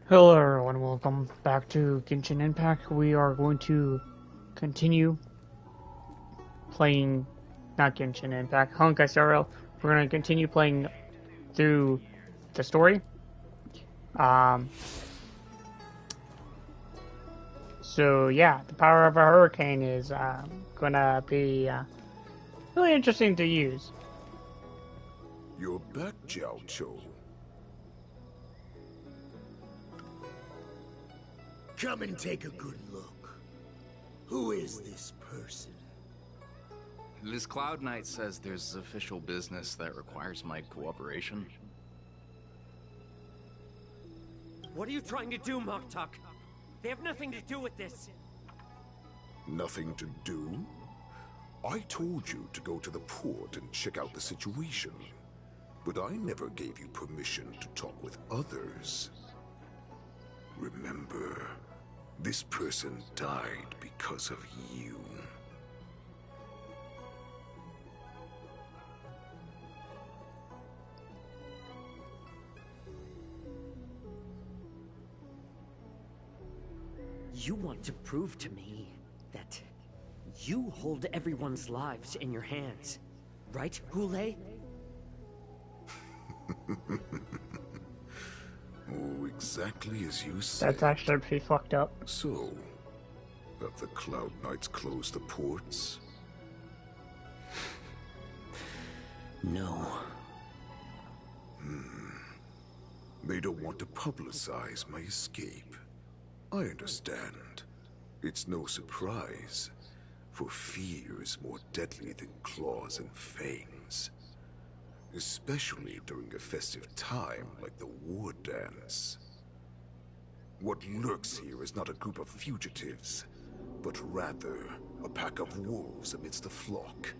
Hello everyone, welcome back to Genshin Impact. We are going to continue playing, not Genshin Impact, Honkai Star. We're going to continue playing through the story. Um, so yeah, the power of a hurricane is going to be really interesting to use. You're back, Jiao Cho. Come and take a good look. Who is this person? This Cloud Knight says there's official business that requires my cooperation. What are you trying to do, Moktok? They have nothing to do with this. Nothing to do? I told you to go to the port and check out the situation. But I never gave you permission to talk with others. Remember, this person died because of you. You want to prove to me that you hold everyone's lives in your hands, right, Hule? Oh, exactly as you said. That's actually pretty fucked up. So, have the Cloud Knights closed the ports? No. They don't want to publicize my escape. I understand. It's no surprise, for fear is more deadly than claws and fangs. Especially during a festive time like the war dance. What lurks here is not a group of fugitives, but rather a pack of wolves amidst the flock.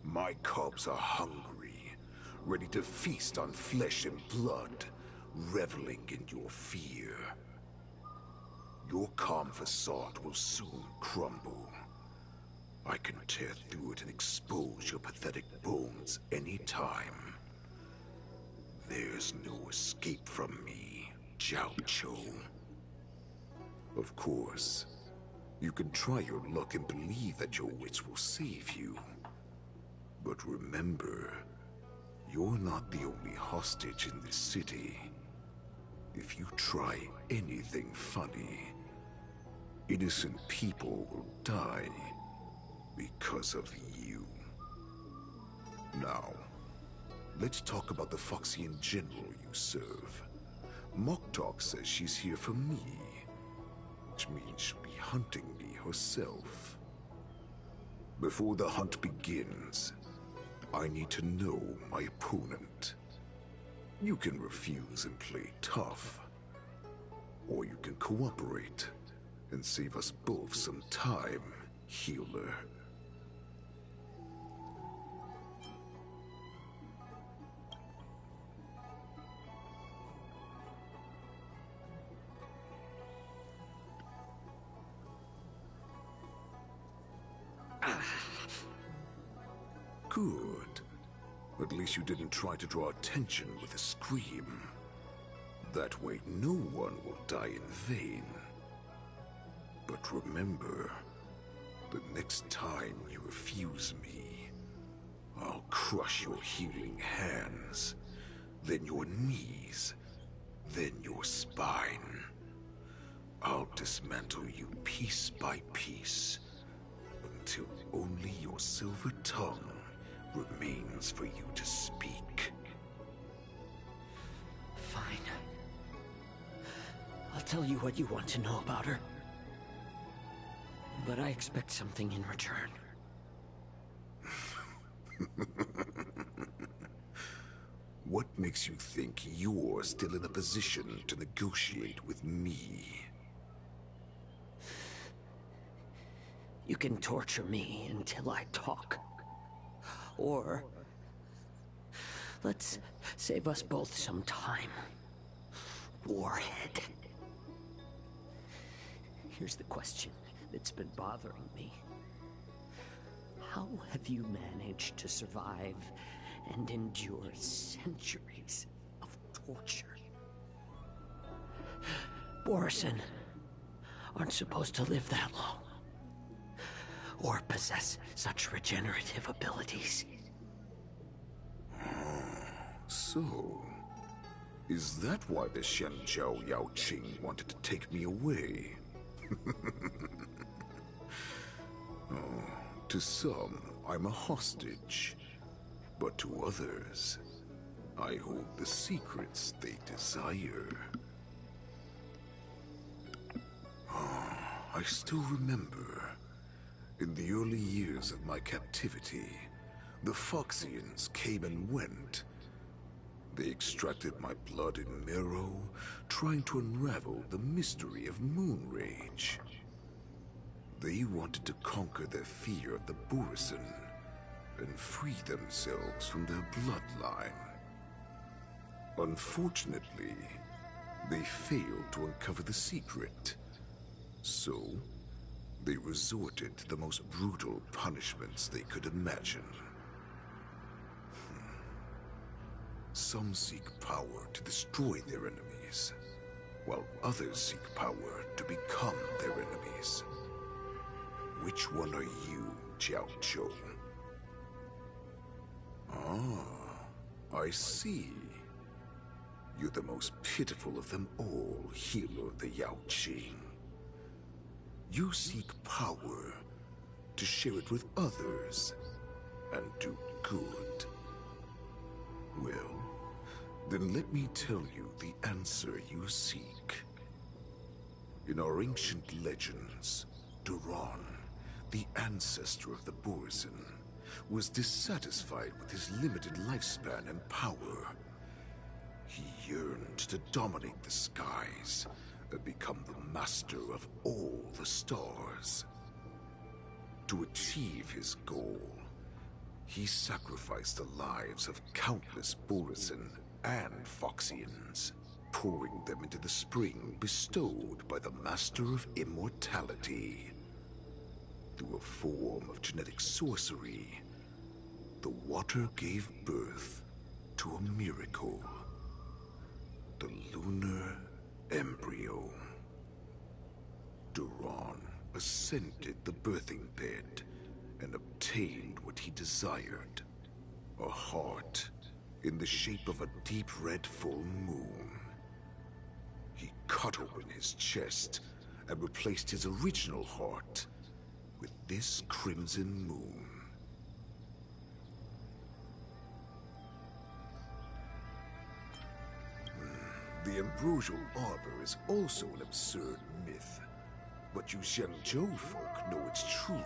My cubs are hungry, ready to feast on flesh and blood, reveling in your fear. Your calm facade will soon crumble. I can tear through it and expose your pathetic bones any time. There's no escape from me, Jiao Cho. Of course, you can try your luck and believe that your wits will save you. But remember, you're not the only hostage in this city. If you try anything funny, innocent people will die because of you. Now, let's talk about the Foxian general you serve. Moktok says she's here for me, which means she'll be hunting me herself. Before the hunt begins, I need to know my opponent. You can refuse and play tough, or you can cooperate and save us both some time, healer. Good. At least you didn't try to draw attention with a scream. That way no one will die in vain. But remember, the next time you refuse me, I'll crush your healing hands, then your knees, then your spine. I'll dismantle you piece by piece, until only your silver tongue remains for you to speak. Fine. I'll tell you what you want to know about her. But I expect something in return. What makes you think you're still in a position to negotiate with me? You can torture me until I talk. Or let's save us both some time. Warhead. Here's the question that's been bothering me. How have you managed to survive and endure centuries of torture? Borison aren't supposed to live that long. Or possess such regenerative abilities. So, is that why the Shenjiao Yao Qing wanted to take me away? To some, I'm a hostage. But to others, I hold the secrets they desire. I still remember, in the early years of my captivity, the Foxians came and went. They extracted my blood and marrow, trying to unravel the mystery of moon rage. They wanted to conquer their fear of the Borison and free themselves from their bloodline. Unfortunately, they failed to uncover the secret. So, they resorted to the most brutal punishments they could imagine. Some seek power to destroy their enemies, while others seek power to become their enemies. Which one are you, Jiao Zhou? Ah, I see. You're the most pitiful of them all, healer of the Yao Qing. You seek power to share it with others and do good. Well, then let me tell you the answer you seek. In our ancient legends, Duran, the ancestor of the Borison, was dissatisfied with his limited lifespan and power. He yearned to dominate the skies and become the master of all the stars. To achieve his goal, he sacrificed the lives of countless Borison and Foxians, pouring them into the spring bestowed by the Master of Immortality. Through a form of genetic sorcery, the water gave birth to a miracle. The lunar embryo. Duran ascended the birthing bed and obtained what he desired. A heart in the shape of a deep red full moon. He cut open his chest and replaced his original heart with this crimson moon. The ambrosial arbor is also an absurd myth, but you Zhengzhou folk know it's true.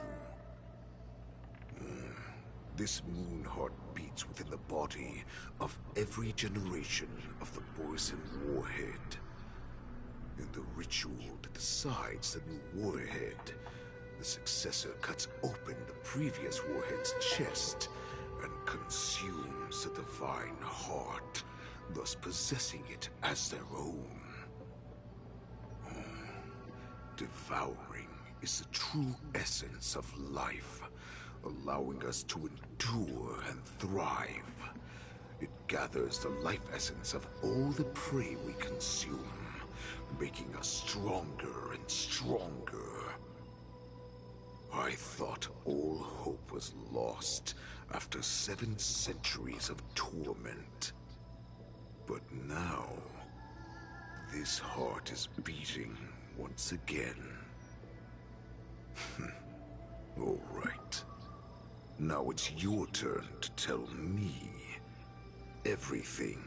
This moon heart beats within the body of every generation of the Borison warhead. In the ritual that decides the new warhead, the successor cuts open the previous warhead's chest and consumes the divine heart, thus possessing it as their own. Devouring is the true essence of life, allowing us to endure and thrive. It gathers the life essence of all the prey we consume, making us stronger and stronger. I thought all hope was lost after 7 centuries of torment. But now, this heart is beating once again. All right. Now it's your turn to tell me everything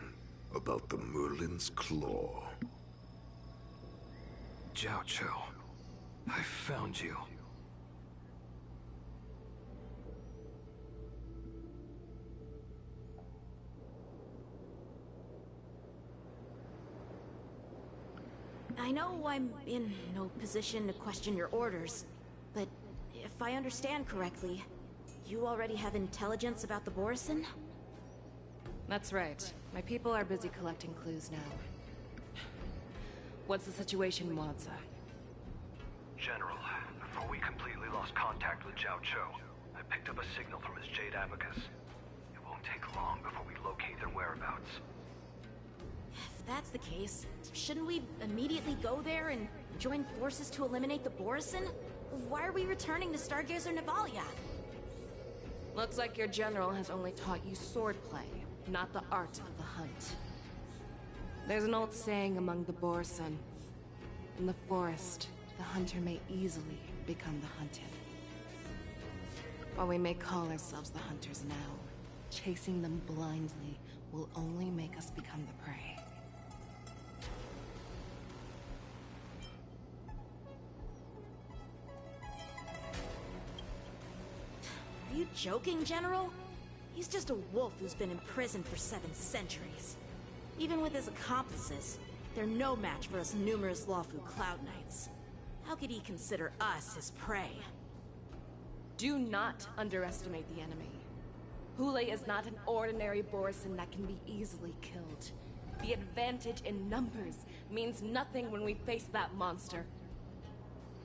about the Merlin's Claw. Jiao Zhou, I found you. I know I'm in no position to question your orders, but if I understand correctly, you already have intelligence about the Borison? That's right. My people are busy collecting clues now. What's the situation, Wadza? General, before we completely lost contact with Jiao Zhou, I picked up a signal from his Jade Abacus. It won't take long before we locate their whereabouts. If that's the case, shouldn't we immediately go there and join forces to eliminate the Borison? Why are we returning to Stargazer Navalia? Looks like your general has only taught you swordplay, not the art of the hunt. There's an old saying among the Borison. In the forest, the hunter may easily become the hunted. While we may call ourselves the hunters now, chasing them blindly will only make us become the prey. Are you joking, General? He's just a wolf who's been imprisoned for 7 centuries. Even with his accomplices, they're no match for us numerous Lawfu Cloud Knights. How could he consider us his prey? Do not underestimate the enemy. Hule is not an ordinary Borison that can be easily killed. The advantage in numbers means nothing when we face that monster.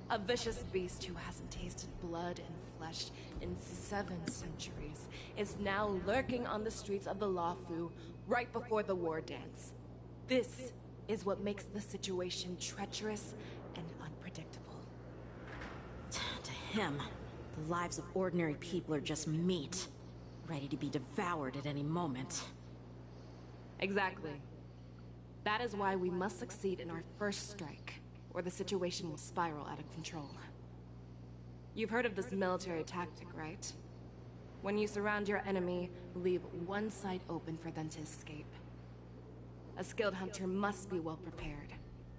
A vicious beast who hasn't tasted blood and flesh in 7 centuries is now lurking on the streets of the Lawfu right before the war dance. This is what makes the situation treacherous and unpredictable. To him, the lives of ordinary people are just meat, ready to be devoured at any moment. Exactly. That is why we must succeed in our first strike, or the situation will spiral out of control. You've heard of this military tactic, right? When you surround your enemy, leave one side open for them to escape. A skilled hunter must be well prepared,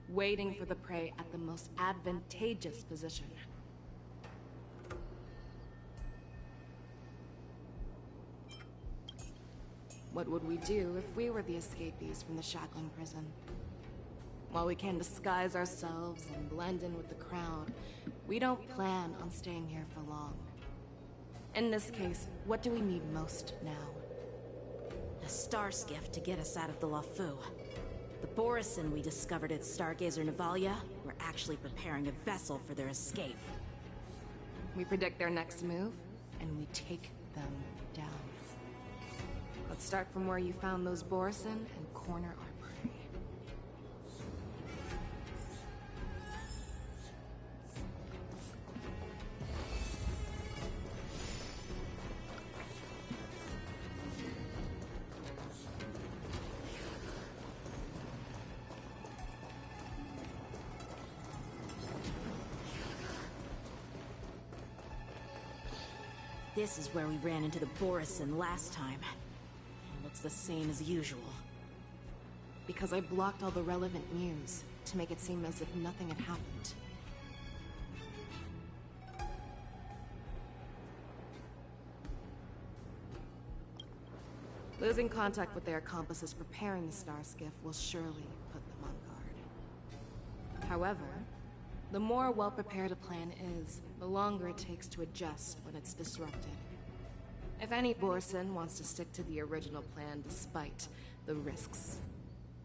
waiting for the prey at the most advantageous position. What would we do if we were the escapees from the shackling prison? While we can disguise ourselves and blend in with the crowd, we don't plan on staying here for long. In this case, what do we need most now? A star skiff to get us out of the Lawfu. The Borison we discovered at Stargazer Navalia were actually preparing a vessel for their escape. We predict their next move, and we take them down. Let's start from where you found those Borison and corner our prey. This is where we ran into the Borison last time. It looks the same as usual. Because I blocked all the relevant news to make it seem as if nothing had happened. Losing contact with their accomplices preparing the star skiff will surely put them on guard. However, the more well-prepared a plan is, the longer it takes to adjust when it's disrupted. If any Borison wants to stick to the original plan despite the risks,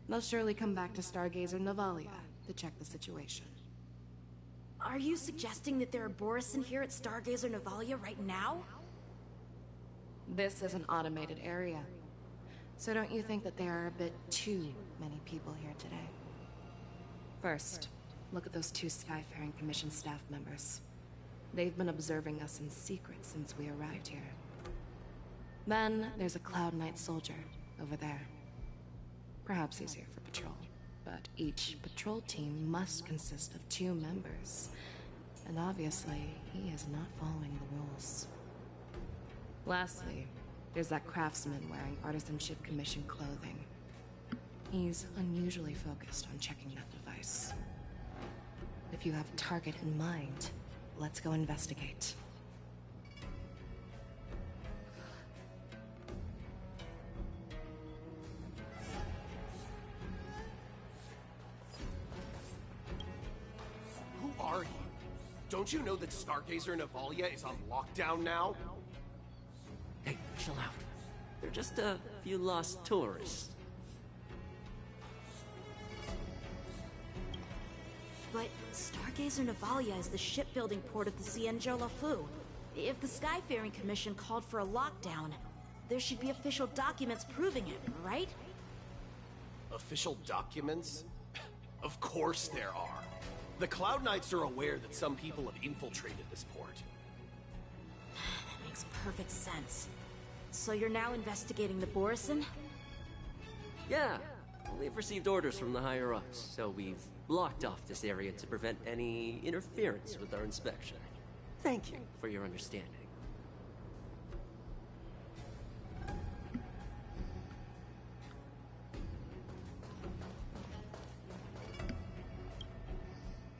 they'll surely come back to Stargazer Navalia to check the situation. Are you suggesting that there are Borison here at Stargazer Navalia right now? This is an automated area, so don't you think that there are a bit too many people here today? First, look at those 2 Skyfaring Commission staff members. They've been observing us in secret since we arrived here. Then, there's a Cloud Knight soldier over there. Perhaps he's here for patrol, but each patrol team must consist of 2 members. And obviously, he is not following the rules. Lastly, there's that craftsman wearing Artisanship Commission clothing. He's unusually focused on checking that device. If you have a target in mind, let's go investigate. Who are you? Don't you know that Stargazer Navalia is on lockdown now? Hey, chill out. They're just a few lost tourists. But Stargazer Navalia is the shipbuilding port of the Cienjo Lawfu. If the Skyfaring Commission called for a lockdown, there should be official documents proving it, right? Official documents? Of course there are. The Cloud Knights are aware that some people have infiltrated this port. That makes perfect sense. So you're now investigating the Borison? Yeah, we've received orders from the higher-ups, so we've blocked off this area to prevent any interference with our inspection. Thank you for your understanding.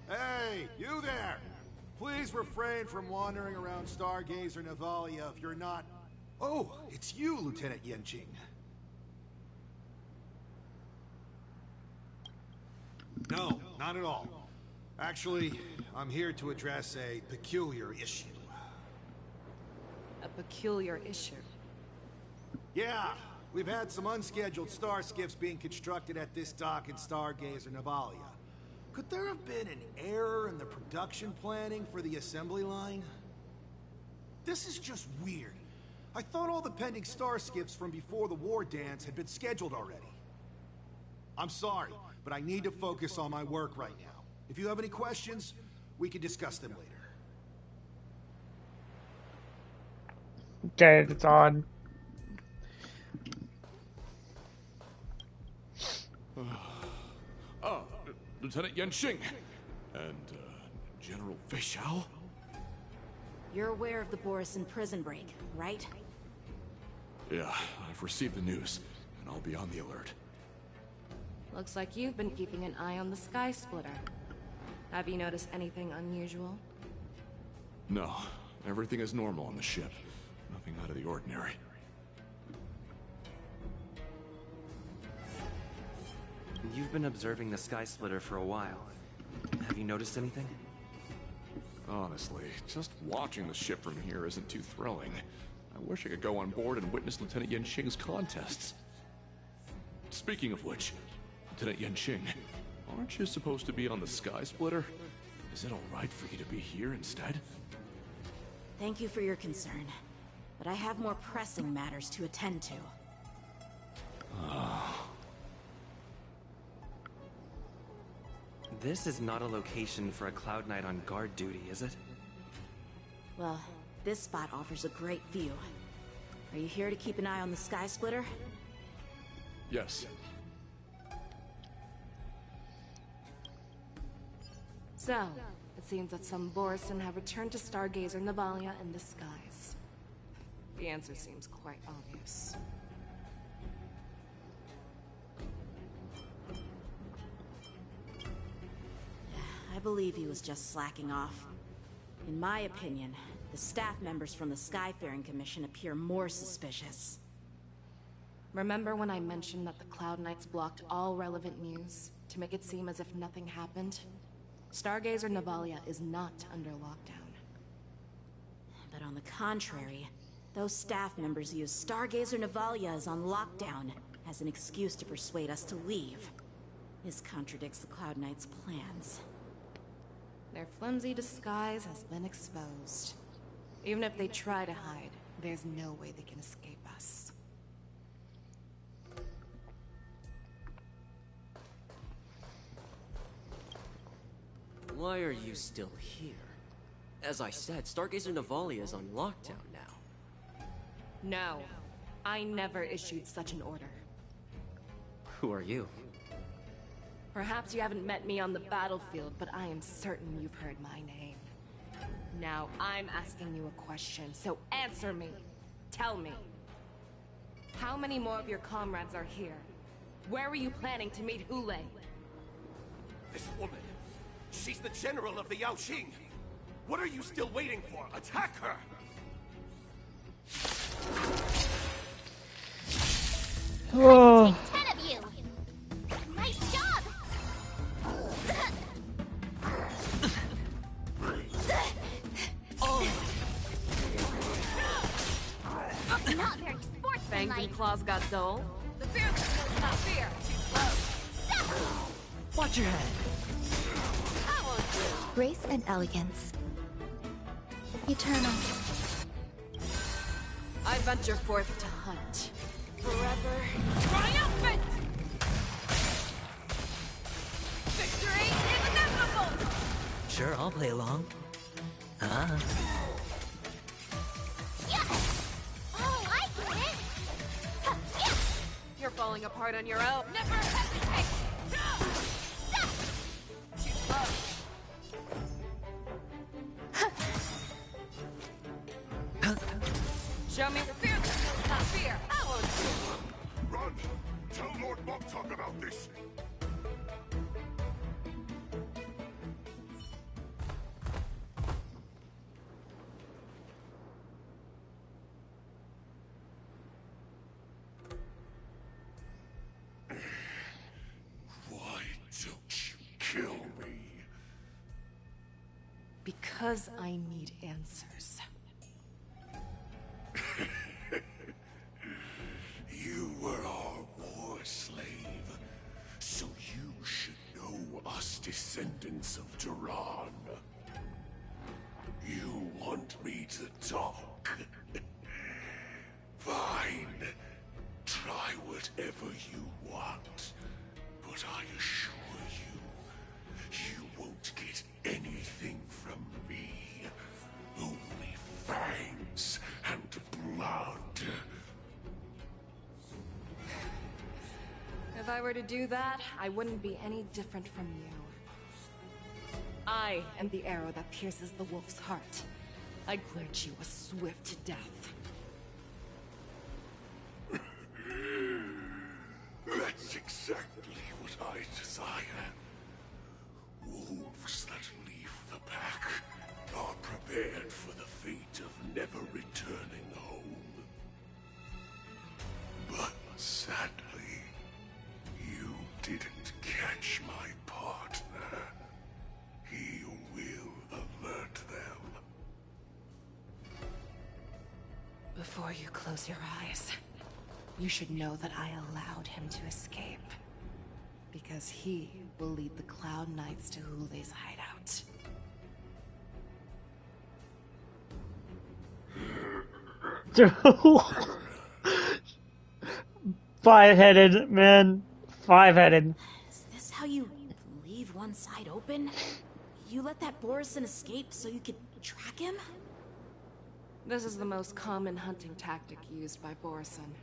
Hey, you there! Please refrain from wandering around Stargazer Navalia if you're not... Oh, it's you, Lieutenant Yenjing. No, not at all. Actually, I'm here to address a peculiar issue. A peculiar issue? Yeah, we've had some unscheduled star skiffs being constructed at this dock in Stargazer Navalia. Could there have been an error in the production planning for the assembly line? This is just weird. I thought all the pending star skiffs from before the war dance had been scheduled already. I'm sorry, but I need to focus on my work right now. If you have any questions, we can discuss them later. Okay, that's odd. Lieutenant Yenjing and General Feixiao? You're aware of the Borison prison break, right? Yeah, I've received the news, and I'll be on the alert. Looks like you've been keeping an eye on the Sky Splitter. Have you noticed anything unusual? No, everything is normal on the ship. Nothing out of the ordinary. You've been observing the Sky Splitter for a while. Have you noticed anything? Honestly, just watching the ship from here isn't too thrilling. I wish I could go on board and witness Lieutenant Yenjing's contests. Speaking of which, Lieutenant Yenjing, aren't you supposed to be on the Sky Splitter? Is it alright for you to be here instead? Thank you for your concern, but I have more pressing matters to attend to. This is not a location for a Cloud Knight on guard duty, is it? Well, this spot offers a great view. Are you here to keep an eye on the Sky Splitter? Yes. So, it seems that some Borison have returned to Stargazer Navalia in disguise. The answer seems quite obvious. I believe he was just slacking off. In my opinion, the staff members from the Skyfaring Commission appear more suspicious. Remember when I mentioned that the Cloud Knights blocked all relevant news to make it seem as if nothing happened? Stargazer Navalia is not under lockdown. But on the contrary, those staff members use Stargazer Navalia is on lockdown as an excuse to persuade us to leave. This contradicts the Cloud Knights' plans. Their flimsy disguise has been exposed. Even if they try to hide, there's no way they can escape us. Why are you still here? As I said, Stargazer Navalia is on lockdown now. No, I never issued such an order. Who are you? Perhaps you haven't met me on the battlefield, but I am certain you've heard my name. Now, I'm asking you a question, so answer me. Tell me. How many more of your comrades are here? Where were you planning to meet Hule? This woman, she's the general of the Yaoxing. What are you still waiting for? Attack her! Oh. 10 of you! Nice job! Not very Fangs sportsmanlike. and claws got dull. The fearless will not fear. Watch your head. Grace and elegance. Eternal. I venture forth to hunt. Forever triumphant! Sure, I'll play along. Ah. Oh, I get it! Huh, yeah. You're falling apart on your own. Never hesitate! Stop! Too slow. Show me the fearlessness, not fear. I won't do. Run! Tell Lord Moktok about this! Why don't you kill me? Because I need answers. You were our war slave, so you should know us descendants of Duran. You want me to talk? Fine. Try whatever you want, but I assure you, you won't get anything from me. Only fangs and blood. If I were to do that, I wouldn't be any different from you. I am the arrow that pierces the wolf's heart. I grant you a swift death. That's exactly what I desire. Wolves that leave the pack are prepared for the fate of never returning home. But sadly, you didn't catch my partner. He will alert them. Before you close your eyes, you should know that I allowed him to escape. Because he will lead the Cloud Knights to Hule's hideout. Five-headed, man. Five-headed. Is this how you leave one side open? You let that Borison escape so you could track him? This is the most common hunting tactic used by Borison.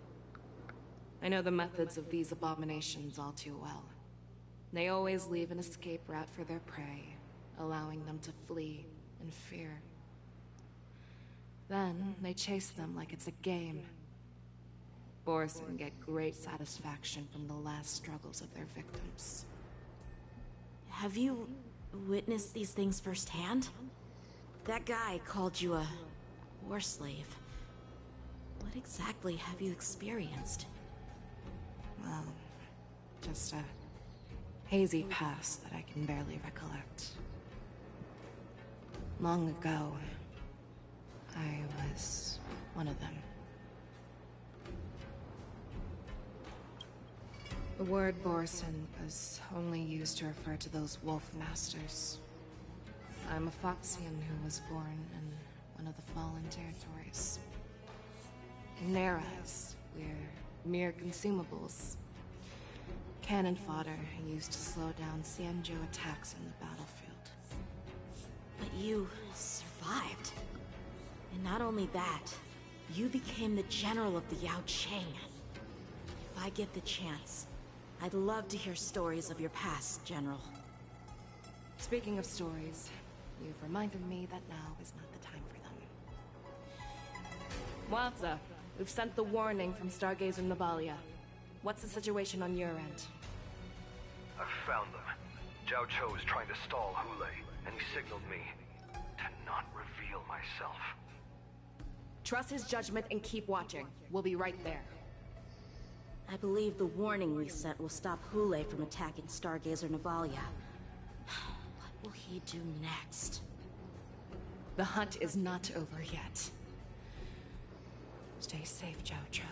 I know the methods of these abominations all too well. They always leave an escape route for their prey, allowing them to flee in fear. Then, they chase them like it's a game. Borison get great satisfaction from the last struggles of their victims. Have you witnessed these things firsthand? That guy called you a war slave. What exactly have you experienced? Well, just a hazy past that I can barely recollect. Long ago, I was one of them. The word Borison is only used to refer to those wolf masters. I'm a Foxian who was born in one of the fallen territories. In their eyes, we're mere consumables. Cannon fodder used to slow down Xianzhou attacks on the battlefield. But you survived. And not only that, you became the general of the Yaocheng. If I get the chance, I'd love to hear stories of your past, General. Speaking of stories, you've reminded me that now is not the time for them. Waza, we've sent the warning from Stargazer Navalia. What's the situation on your end? I've found them. Zhao Cho is trying to stall Hule, and he signaled me to not reveal myself. Trust his judgment and keep watching. We'll be right there. I believe the warning we sent will stop Hule from attacking Stargazer Navalia. What will he do next? The hunt is not over yet. Stay safe, Zhao Cho.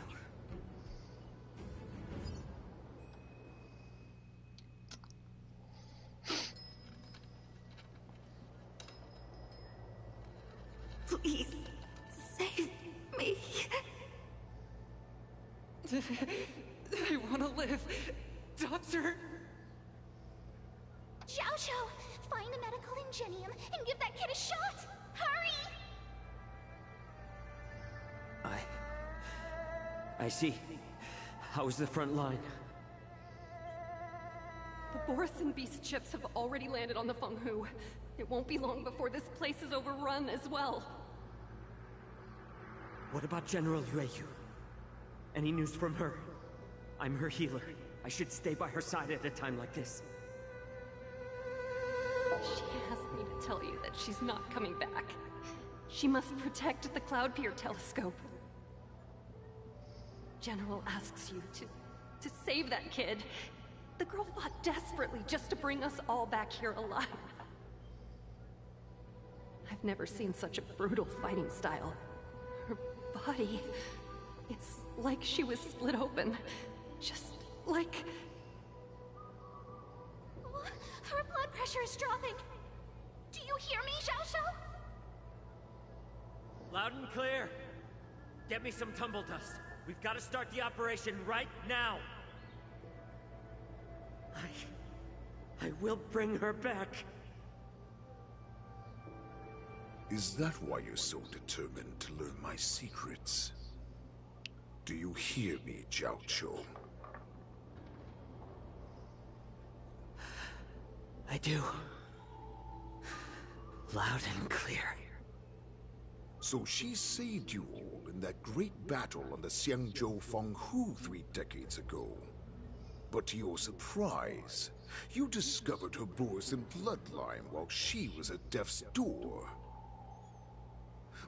Please, save me. I want to live, Doctor. Xiao Xiao, Find a medical ingenium and give that kid a shot! Hurry! I see. How's the front line? The Borisin beast ships have already landed on the Fenghu. It won't be long before this place is overrun as well. What about General Yueyu? Any news from her? I'm her healer. I should stay by her side at a time like this. She asked me to tell you that she's not coming back. She must protect the Cloud Pier telescope. General asks you to save that kid. The girl fought desperately just to bring us all back here alive. I've never seen such a brutal fighting style. Her body, it's like she was split open. Just like... Oh, her blood pressure is dropping. Do you hear me, Xiao Xiao? Loud and clear. Get me some tumble dust. We've got to start the operation right now. I will bring her back. Is that why you're so determined to learn my secrets? Do you hear me, Jiao Chou? I do. Loud and clear. So she saved you all in that great battle on the Xiangzhou Fenghu 3 decades ago. But to your surprise, you discovered her Borisin bloodline while she was at death's door.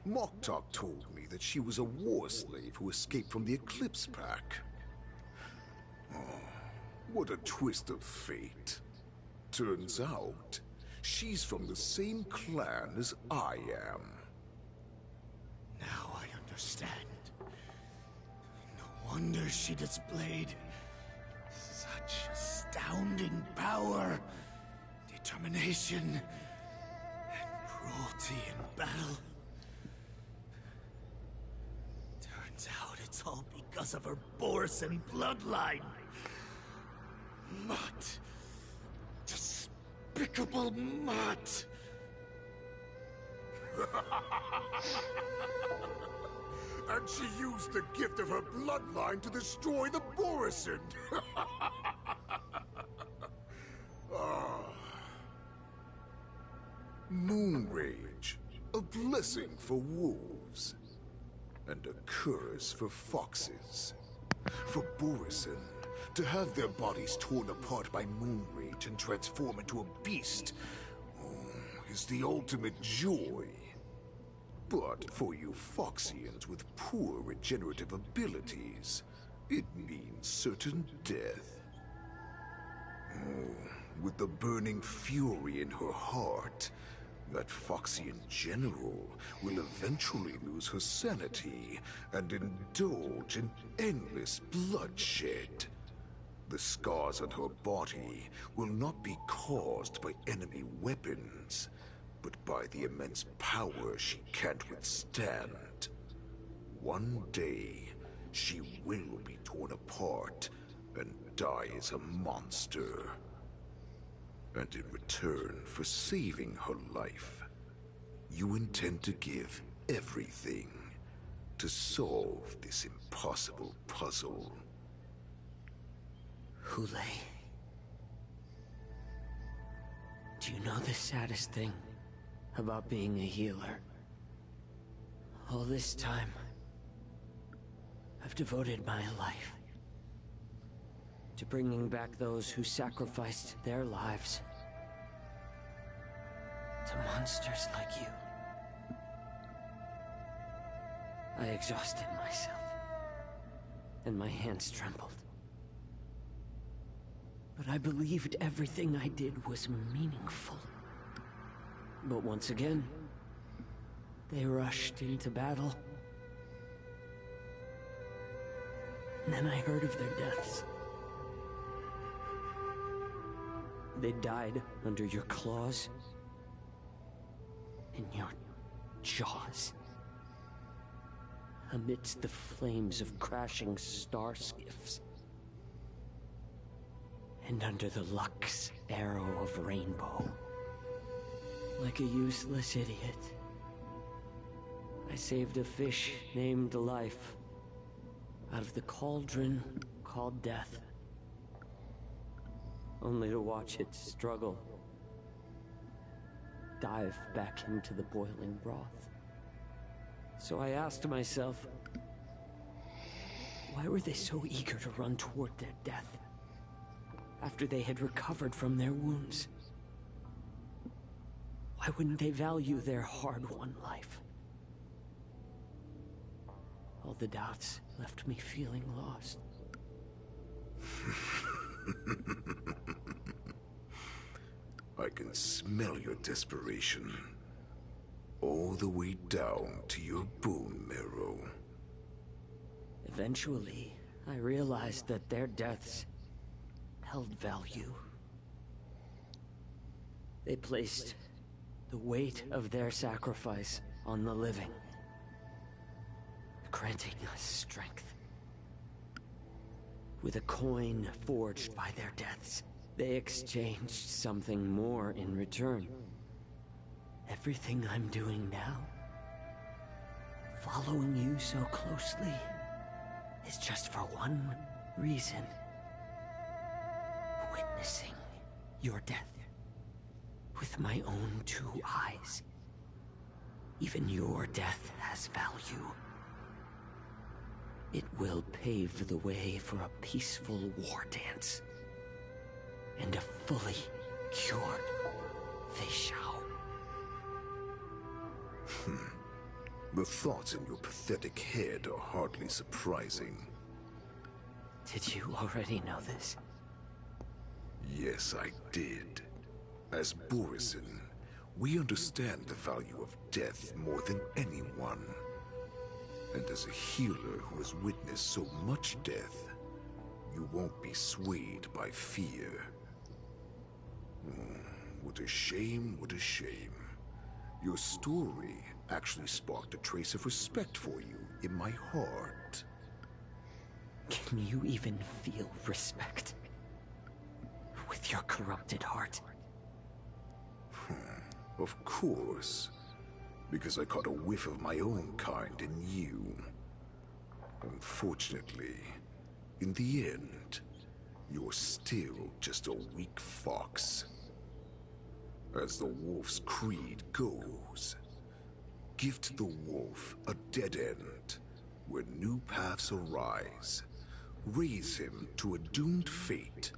Moktok told me that she was a war slave who escaped from the Eclipse Pack. Oh, what a twist of fate. Turns out, she's from the same clan as I am. Now I understand. No wonder she displayed such astounding power, determination, and cruelty in battle. Turns out it's all because of her Borisin bloodline. Mutt. Despicable mutt. And she used the gift of her bloodline to destroy the Borisin. Moon Rage, a blessing for wolves, and a curse for foxes. For Borisin, to have their bodies torn apart by Moon Rage and transform into a beast is the ultimate joy. But for you Foxians with poor regenerative abilities, it means certain death. Oh, with the burning fury in her heart, that Foxian general will eventually lose her sanity and indulge in endless bloodshed. The scars on her body will not be caused by enemy weapons, but by the immense power she can't withstand. One day, she will be torn apart and die as a monster. And in return for saving her life, you intend to give everything to solve this impossible puzzle. Hule. Do you know the saddest thing about being a healer? All this time, I've devoted my life to bringing back those who sacrificed their lives to monsters like you. I exhausted myself, and my hands trembled. But I believed everything I did was meaningful. But once again, they rushed into battle. And then I heard of their deaths. They died under your claws and your jaws, amidst the flames of crashing star skiffs, and under the Lux arrow of Rainbow. like a useless idiot. I saved a fish named Life out of the cauldron called Death, only to watch it struggle, dive back into the boiling broth. So I asked myself, why were they so eager to run toward their death after they had recovered from their wounds? Why wouldn't they value their hard-won life? All the doubts left me feeling lost. I can smell your desperation. All the way down to your bone marrow. Eventually, I realized that their deaths held value. They placed the weight of their sacrifice on the living, granting us strength. With a coin forged by their deaths, they exchanged something more in return. Everything I'm doing now, following you so closely, is just for one reason. Witnessing your death with my own two eyes. Even your death has value. It will pave the way for a peaceful war dance. And a fully cured Fei. The thoughts in your pathetic head are hardly surprising. Did you already know this? Yes, I did. As Borison, we understand the value of death more than anyone. And as a healer who has witnessed so much death, you won't be swayed by fear. What a shame, what a shame. Your story actually sparked a trace of respect for you in my heart. Can you even feel respect with your corrupted heart? Of course, because I caught a whiff of my own kind in you. Unfortunately, in the end, you're still just a weak fox. As the wolf's creed goes, give to the wolf a dead end where new paths arise. Raise him to a doomed fate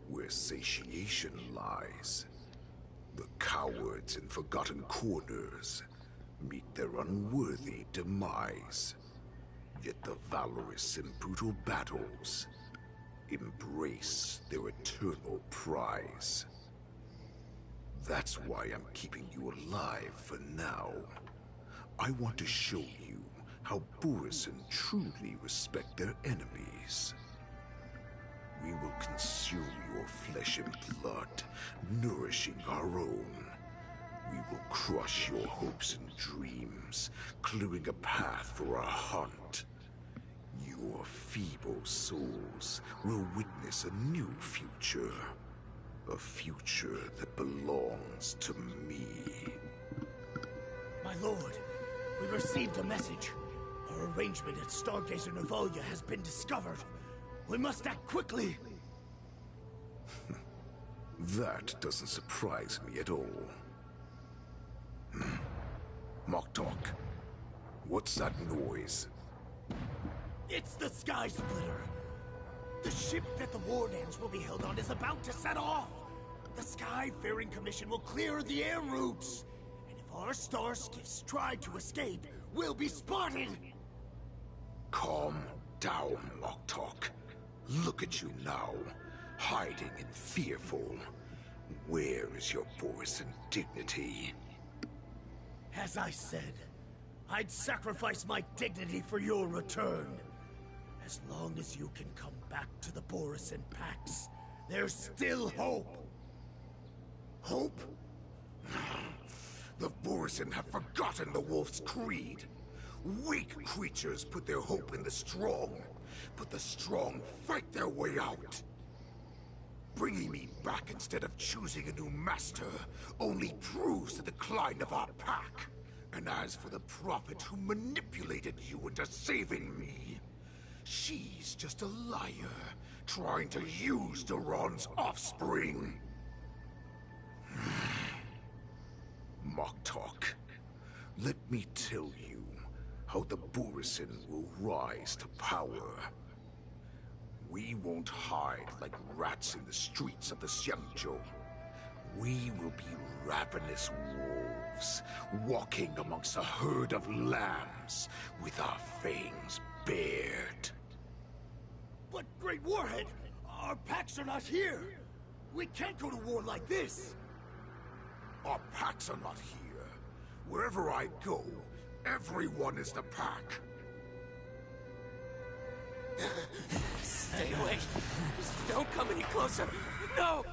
where satiation lies. The cowards in forgotten corners meet their unworthy demise. Yet the valorous in brutal battles embrace their eternal prize. That's why I'm keeping you alive for now. I want to show you how Borison truly respect their enemies. We will consume your flesh and blood, nourishing our own. We will crush your hopes and dreams, clearing a path for our hunt. Your feeble souls will witness a new future. A future that belongs to me. My lord, we received a message. Our arrangement at Stargazer Navalia has been discovered. We must act quickly. That doesn't surprise me at all. Moktok, what's that noise? It's the Sky Splitter. The ship that the war dance will be held on is about to set off. The Skyfaring Commission will clear the air routes. And if our star skiffs try to escape, we'll be spotted. Calm down, Moktok. Look at you now, hiding and fearful. Where is your Borison dignity? As I said, I'd sacrifice my dignity for your return. As long as you can come back to the Borison Pax, there's still hope. Hope? The Borison have forgotten the wolf's creed. Weak creatures put their hope in the strong, but the strong fight their way out. Bringing me back instead of choosing a new master only proves the decline of our pack. And as for the prophet who manipulated you into saving me, she's just a liar, trying to use Duran's offspring. Mock talk. Let me tell you how the Burisin will rise to power. We won't hide like rats in the streets of the Xiangzhou. We will be ravenous wolves, walking amongst a herd of lambs with our fangs bared. But, Great Warhead, our packs are not here. We can't go to war like this. Our packs are not here. Wherever I go, everyone is the pack. Stay away. Just don't come any closer. No!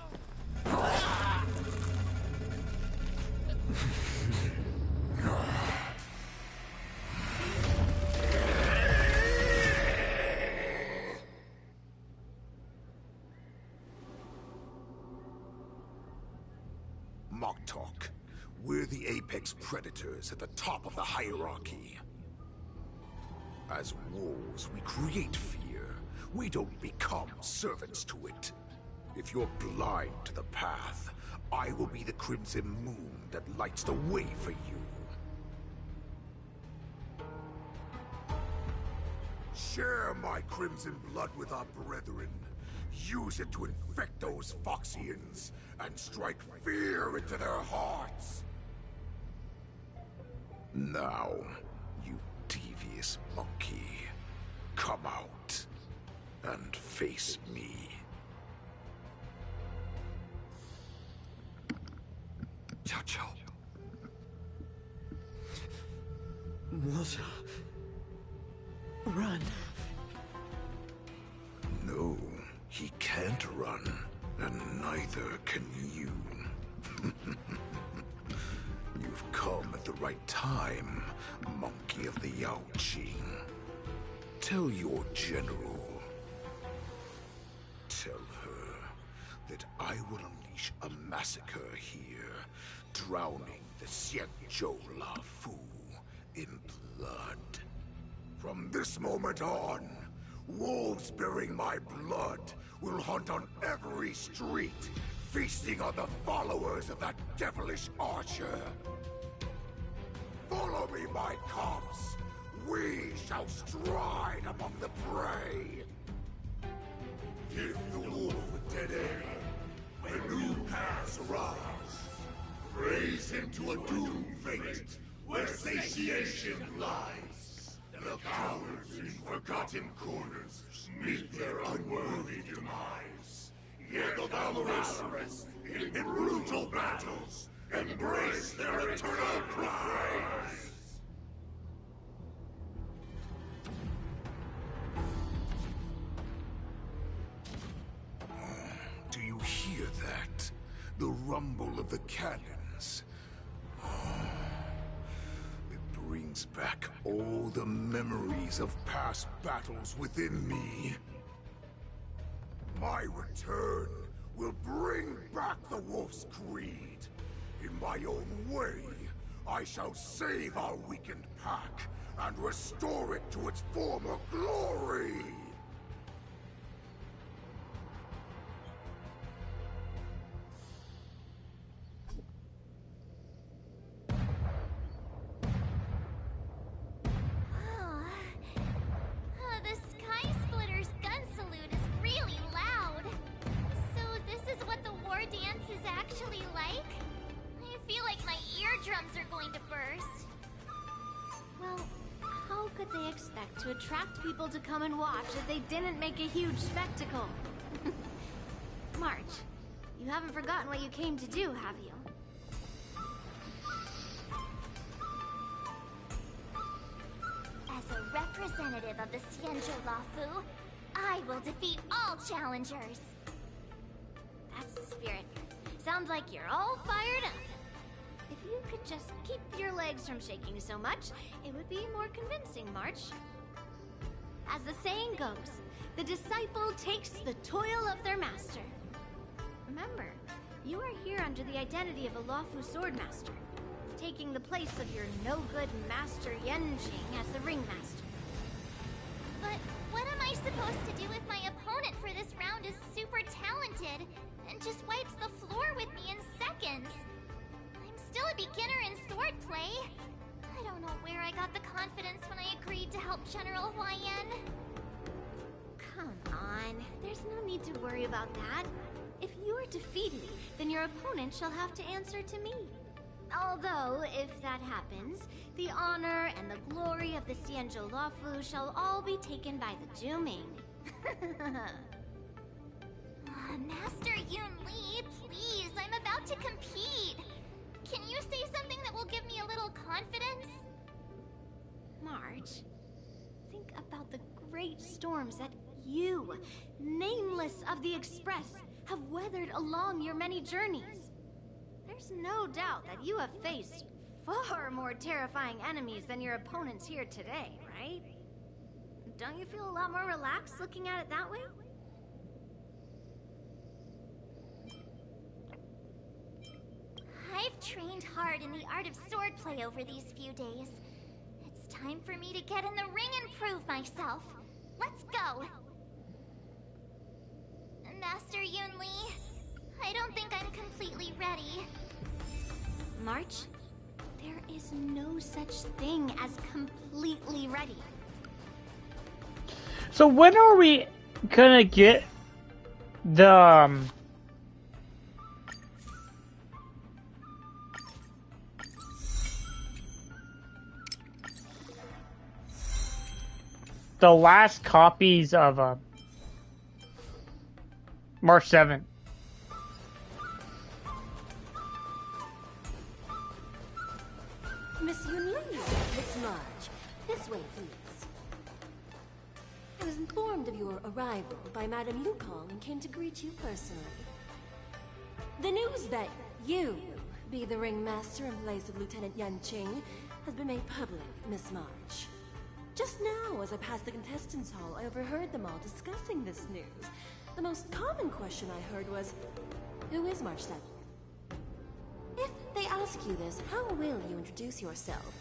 Mock talk. We're the apex predators at the top of the hierarchy. As wolves, we create fear. We don't become servants to it. If you're blind to the path, I will be the crimson moon that lights the way for you. Share my crimson blood with our brethren. Use it to infect those Foxians and strike fear into their hearts. Now, you devious monkey, come out and face me. Chow Chow. Milsha. Run. No, he can't run, and neither can you. You've come at the right time, monkey of the Yaoqing. Tell your general. Tell her that I will unleash a massacre here, drowning the Xianzhou Lafu in blood. From this moment on, wolves bearing my blood will hunt on every street, feasting on the followers of that devilish archer. Follow me, my cubs. We shall stride among the prey. Give the wolf a dead end when new paths arise. Raise him to a doomed fate where satiation lies. The cowards in forgotten corners meet their unworthy demise. Yet the valorous in brutal battles embrace their eternal prize. Do you hear that? The rumble of the cannons. It brings back all the memories of past battles within me. My return will bring back the Wolf's Creed. In my own way, I shall save our weakened pack and restore it to its former glory! The Sky Splitter's gun salute is really loud. So this is what the war dance is actually like? I feel like my eardrums are going to burst. Well, how could they expect to attract people to come and watch if they didn't make a huge spectacle? March, you haven't forgotten what you came to do, have you? As a representative of the Xianzhou Lafu, I will defeat all challengers. That's the spirit. Sounds like you're all fired up. If you could just keep your legs from shaking so much, it would be more convincing, March. As the saying goes, the disciple takes the toil of their master. Remember, you are here under the identity of a Lawfu Swordmaster, taking the place of your no-good Master Yenjing as the Ringmaster. But what am I supposed to do if my opponent for this round is super talented and just wipes the floor with me in seconds? I'm still a beginner in swordplay. I don't know where I got the confidence when I agreed to help General Huayan. Come on, there's no need to worry about that. If you are defeated, then your opponent shall have to answer to me. Although, if that happens, the honor and the glory of the Xianzhou Lawfu shall all be taken by the Juming. Master Yun Li, please, I'm about to compete. Can you say something that will give me a little confidence? March, think about the great storms that you, nameless of the Express, have weathered along your many journeys. There's no doubt that you have faced far more terrifying enemies than your opponents here today, right? Don't you feel a lot more relaxed looking at it that way? I've trained hard in the art of swordplay over these few days. It's time for me to get in the ring and prove myself. Let's go! Master Yun Li, I don't think I'm completely ready. March, there is no such thing as completely ready. So when are we gonna get the last copies of March 7th? Miss Yun Li, Miss March, this way, please. I was informed of your arrival by Madame Yukong and came to greet you personally. The news that you be the ringmaster in place of Lieutenant Yanqing has been made public, Miss March. Just now, as I passed the contestants' hall, I overheard them all discussing this news. The most common question I heard was, who is March 7th? If they ask you this, how will you introduce yourself?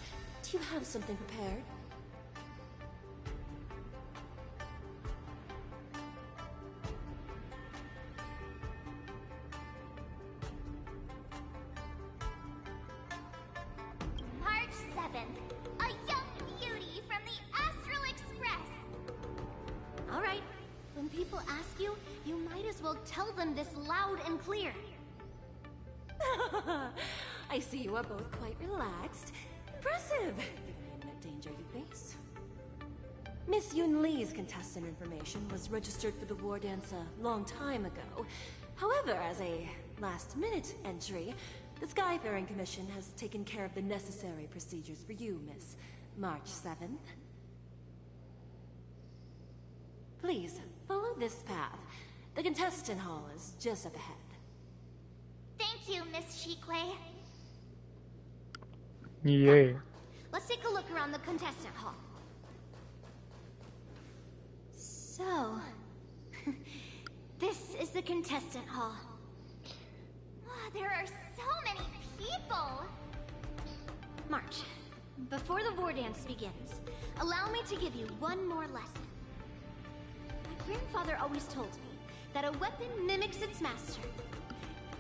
Do you have something prepared? March 7th, a young beauty from the Astral Express. All right, when people ask you, you might as well tell them this loud and clear. I see you are both quite relaxed. Impressive! What danger you face? Miss Yun Li's contestant information was registered for the war dance a long time ago. However, as a last-minute entry, the Skyfaring Commission has taken care of the necessary procedures for you, Miss March 7th. Please, follow this path. The contestant hall is just up ahead. Thank you, Miss Shikwe. Yeah. Let's take a look around the contestant hall. So, this is the contestant hall. There are so many people. March, before the war dance begins, allow me to give you one more lesson. My grandfather always told me that a weapon mimics its master.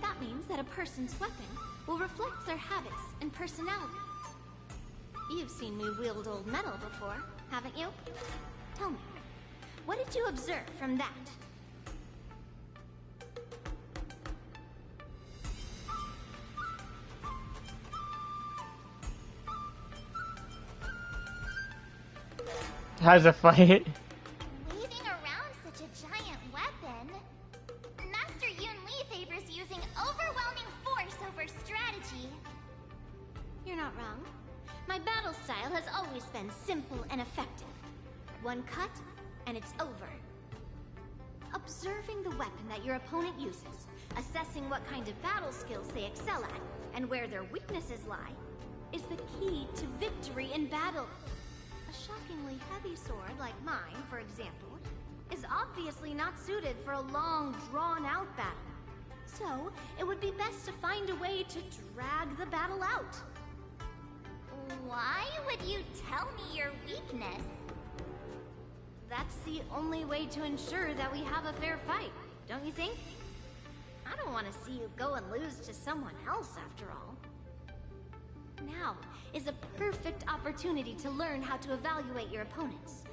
That means that a person's weapon will reflect their habits and personality. You've seen me wield old metal before, haven't you? Tell me, what did you observe from that? How's a fight? Waving around such a giant weapon. Master Yun Li favors using overwhelming force over strategy. You're not wrong. My battle style has always been simple and effective. One cut, and it's over. Observing the weapon that your opponent uses, assessing what kind of battle skills they excel at, and where their weaknesses lie, is the key to victory in battle. A shockingly heavy sword like mine, for example, is obviously not suited for a long, drawn-out battle. So, it would be best to find a way to drag the battle out. Why would you tell me your weakness? That's the only way to ensure that we have a fair fight, don't you think? I don't want to see you go and lose to someone else, after all. Now is a perfect opportunity to learn how to evaluate your opponents.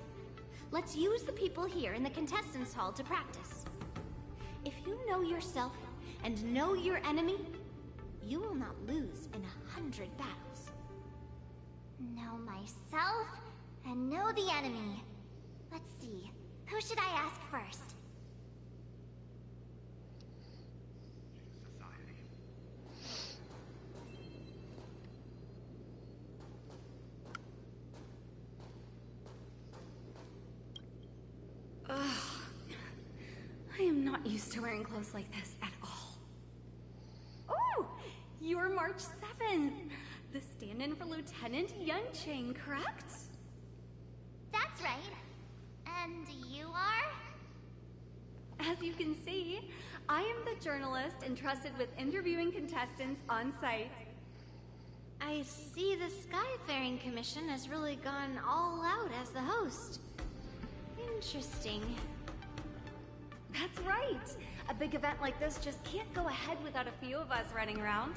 Let's use the people here in the contestants hall to practice. If you know yourself and know your enemy, you will not lose in 100 battles. Know myself and know the enemy. Let's see, who should I ask first? Ugh. I am not used to wearing clothes like this at all. Oh, you're March 7th. The stand-in for Lieutenant Yunqing, correct? That's right. And you are? As you can see, I am the journalist entrusted with interviewing contestants on site. I see the Skyfaring Commission has really gone all out as the host. Interesting. That's right. A big event like this just can't go ahead without a few of us running around.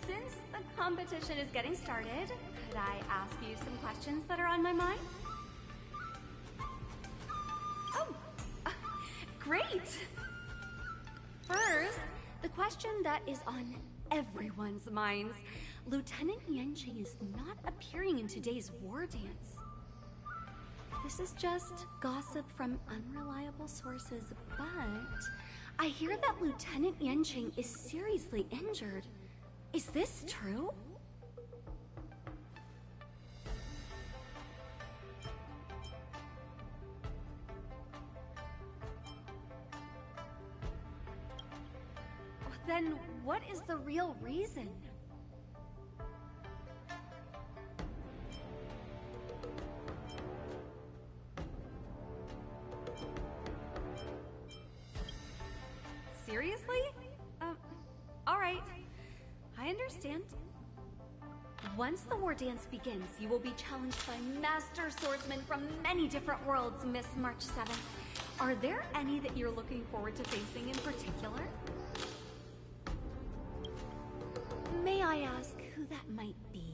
Since the competition is getting started, could I ask you some questions that are on my mind? Oh, great! First, the question that is on everyone's minds. Lieutenant Yunqing is not appearing in today's war dance. This is just gossip from unreliable sources, but I hear that Lieutenant Yunqing is seriously injured. Is this true? Then what is the real reason? Seriously? Alright. I understand. Once the war dance begins, you will be challenged by master swordsmen from many different worlds, Miss March 7th. Are there any that you're looking forward to facing in particular? May I ask who that might be?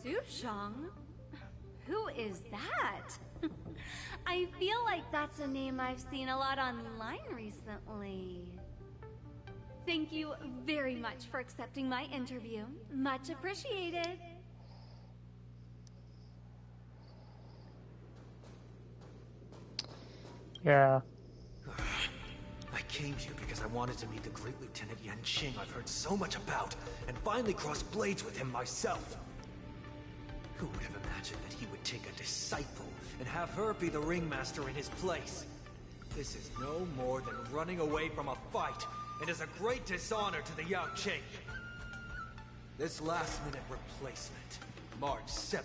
Sushang? Who is that? I feel like that's a name I've seen a lot online recently. Thank you very much for accepting my interview. Much appreciated. Yeah. I came here because I wanted to meet the great Lieutenant Yunqing I've heard so much about, and finally cross blades with him myself. Who would have imagined that he would take a disciple and have her be the ringmaster in his place? This is no more than running away from a fight, and is a great dishonor to the Yaoqing. This last-minute replacement, March 7th.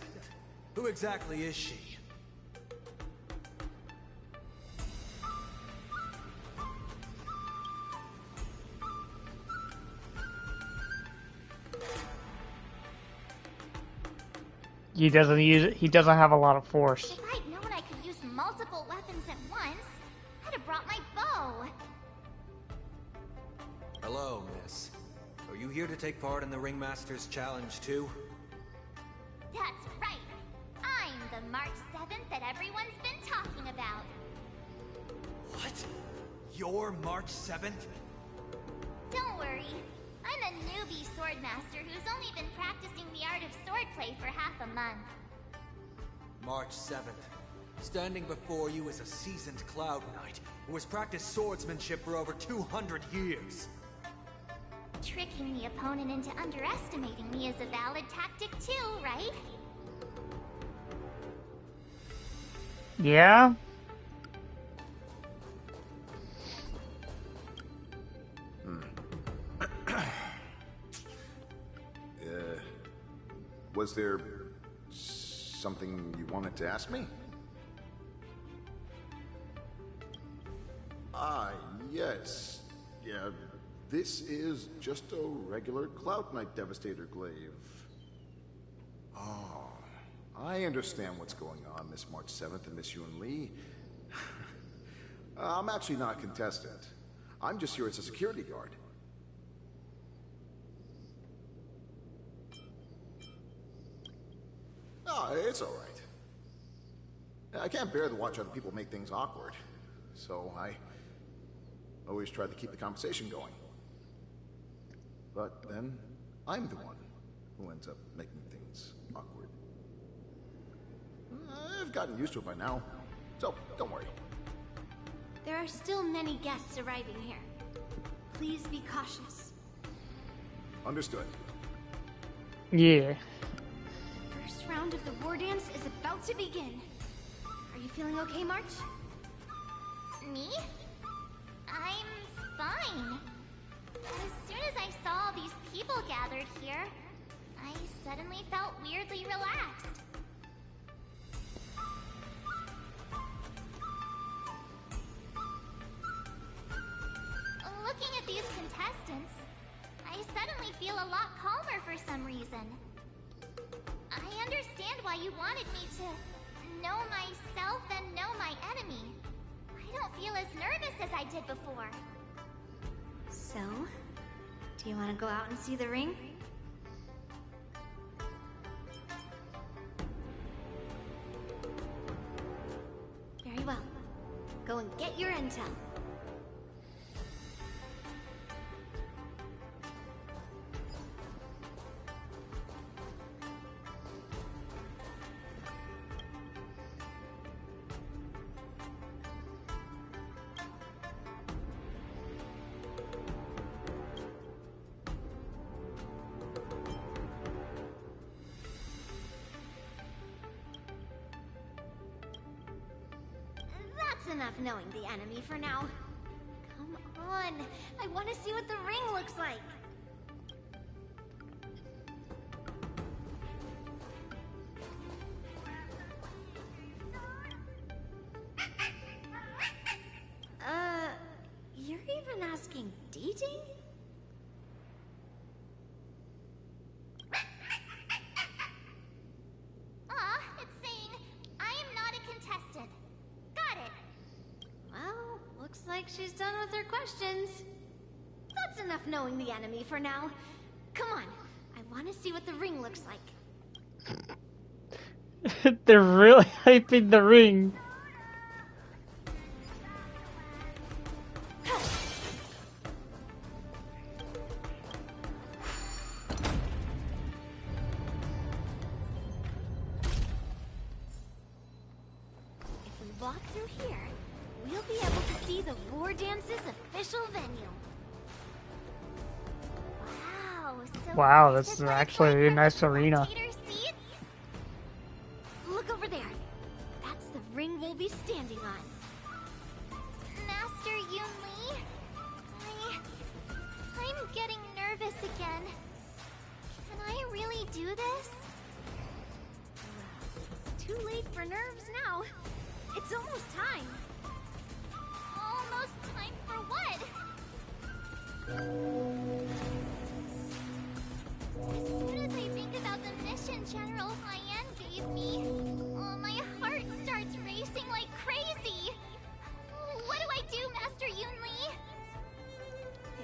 Who exactly is she? He doesn't have a lot of force. If I'd known I could use multiple weapons at once, I'd have brought my bow. Hello, miss. Are you here to take part in the Ringmaster's Challenge too? That's right. I'm the March 7th that everyone's been talking about. What? You're March 7th? Don't worry. I'm a newbie swordmaster who's only been practicing the art of swordplay for half a month. March 7th. Standing before you is a seasoned Cloud Knight who has practiced swordsmanship for over 200 years. Tricking the opponent into underestimating me is a valid tactic too, right? Yeah? Was there something you wanted to ask me? Ah, yes. Yeah, this is just a regular Cloud Knight Devastator glaive. Oh, I understand what's going on, Miss March 7th and Miss Yun Lee. I'm actually not a contestant. I'm just here as a security guard. Oh, it's all right. I can't bear to watch other people make things awkward, so I always try to keep the conversation going. But then, I'm the one who ends up making things awkward. I've gotten used to it by now, so don't worry. There are still many guests arriving here. Please be cautious. Understood. Yeah. The first round of the war dance is about to begin. Are you feeling okay, March? Me? I'm fine. As soon as I saw all these people gathered here, I suddenly felt weirdly relaxed. Looking at these contestants, I suddenly feel a lot calmer for some reason. I understand why you wanted me to know myself and know my enemy. I don't feel as nervous as I did before. So, do you want to go out and see the ring? Very well. Go and get your intel. Enough knowing the enemy for now. Come on, I want to see what the ring looks like. You're even asking DJ? It's saying, I am not a contestant. Got it. Well, looks like she's done with her questions. That's enough knowing the enemy for now. Come on, I want to see what the ring looks like. They're really hyping the ring. If we walk through here, we'll be able to see the War Dance's official venue. Wow, so Wow, this is actually a nice arena. Look over there. That's the ring we'll be standing on. Master Yun Lee? I'm getting nervous again. Can I really do this? It's too late for nerves now. It's almost time. Almost time for what? As soon as I think about the mission General Hyan gave me, my heart starts racing like crazy. What do I do, Master Yun Lee?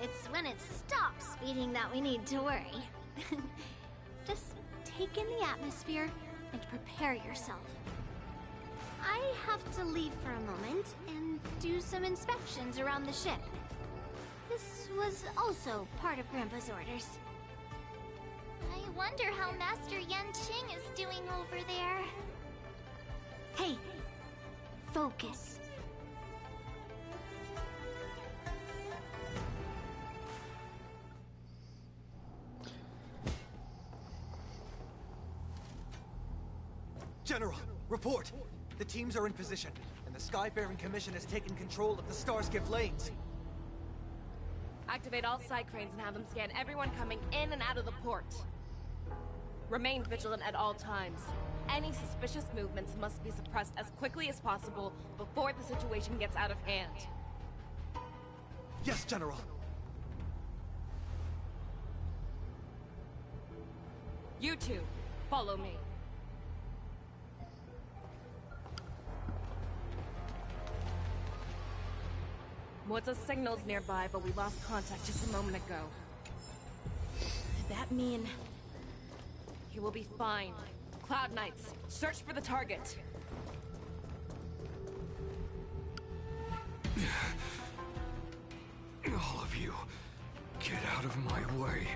It's when it stops beating that we need to worry. Just take in the atmosphere and prepare yourself. I have to leave for a moment and do some inspections around the ship. This was also part of Grandpa's orders. I wonder how Master Yanqing is doing over there. Hey, focus. General, report! The teams are in position, and the Skyfaring Commission has taken control of the Starskiff lanes. Activate all side cranes and have them scan everyone coming in and out of the port. Remain vigilant at all times. Any suspicious movements must be suppressed as quickly as possible before the situation gets out of hand. Yes, General. You two, follow me. Moza's signal's nearby, but we lost contact just a moment ago. That mean... He will be fine. Cloud Knights, search for the target. All of you, get out of my way.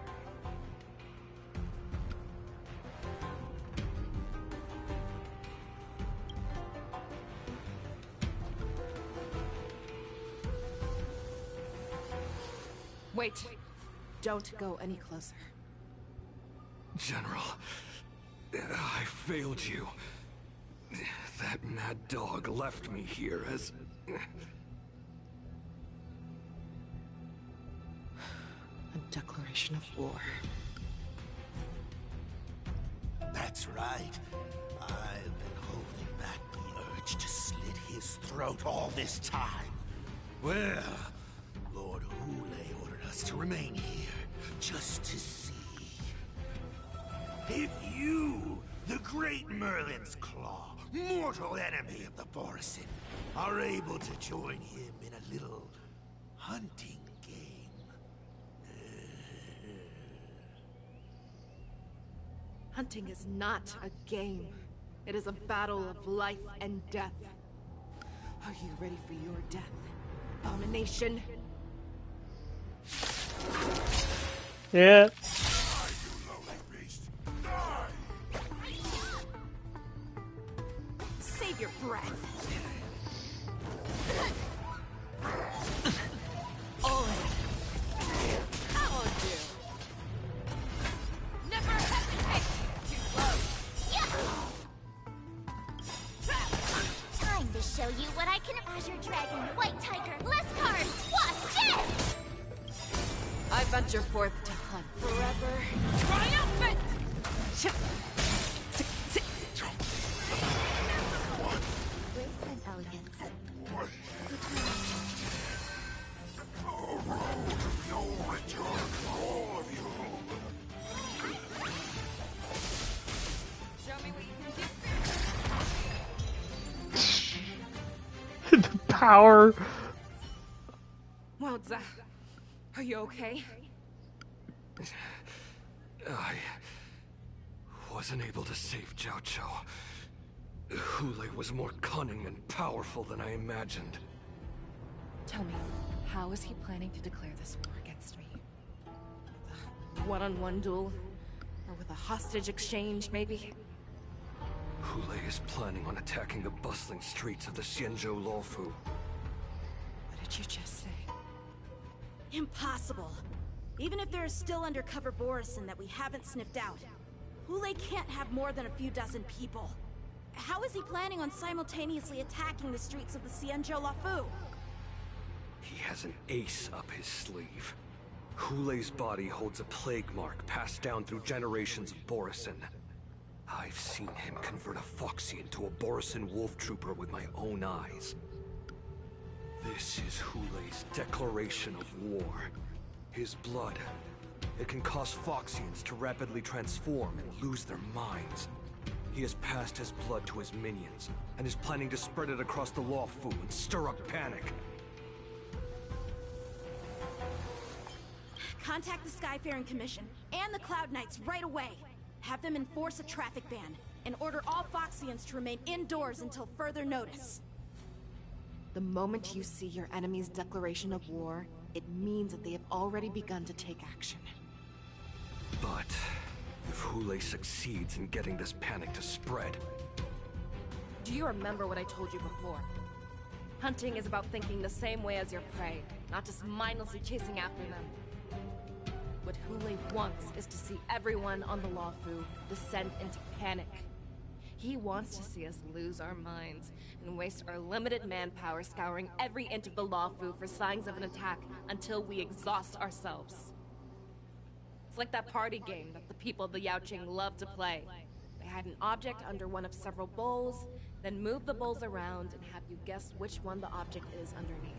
Wait. Don't go any closer. General, I failed you. That mad dog left me here as... A declaration of war. That's right. I've been holding back the urge to slit his throat all this time. Well, Lord Hule ordered us to remain here, just to see. If you, the great Merlin's Claw, mortal enemy of the Borisin, are able to join him in a little hunting game. Hunting is not a game. It is a battle of life and death. Are you ready for your death, abomination? Yeah. Save your breath. Oh, that will do. Never hesitate. Too close. Time to show you what I can. Azure Dragon, White Tiger, less cards. Watch this! I venture forth to hunt forever. Triumphant! Grace and elegance. Show me what you can do. The power. Moza, are you okay? I wasn't able to save Jiao Chou. Hule was more cunning and powerful than I imagined. Tell me, how is he planning to declare this war against me? With a one-on-one duel? Or with a hostage exchange, maybe? Hule is planning on attacking the bustling streets of the Xianzhou Luofu. What did you just say? Impossible. Even if there is still undercover Borisin that we haven't sniffed out, Hule can't have more than a few dozen people. How is he planning on simultaneously attacking the streets of the Xianzhou Luofu? He has an ace up his sleeve. Hule's body holds a plague mark passed down through generations of Borisin. I've seen him convert a Foxy into a Borisin wolf trooper with my own eyes. This is Hule's declaration of war. His blood. It can cause Foxians to rapidly transform and lose their minds. He has passed his blood to his minions, and is planning to spread it across the Luofu and stir up panic. Contact the Skyfaring Commission and the Cloud Knights right away. Have them enforce a traffic ban and order all Foxians to remain indoors until further notice. The moment you see your enemy's declaration of war, it means that they have already begun to take action. But if Hule succeeds in getting this panic to spread... Do you remember what I told you before? Hunting is about thinking the same way as your prey, not just mindlessly chasing after them. What Hule wants is to see everyone on the Luofu descend into panic. He wants to see us lose our minds and waste our limited manpower scouring every inch of the Luofu for signs of an attack until we exhaust ourselves. like that party game that the people of the Yaoqing love to play. They hide an object under one of several bowls, then move the bowls around and have you guess which one the object is underneath.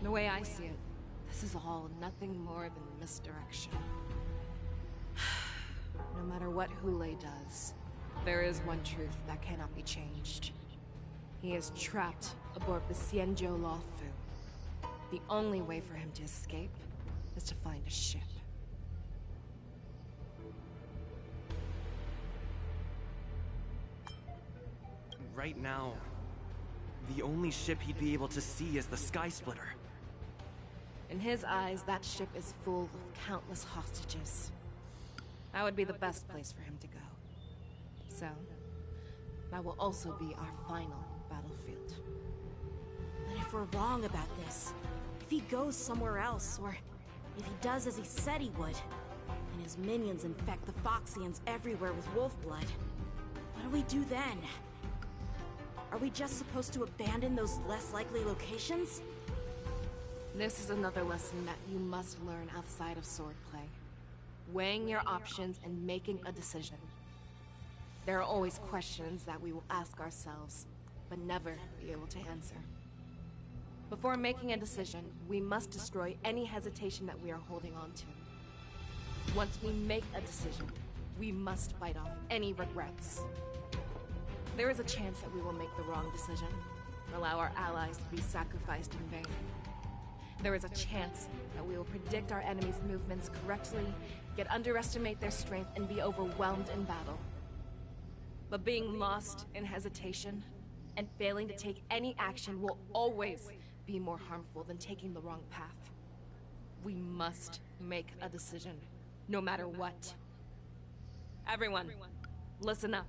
The way I see it, this is all nothing more than misdirection. No matter what Hulei does, there is one truth that cannot be changed. He is trapped aboard the Xianzhou Luofu. The only way for him to escape is to find a ship. Right now, the only ship he'd be able to see is the Sky Splitter. In his eyes, that ship is full of countless hostages. That would be the best place for him to go. So, that will also be our final battlefield. But if we're wrong about this, if he goes somewhere else, or if he does as he said he would, and his minions infect the Foxians everywhere with wolf blood, what do we do then? Are we just supposed to abandon those less likely locations? This is another lesson that you must learn outside of swordplay. Weighing your options and making a decision. There are always questions that we will ask ourselves, but never be able to answer. Before making a decision, we must destroy any hesitation that we are holding on to. Once we make a decision, we must fight off any regrets. There is a chance that we will make the wrong decision, allow our allies to be sacrificed in vain. There is a chance that we will predict our enemy's movements correctly, yet underestimate their strength and be overwhelmed in battle. But being lost in hesitation and failing to take any action will always be more harmful than taking the wrong path. We must make a decision, no matter what. Everyone, listen up.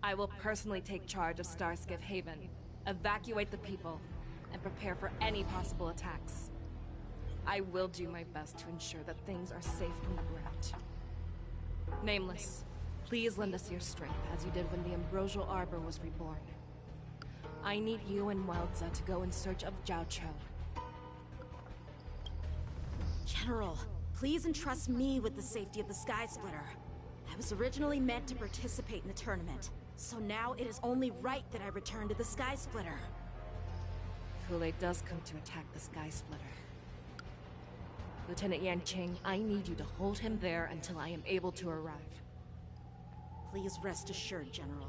I will personally take charge of Starskiff Haven, evacuate the people, and prepare for any possible attacks. I will do my best to ensure that things are safe on the ground. Nameless, please lend us your strength as you did when the Ambrosial Arbor was reborn. I need you and Wildza to go in search of Zhao Cho. General, please entrust me with the safety of the Sky Splitter. I was originally meant to participate in the tournament, so now it is only right that I return to the Sky Splitter. If Hulei does come to attack the Sky Splitter, Lieutenant Yanqing, I need you to hold him there until I am able to arrive. Please rest assured, General.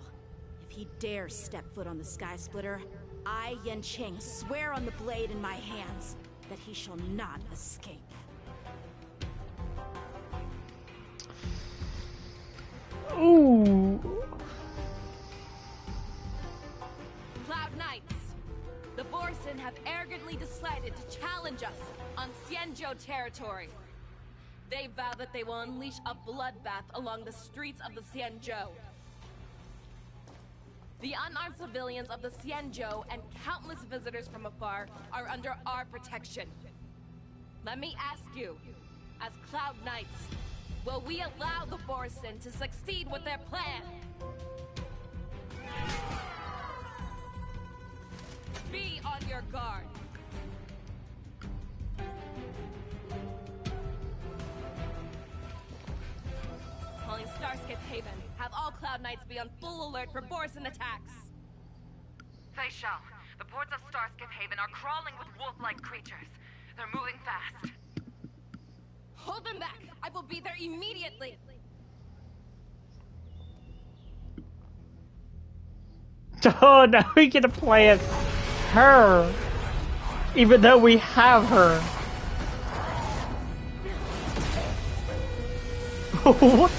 If he dares step foot on the Sky Splitter, I, Yanqing, swear on the blade in my hands that he shall not escape. Ooh. Cloud Knights, the Borson have arrogantly decided to challenge us on Xianzhou territory. They vow that they will unleash a bloodbath along the streets of the Xianzhou. The unarmed civilians of the Xianzhou and countless visitors from afar are under our protection. Let me ask you, as Cloud Knights, will we allow the Borson to succeed with their plan? Be on your guard. Calling Starskiff Haven. Have all Cloud Knights be on full alert for Borson attacks. Fei Shao, the boards of Starskiff Haven are crawling with wolf-like creatures. They're moving fast. Hold them back! I will be there immediately! Oh, now we get to play as her, even though we have her. What?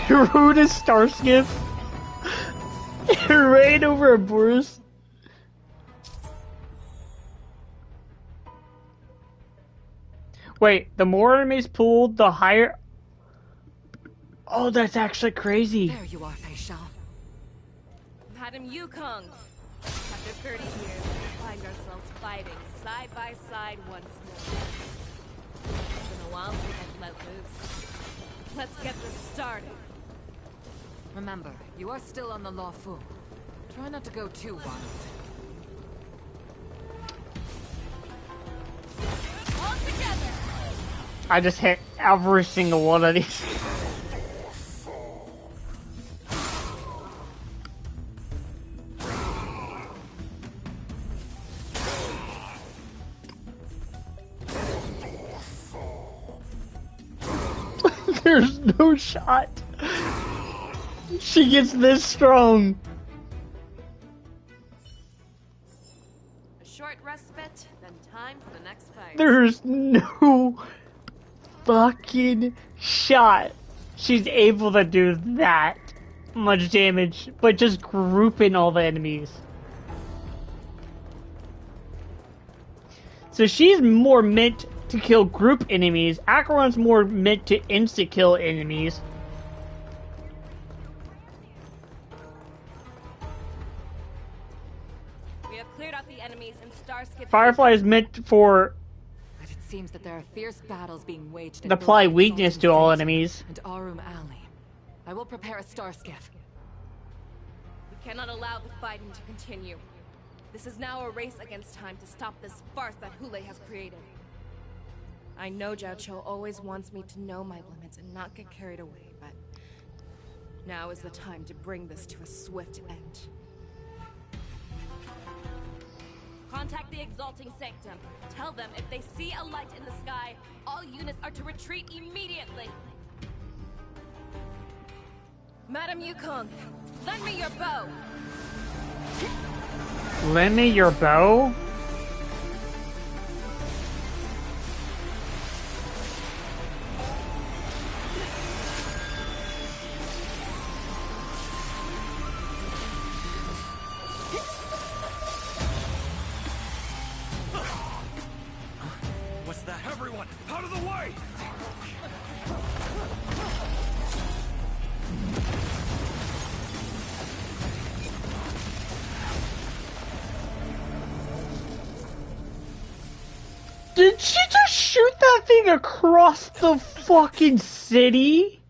You rode a Starskiff? It ran over a Bruce? Wait, the more enemies pulled, the higher... Oh, that's actually crazy. There you are, Fei Shao. Madam Yukong, after 30 years, we find ourselves fighting side by side once more. It's been a while since I've let loose. Let's get this started. Remember, you are still on the Luofu. Try not to go too wild. All together! I just hit every single one of these. There's no shot. She gets this strong. A short respite, then time for the next fight. There's no fucking shot she's able to do that much damage, but just grouping all the enemies. So she's more meant to kill group enemies. Acheron's more meant to insta-kill enemies. We have cleared out the enemies in Starskip. Firefly is meant for But it seems that there are fierce battles being waged to apply weakness to all enemies. and Arum Alley. I will prepare a Starskiff. We cannot allow the fighting to continue. This is now a race against time to stop this farce that Hule has created. I know Zhao Cho always wants me to know my limits and not get carried away, but now is the time to bring this to a swift end. Contact the Exalting Sanctum. Tell them if they see a light in the sky, all units are to retreat immediately. Madam Yukong, lend me your bow. Lend me your bow? What's that? Everyone, out of the way! Did she just shoot that thing across the fucking city?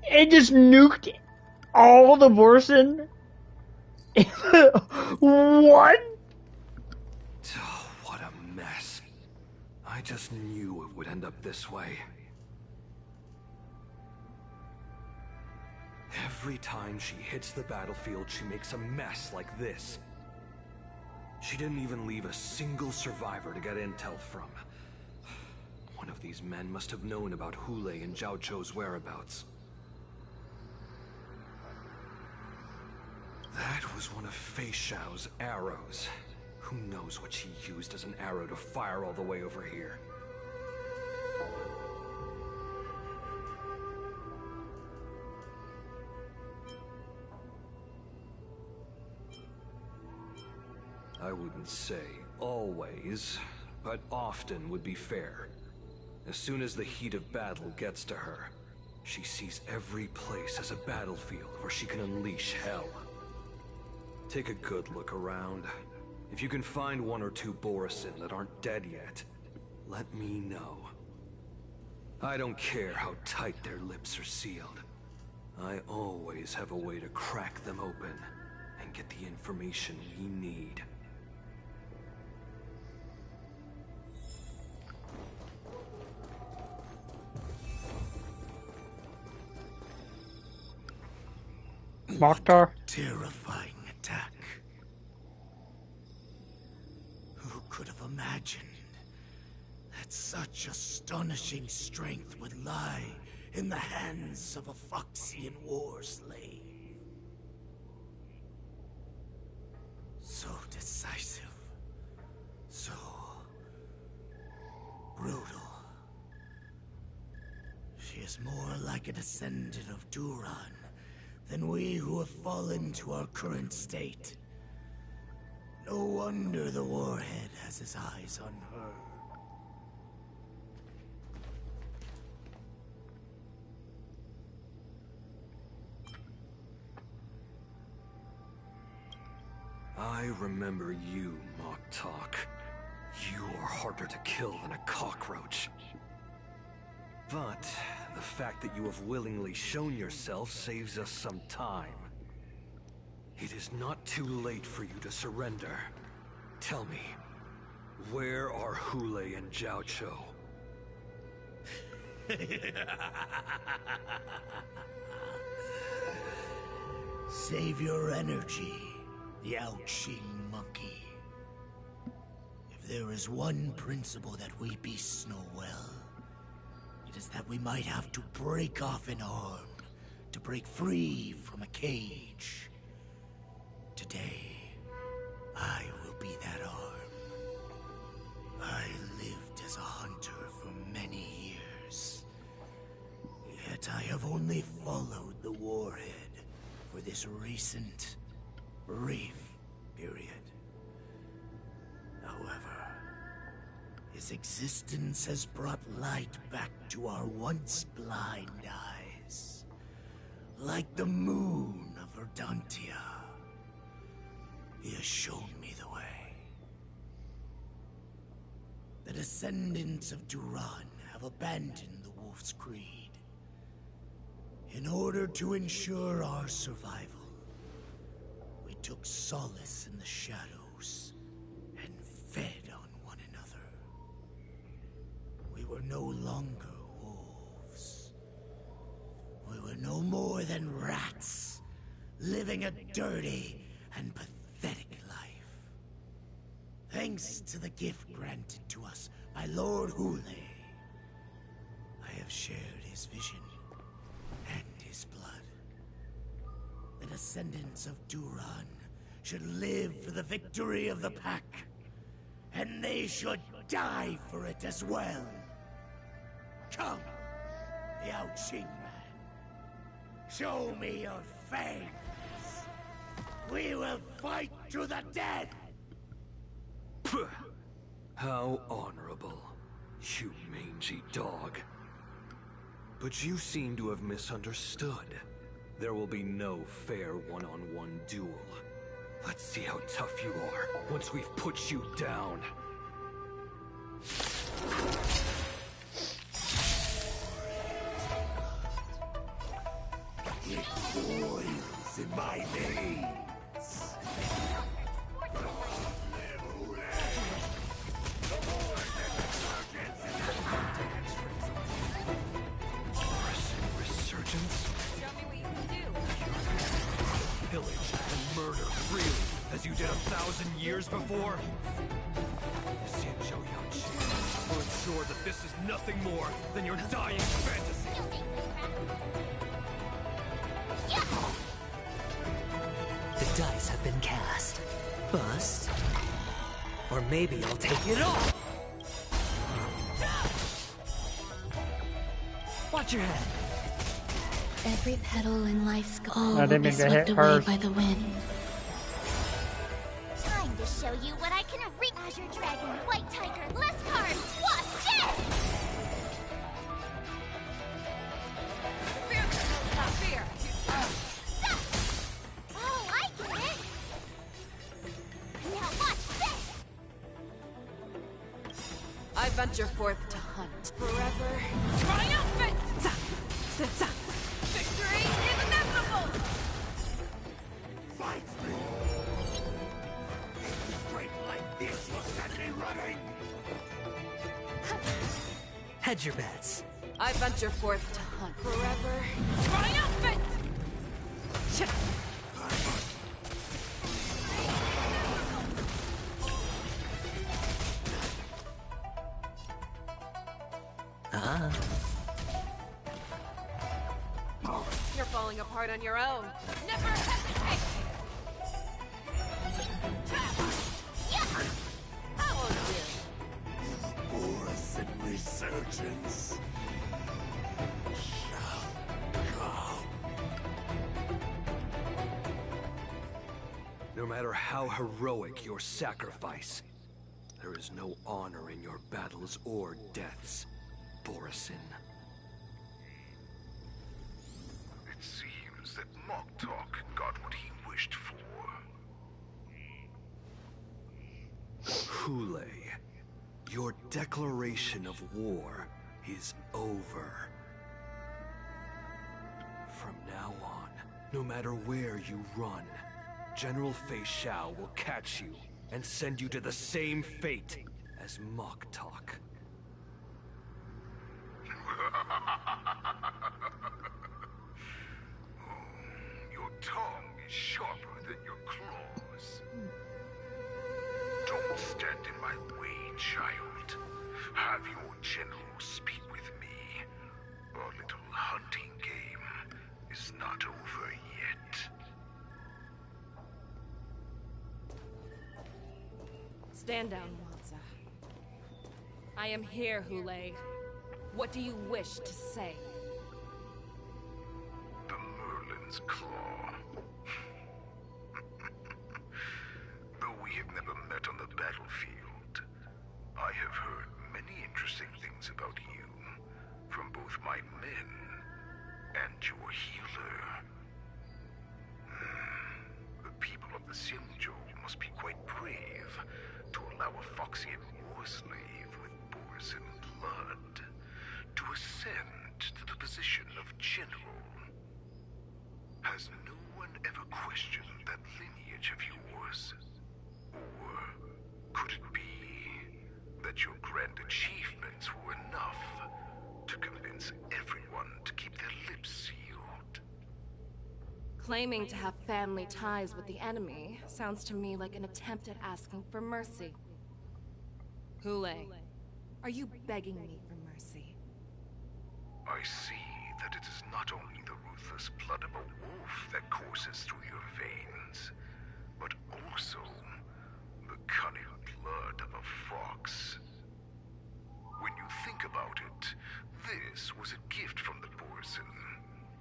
And just nuked all the Borson? What? Oh, what a mess. I just knew it would end up this way. Every time she hits the battlefield, she makes a mess like this. She didn't even leave a single survivor to get intel from. One of these men must have known about Hule and Zhao Cho's whereabouts. That was one of Fei Xiao's arrows. Who knows what she used as an arrow to fire all the way over here? I wouldn't say always, but often would be fair. As soon as the heat of battle gets to her, she sees every place as a battlefield where she can unleash hell. Take a good look around. If you can find one or two Borison that aren't dead yet, let me know. I don't care how tight their lips are sealed. I always have a way to crack them open and get the information we need. Mokhtar? Terrifying attack. Who could have imagined that such astonishing strength would lie in the hands of a Foxian war slave? So decisive. So brutal. She is more like a descendant of Duran than we who have fallen to our current state. No wonder the Warhead has his eyes on her. I remember you, Mock Talk. You are harder to kill than a cockroach. But the fact that you have willingly shown yourself saves us some time. It is not too late for you to surrender. Tell me, where are Hule and Jiao Cho? Save your energy, the Yaoqing monkey. If there is one principle that we beasts know well, it is that we might have to break off an arm to break free from a cage. Today, I will be that arm. I lived as a hunter for many years, yet I have only followed the warhead for this recent, brief period. However, his existence has brought light back to our once blind eyes, like the moon of Verdantia. He has shown me the way. The descendants of Duran have abandoned the Wolf's Creed. In order to ensure our survival, we took solace in the shadows and fed on one another. We were no longer wolves. We were no more than rats, living a dirty and pathetic life. Thanks to the gift granted to us by Lord Hule, I have shared his vision and his blood. The descendants of Duran should live for the victory of the Pack, and they should die for it as well. Come, Yaoqing man. Show me your fangs. We will fight to the death! How honorable, you mangy dog. But you seem to have misunderstood. There will be no fair one-on-one duel. Let's see how tough you are once we've put you down. It boils in my veins. Pillage and murder freely, as you did 1,000 years before? Xianzhou Yaoqing will ensure that this is nothing more than your dying fantasy. The dice have been cast. Bust. Or maybe I'll take it all. Watch your head. Every petal in life's all No, they will be mean to swept hit away hers. by the wind. Time to show you what I can reap. Azure Dragon, White Tiger, less cards, what's this? Fear not fear. Oh, I get it. Now watch this. I venture forth to hunt. Forever triumphant! Victory is inevitable! Fight me! Straight like this will set me running! Hedge your bets. I venture forth to hunt. Forever triumphant! Ah. You're falling apart on your own. Never hesitate! That won't do. Boris and resurgence shall come. No matter how heroic your sacrifice, there is no honor in your battles or deaths, Borisin. It seems that Moktok got what he wished for. Hule, your declaration of war is over. From now on, no matter where you run, General Fei Xiao will catch you and send you to the same fate as Mock Talk. Your tongue is sharper than your claws. Don't stand in my way, child. Have your general speak with me. Our little hunting game is not over yet. Stand down, Wanza. I am here, Hule. What do you wish to say? The Merlin's Claw. Though we have never met on the battlefield, I have heard many interesting things about you from both my men and your healer. The people of the Sinjo must be quite brave to allow a Foxian war slave with Boris blood to ascend to the position of general. Has no one ever questioned that lineage of yours? Or could it be that your grand achievements were enough to convince everyone to keep their lips sealed? Claiming to have family ties with the enemy sounds to me like an attempt at asking for mercy. Hule, are you begging me for mercy? I see that it is not only the ruthless blood of a wolf that courses through your veins, but also the cunning blood of a fox. When you think about it, this was a gift from the Borison.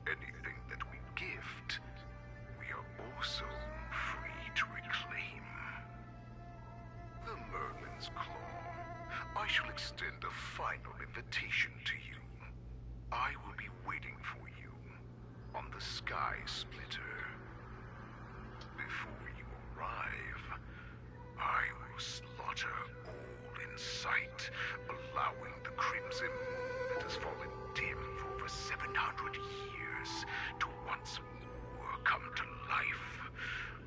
Anything that we gift, we are also free to reclaim. The Merlin's Claw. I shall extend a final invitation to you. I will be waiting for you on the Sky Splitter. Before you arrive, I will slaughter all in sight, allowing the crimson moon that has fallen dim for over 700 years to once more come to life.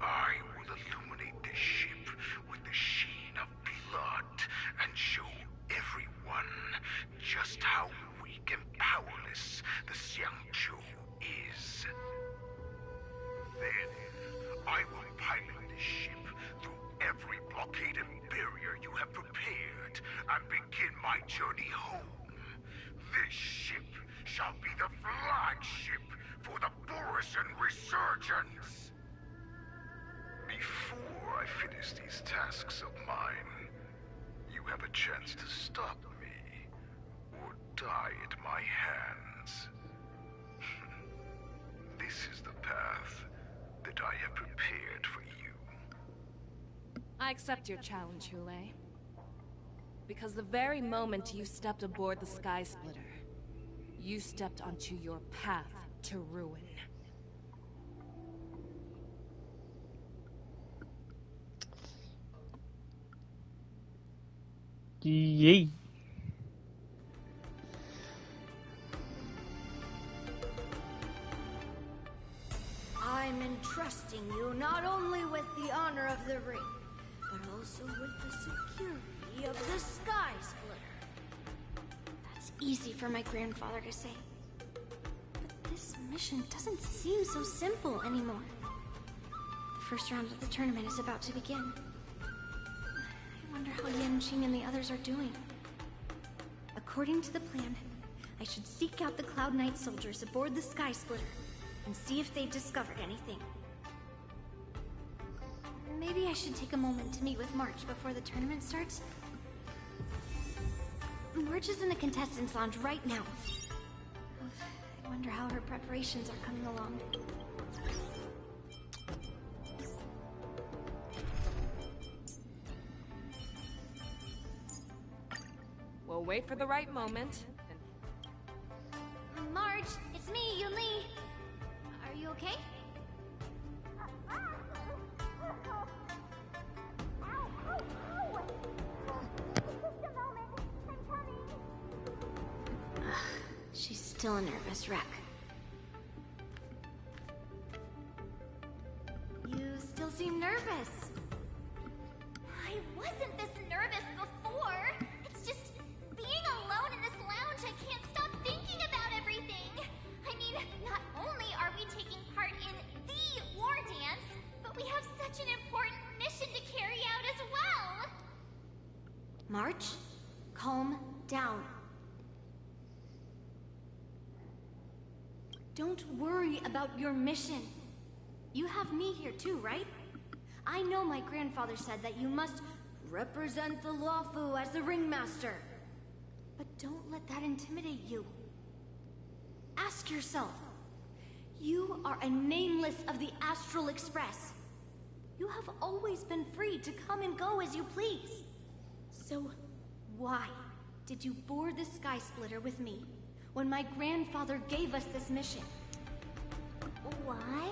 I will illuminate this ship with the sheen of blood and show everyone just how weak and powerless the Xiangzhou is. Then, I will pilot this ship through every blockade and barrier you have prepared and begin my journey home. This ship shall be the flagship for the Borison Resurgence. Before I finish these tasks of mine, you have a chance to stop me or die at my hands. This is the path that I have prepared for you. I accept your challenge, Hule. Because the very moment you stepped aboard the Sky Splitter, you stepped onto your path to ruin. Yay. I'm entrusting you not only with the honor of the ring, but also with the security of the Sky Splitter. That's easy for my grandfather to say. But this mission doesn't seem so simple anymore. The first round of the tournament is about to begin. I wonder how Yanqing and the others are doing. According to the plan, I should seek out the Cloud Knight soldiers aboard the Sky Splitter and see if they've discovered anything. Maybe I should take a moment to meet with March before the tournament starts. March is in the contestants' lounge right now. I wonder how her preparations are coming along. We'll wait for the right moment. March, it's me, Yunli. Are you okay? She's still a nervous wreck. You still seem nervous. I wasn't this nervous before. It's just being alone in this lounge, I can't stop thinking about everything. I mean, not only are we taking part in the war dance, but we have such an important mission to carry out as well. March, calm down. Don't worry about your mission. You have me here too, right? I know my grandfather said that you must represent the Lawfu as the ringmaster. But don't let that intimidate you. Ask yourself, you are a nameless of the Astral Express. You have always been free to come and go as you please. So, why did you board the Sky Splitter with me when my grandfather gave us this mission? Why?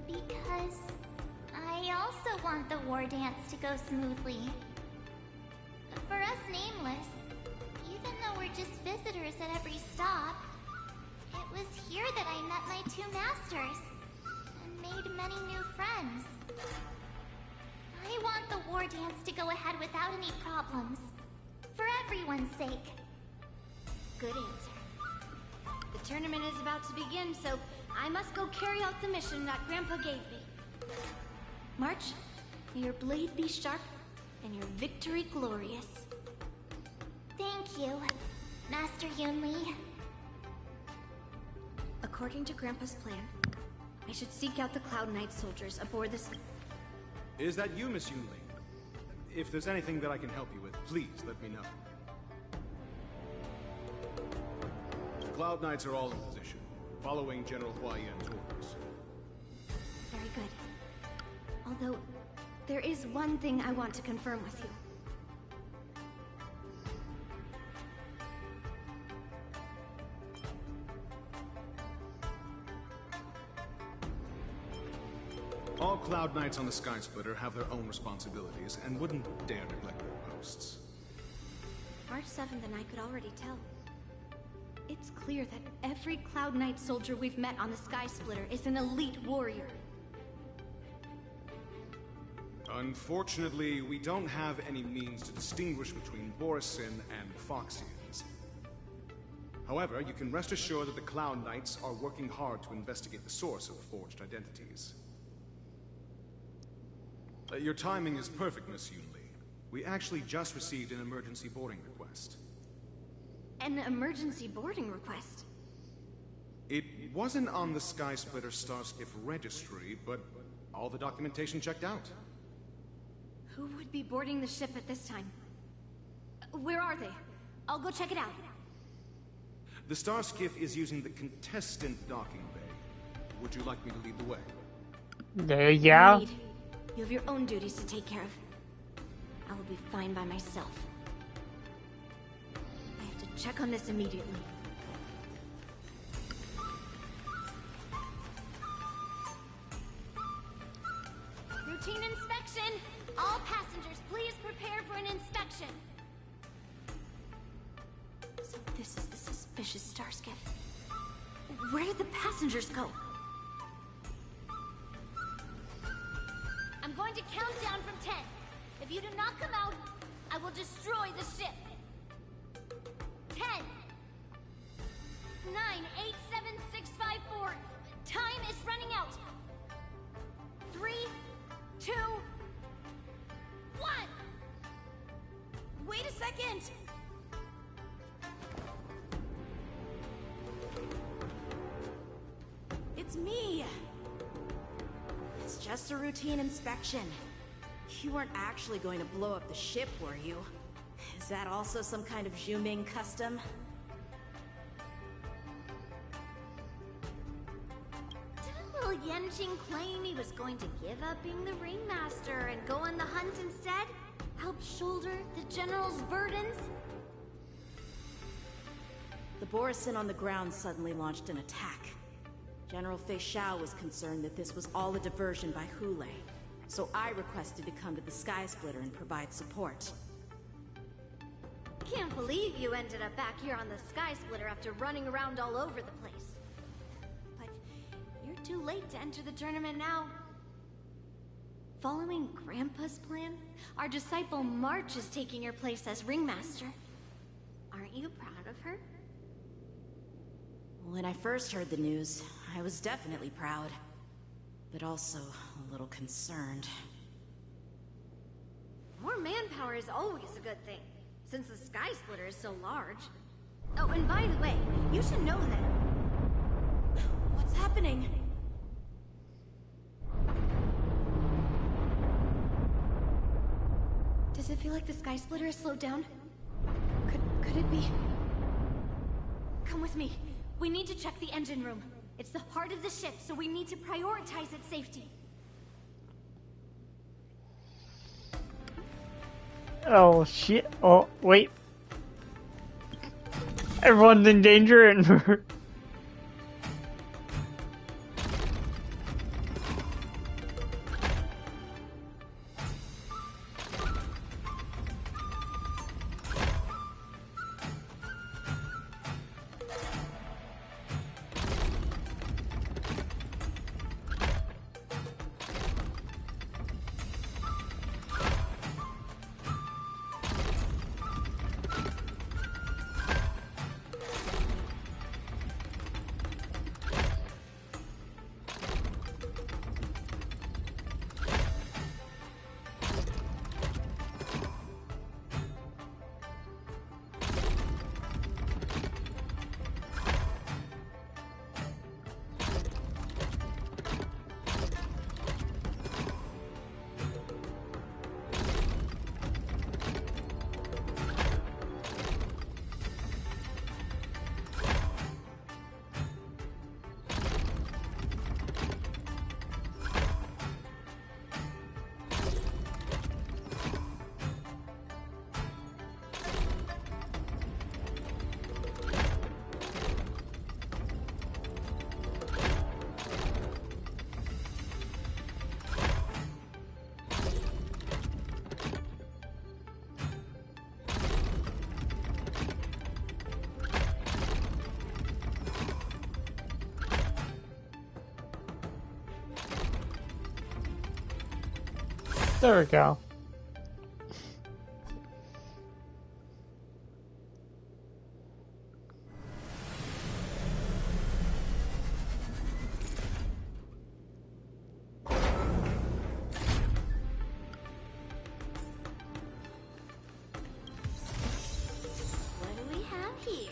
Because I also want the war dance to go smoothly. For us Nameless, even though we're just visitors at every stop, it was here that I met my two masters and made many new friends. I want the war dance to go ahead without any problems, for everyone's sake. Good answer. The tournament is about to begin, so I must go carry out the mission that Grandpa gave me. March, may your blade be sharp and your victory glorious. Thank you, Master Yunli. According to Grandpa's plan, I should seek out the Cloud Knight soldiers aboard this... Is that you, Miss Yunli? If there's anything that I can help you with, please let me know. The Cloud Knights are all in position, following General Hua Yan's orders. Very good. Although, there is one thing I want to confirm with you. All Cloud Knights on the Sky Splitter have their own responsibilities and wouldn't dare neglect their posts. March 7th and I could already tell. It's clear that every Cloud Knight soldier we've met on the Sky Splitter is an elite warrior. Unfortunately, we don't have any means to distinguish between Borisin and Foxians. However, you can rest assured that the Cloud Knights are working hard to investigate the source of forged identities. Your timing is perfect, Miss Yunli. We actually just received an emergency boarding request. An emergency boarding request? It wasn't on the Sky Splitter Starskiff registry, but all the documentation checked out. Who would be boarding the ship at this time? Where are they? I'll go check it out. The Starskiff is using the contestant docking bay. Would you like me to lead the way? There you go. No need. You have your own duties to take care of. I will be fine by myself. I have to check on this immediately. Routine inspection! All passengers, please prepare for an inspection. So this is the suspicious Starskiff. Where did the passengers go? I'm going to count down from 10. If you do not come out, I will destroy the ship. 10. 9, 8, 7, 6, 5, 4. Time is running out. 3, 2, 1. Wait a second. It's me. It's just a routine inspection. You weren't actually going to blow up the ship, were you? Is that also some kind of Zhuming custom? Didn't little Yanqing claim he was going to give up being the ringmaster and go on the hunt instead? Help shoulder the general's burdens? The Borisin on the ground suddenly launched an attack. General Fei Xiao was concerned that this was all a diversion by Hule, so I requested to come to the Sky Splitter and provide support. Can't believe you ended up back here on the Sky Splitter after running around all over the place. But you're too late to enter the tournament now. Following Grandpa's plan, our disciple March is taking her place as ringmaster. Aren't you proud of her? When I first heard the news, I was definitely proud, but also a little concerned. More manpower is always a good thing, since the Sky Splitter is so large. Oh, and by the way, you should know that... What's happening? Does it feel like the Sky Splitter has slowed down? Could it be... Come with me. We need to check the engine room. It's the heart of the ship, so we need to prioritize its safety. Oh shit. Oh, wait. Everyone's in danger and... There we go. What do we have here?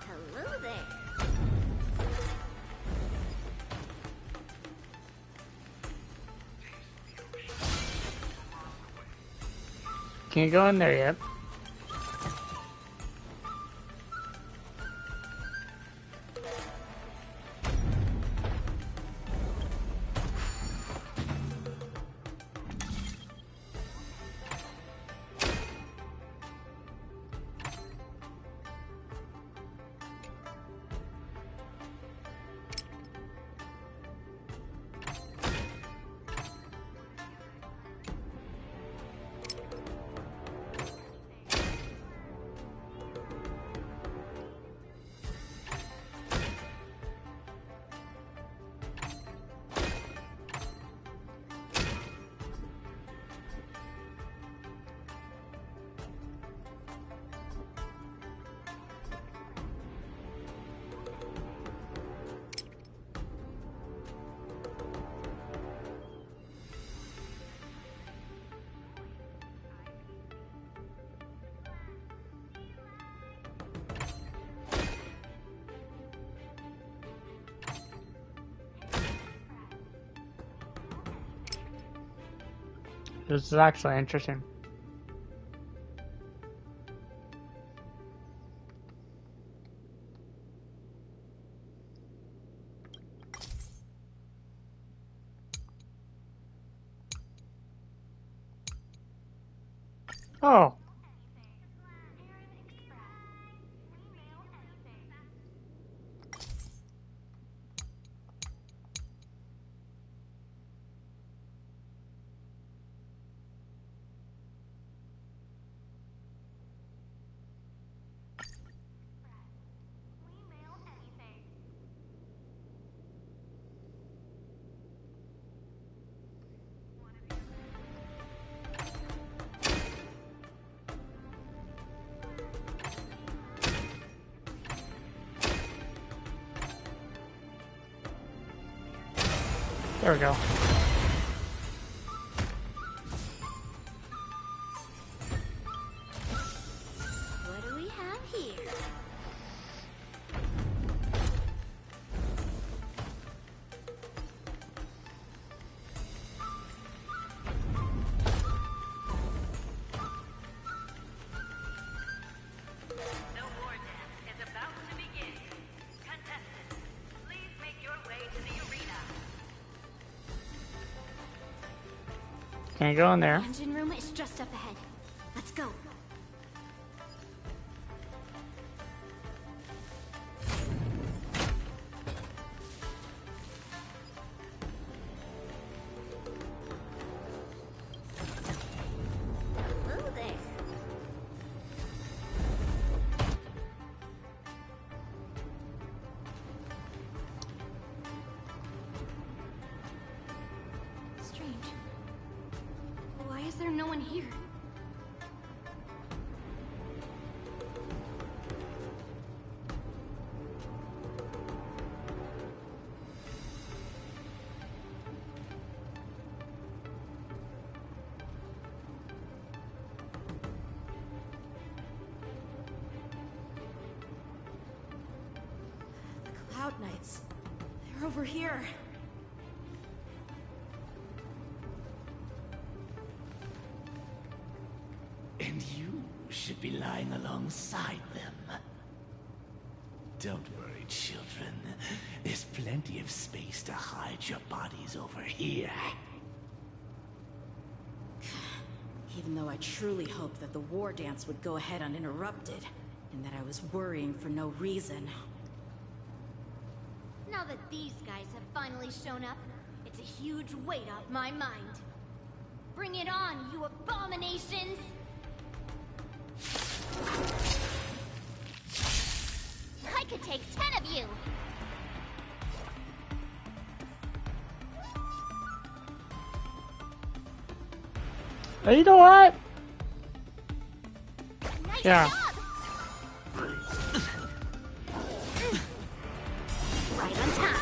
Hello there. Can't go in there yet. This is actually interesting. Oh. There we go. What do we have here? The war dance is about to begin. Contestants, please make your way to the arena. Can't go in there. Engine room is just up ahead. Let's go. Hello there. Strange. Why is there no one here? The Cloud Knights. They're over here. And you should be lying alongside them. Don't worry, children. There's plenty of space to hide your bodies over here. Even though I truly hoped that the war dance would go ahead uninterrupted, and that I was worrying for no reason. Now that these guys have finally shown up, it's a huge weight off my mind. Bring it on, you abominations! I could take 10 of you! You know what? Nice Yeah. job! Right on time.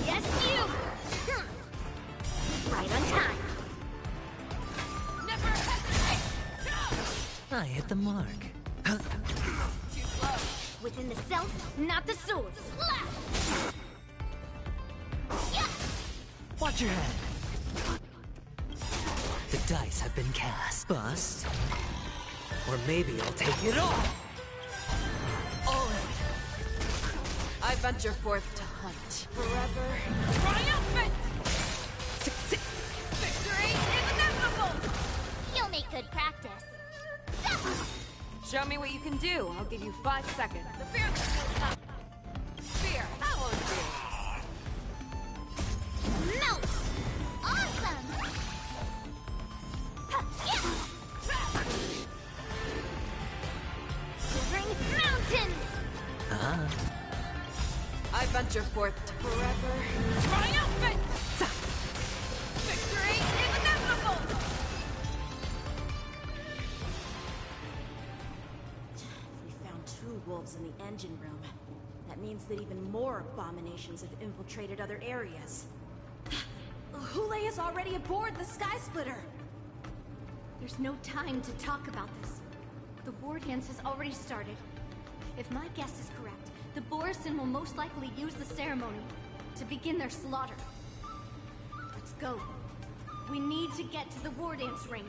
Yes, you! Right on time. Never hesitate! I hit the mark. Within the self, not the sword. Slap! Watch your head. The dice have been cast. Bust. Or maybe I'll take it all. I venture forth to hunt. Forever. Triumphant! Victory is inevitable! You'll make good practice. Show me what you can do. I'll give you 5 seconds. The fearless will come. Fear, that won't do. Melt! Awesome! Shivering mountains! I venture forth to forever. Triumphant! Victory is inevitable! We found 2 wolves in the engine room. That means that even more abominations have infiltrated other areas. Hule is already aboard the Sky Splitter! There's no time to talk about this. The war dance has already started. If my guess is correct, the Borison will most likely use the ceremony to begin their slaughter. Let's go. We need to get to the war dance ring.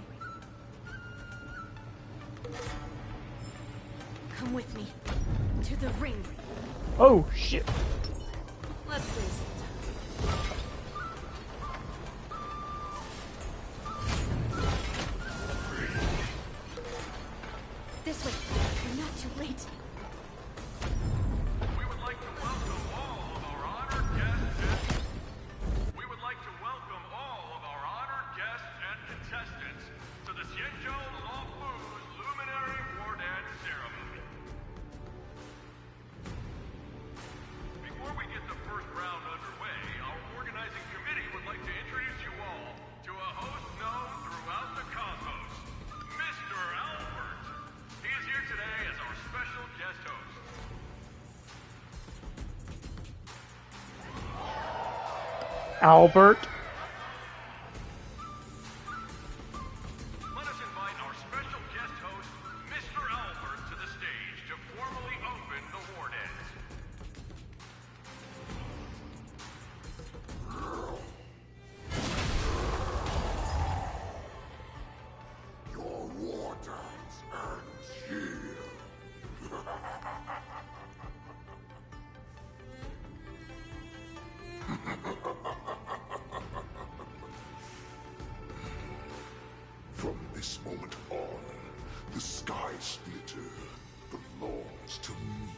Come with me. To the ring. Oh, shit. Let's save some time. This way. You're not too late. We would like to welcome all of our honored guests and contestants to the Xianzhou Lawfu's Luminary War Dance Ceremony. Before we get the first round Albert. Let us invite our special guest host, Mr. Albert, to the stage to formally open the war dance. Your war dance ends here. From this moment on, the Sky Splitter belongs to me.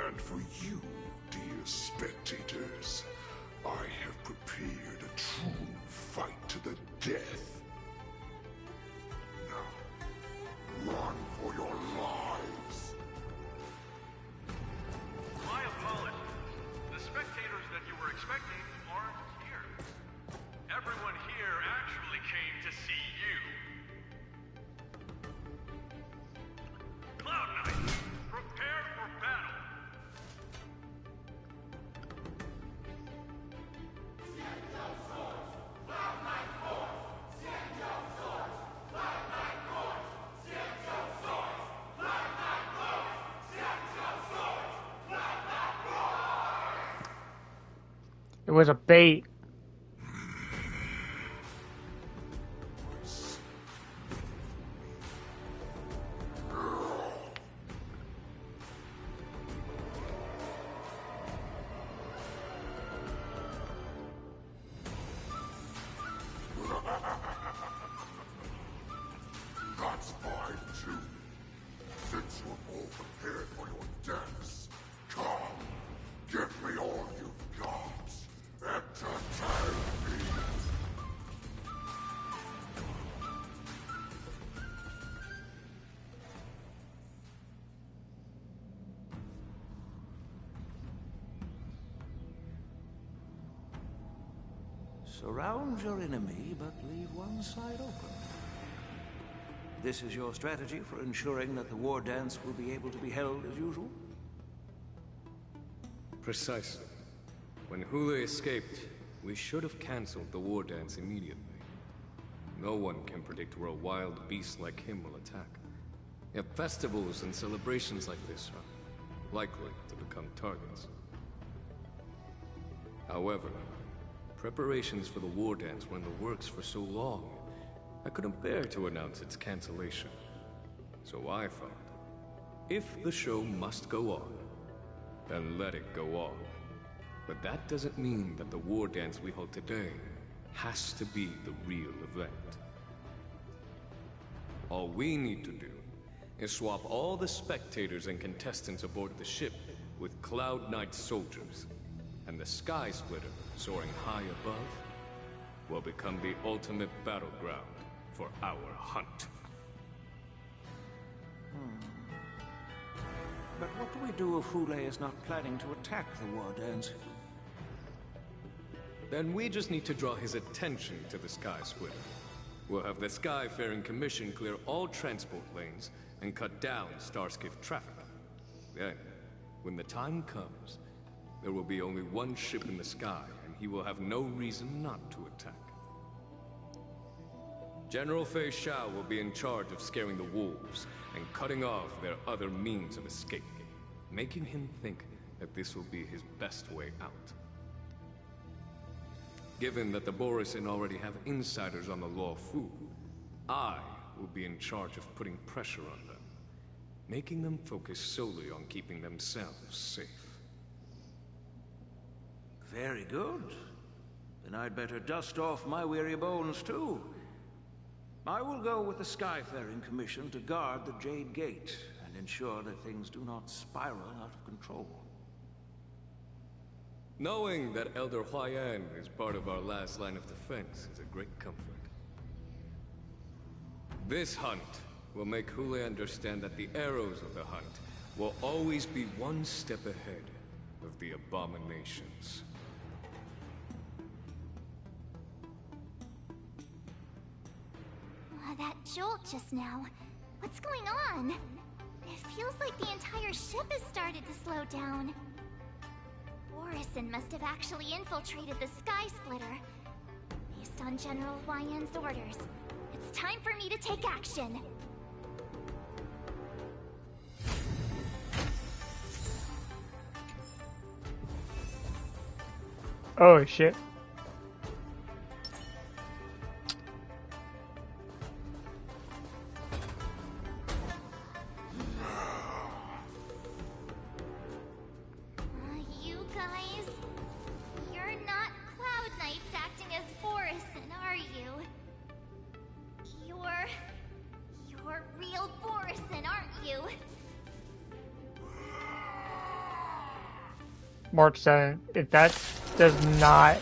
And for you, dear spectators, I have prepared a true fight to the death. Now, run for your lives. My apologies. The spectators that you were expecting aren't here. Everyone here actually came to see you. Cloud Knight, prepare for battle. It was a bait. That's fine too. Since you're all prepared for your deaths, come, give me all you've got. Entertain me. Surround your enemy, but leave one side open. This is your strategy for ensuring that the war dance will be able to be held as usual? Precisely. When Hule escaped, we should have cancelled the war dance immediately. No one can predict where a wild beast like him will attack. Yet festivals and celebrations like this are likely to become targets. However, preparations for the war dance were in the works for so long, I couldn't bear to announce its cancellation. So I thought, if the show must go on, then let it go on. But that doesn't mean that the war dance we hold today has to be the real event. All we need to do is swap all the spectators and contestants aboard the ship with Cloud Knight soldiers, and the Sky Splitter, soaring high above, will become the ultimate battleground for our hunt. But what do we do if Hule is not planning to attack the war dance? Then we just need to draw his attention to the Sky Splitter. We'll have the Skyfaring Commission clear all transport lanes and cut down Starskiff traffic. Then, when the time comes, there will be only one ship in the sky, and he will have no reason not to attack. General Fei Shao will be in charge of scaring the wolves and cutting off their other means of escape, making him think that this will be his best way out. Given that the Borisin already have insiders on the Law Fu, I will be in charge of putting pressure on them, making them focus solely on keeping themselves safe. Very good. Then I'd better dust off my weary bones too. I will go with the Skyfaring Commission to guard the Jade Gate and ensure that things do not spiral out of control. Knowing that Elder Huayan is part of our last line of defense is a great comfort. This hunt will make Hule understand that the arrows of the hunt will always be one step ahead of the abominations. That jolt just now. What's going on? It feels like the entire ship has started to slow down. Boris Borison must have actually infiltrated the Sky Splitter. Based on General Huayan's orders, it's time for me to take action. Oh shit. You guys, you're not Cloud Knights acting as Borison, are you? You're real Borison, aren't you? March 7th. If that does not...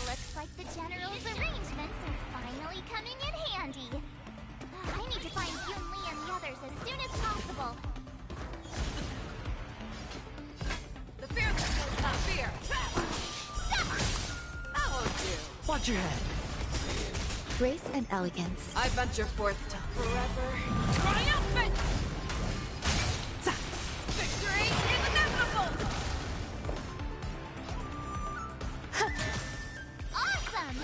Looks like the General's arrangements are finally coming in handy. I need to find Yun Li and the others as soon as possible. The fearless knows not fear. That won't do. Watch your head. Grace and elegance. I venture forth to forever triumphant. Victory is inevitable. Awesome!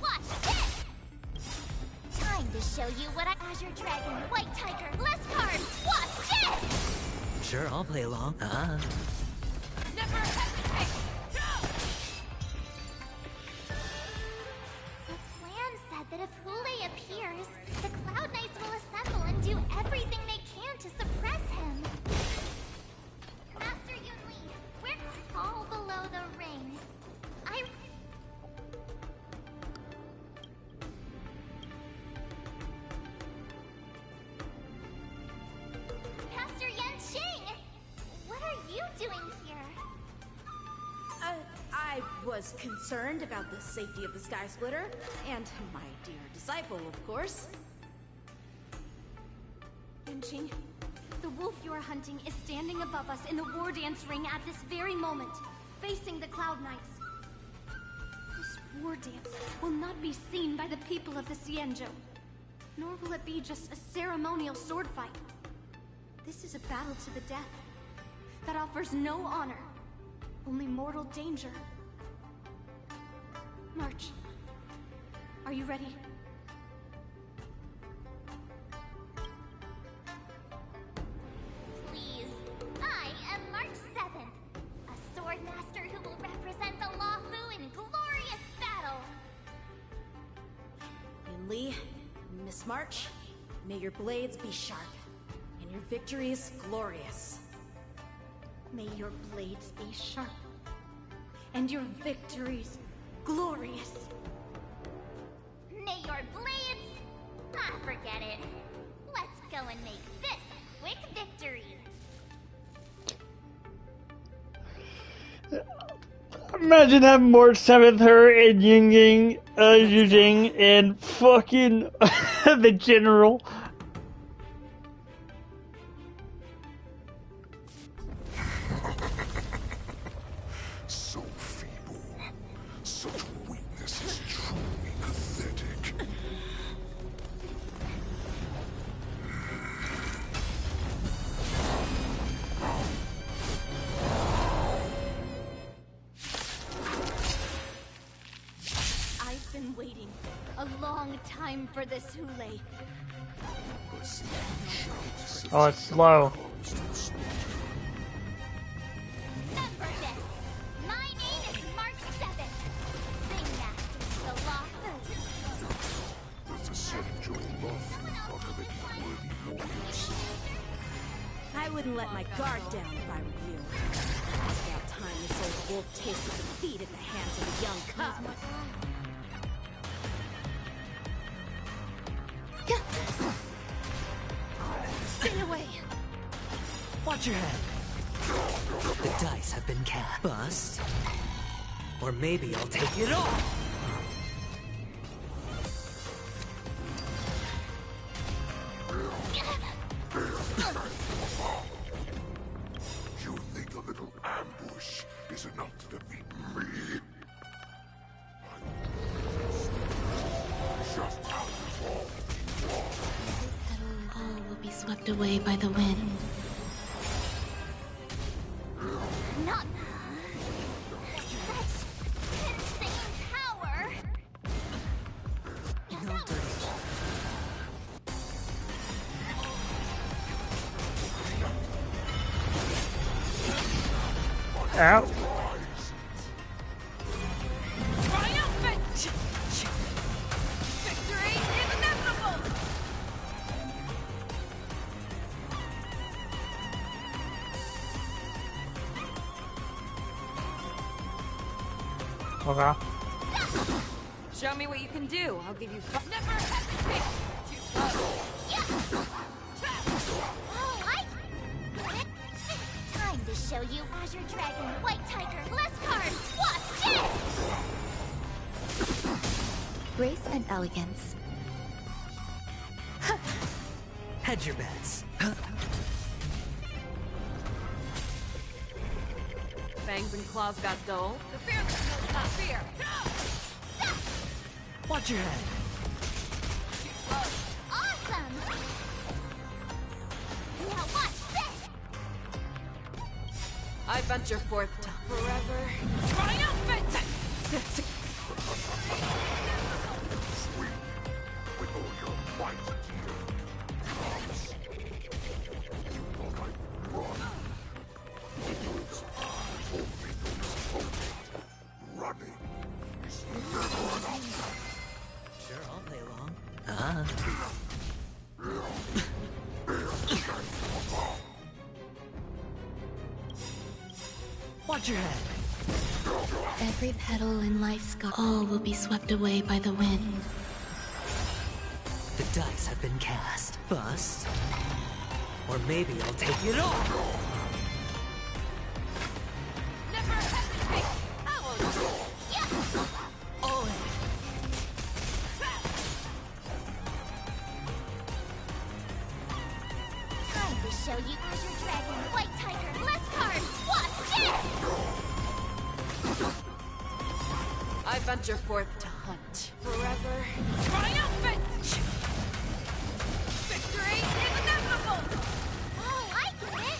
Watch this! Time to show you what Azure Dragon, White Tiger, less carbs! Watch this! Sure, I'll play along. Never hesitate. Go! The plan said that if Hule appears, the Cloud Knights will assemble and do everything they can to suppress him. Master Yun Li, we're all below the ring. Master Yanqing! What are you doing here? I was concerned about the safety of the Sky Splitter, and my dear disciple, of course. Yanqing, the wolf you are hunting is standing above us in the war dance ring at this very moment, facing the Cloud Knights. This war dance will not be seen by the people of the Xianzhou, nor will it be just a ceremonial sword fight. This is a battle to the death that offers no honor, only mortal danger. March, are you ready? Please. I am March 7th, a sword master who will represent the Luofu in glorious battle. Yun Li, Miss March, may your blades be sharp, and your victories glorious. May your blades be sharp, and your victories glorious. May your blades... forget it. Let's go and make this a quick victory. Imagine having March 7th, her and Ying, Yujing, and fucking the General. So feeble. Such weakness is truly pathetic. I've been waiting a long time for this, Hule. Oh, it's slow. Remember this. My name is March 7th. Ringmaster, the Luofu. Does the Xianzhou Luofu not have any worthy warriors? I wouldn't let my guard down if I were you. It's about time this old wolf tasted defeat at the hands of a young cub. Stay away! Watch your head. The dice have been cast. Bust. Or maybe I'll take it all. You think a little ambush is enough to defeat me? Just how far All will be swept away by the wind. Not Ow. Triumphant! Victory is inevitable! Okay. Show me what you can do. I'll give you Never hesitate! Too slow! Oh, I get it. Time to show you Azure Dragon, White Tiger, less cards. Watch this! Grace and elegance. Hedge your bets. fangs and claws got dull. The fear that knows not fear! Watch your head. Awesome! Now watch this! I venture forth to forever. Triumphant! With all your might, comes. You will like run. Because only running is never enough. Sure, I'll play along. Watch your head. Every petal in life's sky, all will be swept away by the wind. The dice have been cast. Bust. Or maybe I'll take it all. Never hesitate! All in. Time to show you Azure Dragon, White Tiger, less cards. Watch this! I venture forth to hunt forever. Triumphant! Victory is inevitable! Oh, I get it!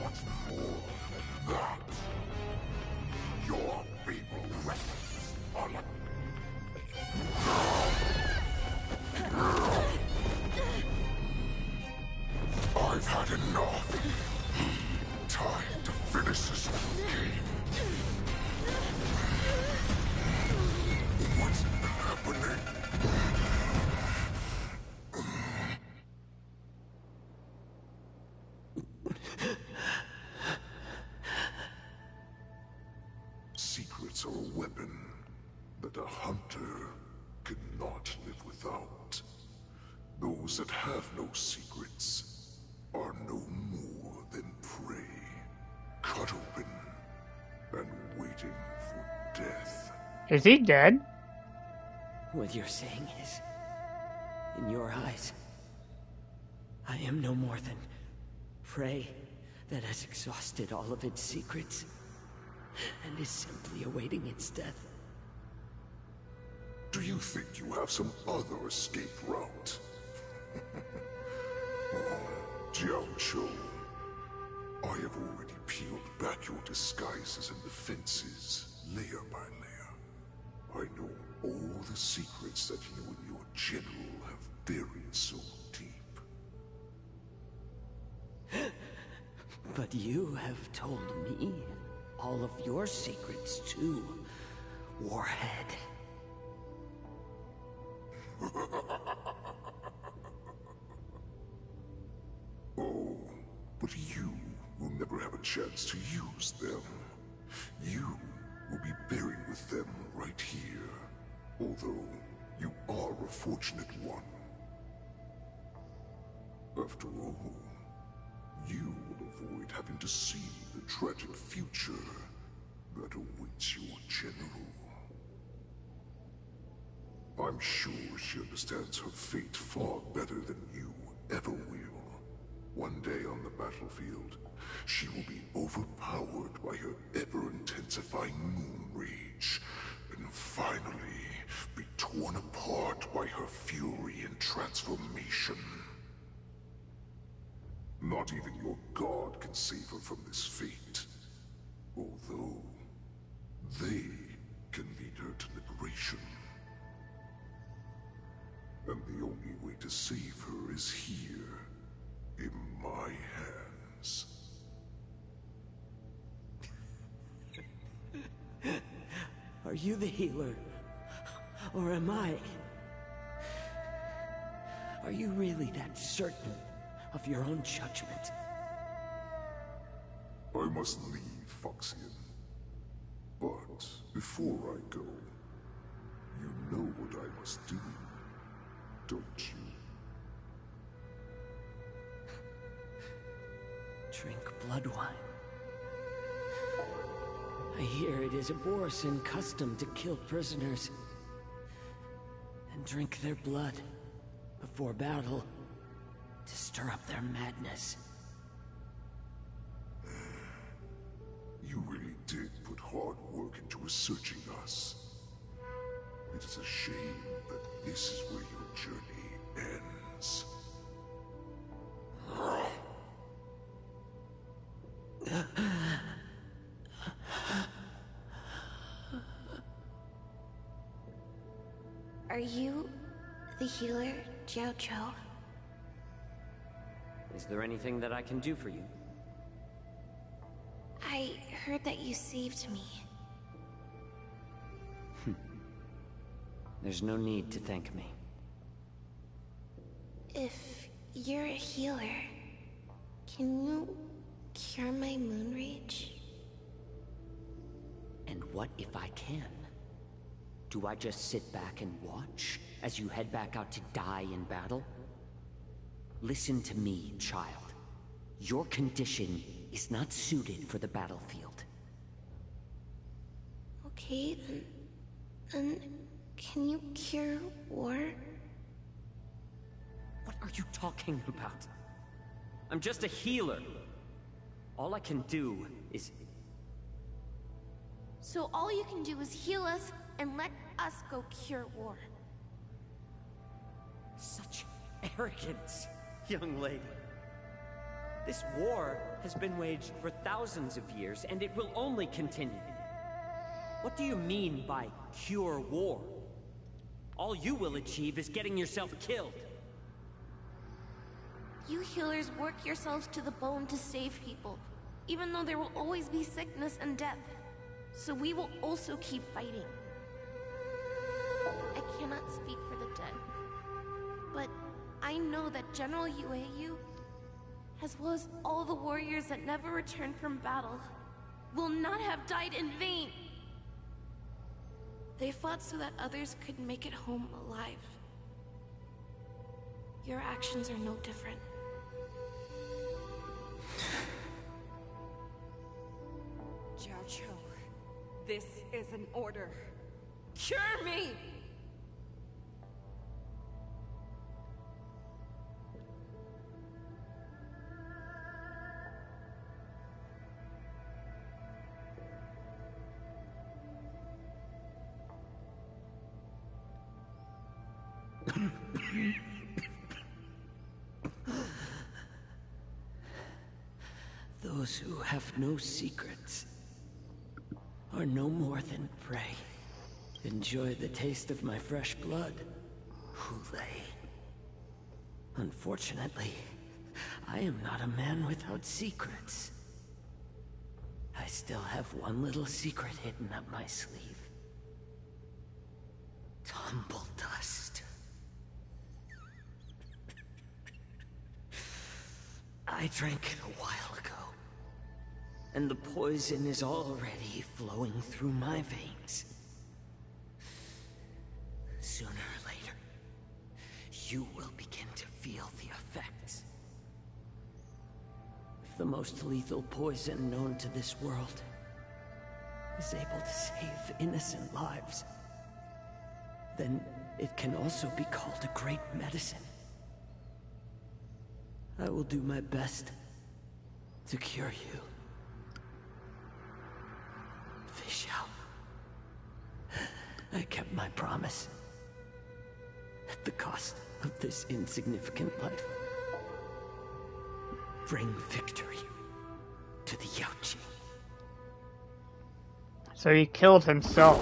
Much more than that. Your feeble weapons are like... I've had enough. Time to finish this game. What's happening? Secrets are a weapon that a hunter cannot live without. Those that have no secrets are no more than prey, cut open and waiting for death. Is he dead? What you're saying is, in your eyes, I am no more than prey that has exhausted all of its secrets and is simply awaiting its death. Do you think you have some other escape route? Jiao, I have already peeled back your disguises and defenses, layer by layer. I know all the secrets that you and your general have buried so deep. But you have told me all of your secrets too, Warhead. Oh, but you will never have a chance to use them. You will be buried with them right here. Although, you are a fortunate one. After all, you will avoid having to see the tragic future that awaits your general. I'm sure she understands her fate far better than you ever will. One day on the battlefield, she will be overpowered by her ever-intensifying moon rage, and finally be torn apart by her fury and transformation. Not even your god can save her from this fate, although they can lead her to liberation. And the only way to save her is here, in my hands. Are you the healer? Or am I? Are you really that certain of your own judgment? I must leave, Foxian. But before I go, you know what I must do, don't you? Drink blood wine. I hear it is a Borisan custom to kill prisoners and drink their blood before battle to stir up their madness. You really did put hard work into researching us. It is a shame that this is where your journey ends. Are you the healer, Jiao Zhou? Is there anything that I can do for you? I heard that you saved me. There's no need to thank me. If you're a healer, can you cure my moon rage? And what if I can? Do I just sit back and watch as you head back out to die in battle? Listen to me, child. Your condition is not suited for the battlefield. Okay, then can you cure war? What are you talking about? I'm just a healer. All I can do is... So all you can do is heal us and let us go cure war. Such arrogance, young lady. This war has been waged for thousands of years, and it will only continue. What do you mean by cure war? All you will achieve is getting yourself killed. You healers work yourselves to the bone to save people, even though there will always be sickness and death. So we will also keep fighting. I cannot speak for the dead, but I know that General Yueyu, as well as all the warriors that never returned from battle, will not have died in vain. They fought so that others could make it home alive. Your actions are no different. Jiao Zhou, this is an order. Cure me! Those who have no secrets are no more than prey. Enjoy the taste of my fresh blood, Hule. Unfortunately, I am not a man without secrets. I still have one little secret hidden up my sleeve. Tumble dust. I drank it a while ago, and the poison is already flowing through my veins. Sooner or later, you will begin to feel the effects. If the most lethal poison known to this world is able to save innocent lives, then it can also be called a great medicine. I will do my best to cure you. Fish out. I kept my promise. At the cost of this insignificant life. Bring victory to the Yaoqing. So he killed himself.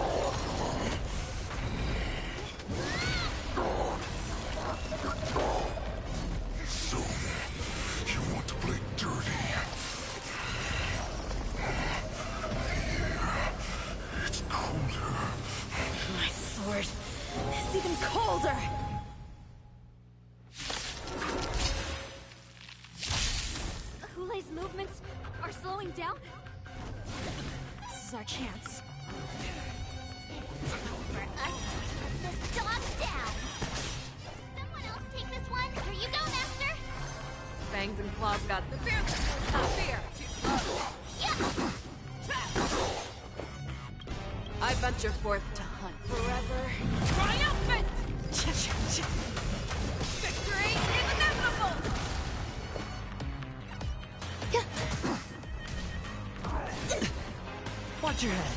movements are slowing down? This is our chance. For us to put this dog down. Someone else take this one. Here you go, Master. Fangs and claws got the fearless. Not fear. I venture forth to hunt forever. Triumphant! Victory is inevitable! Watch your head.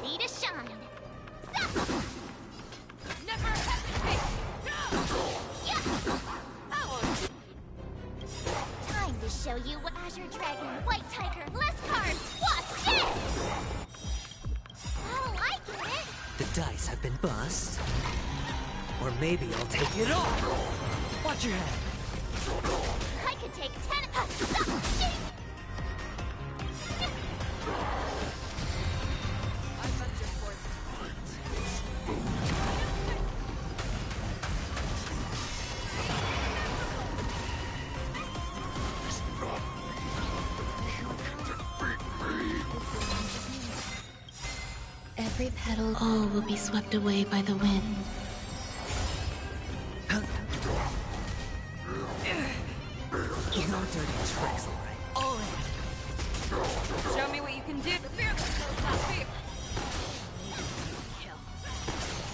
Ready to shine. Never hesitate! Time to show you what Azure Dragon, White Tiger, less cards. Watch this! Oh, I get it. The dice have been bust. Or maybe I'll take it all. Watch your head. I could take 10. I venture forth to hunt. Every petal, all will be swept away by the wind. No dirty tricks, alright. All in. Show me what you can do. The fearless knows not fear. Kill.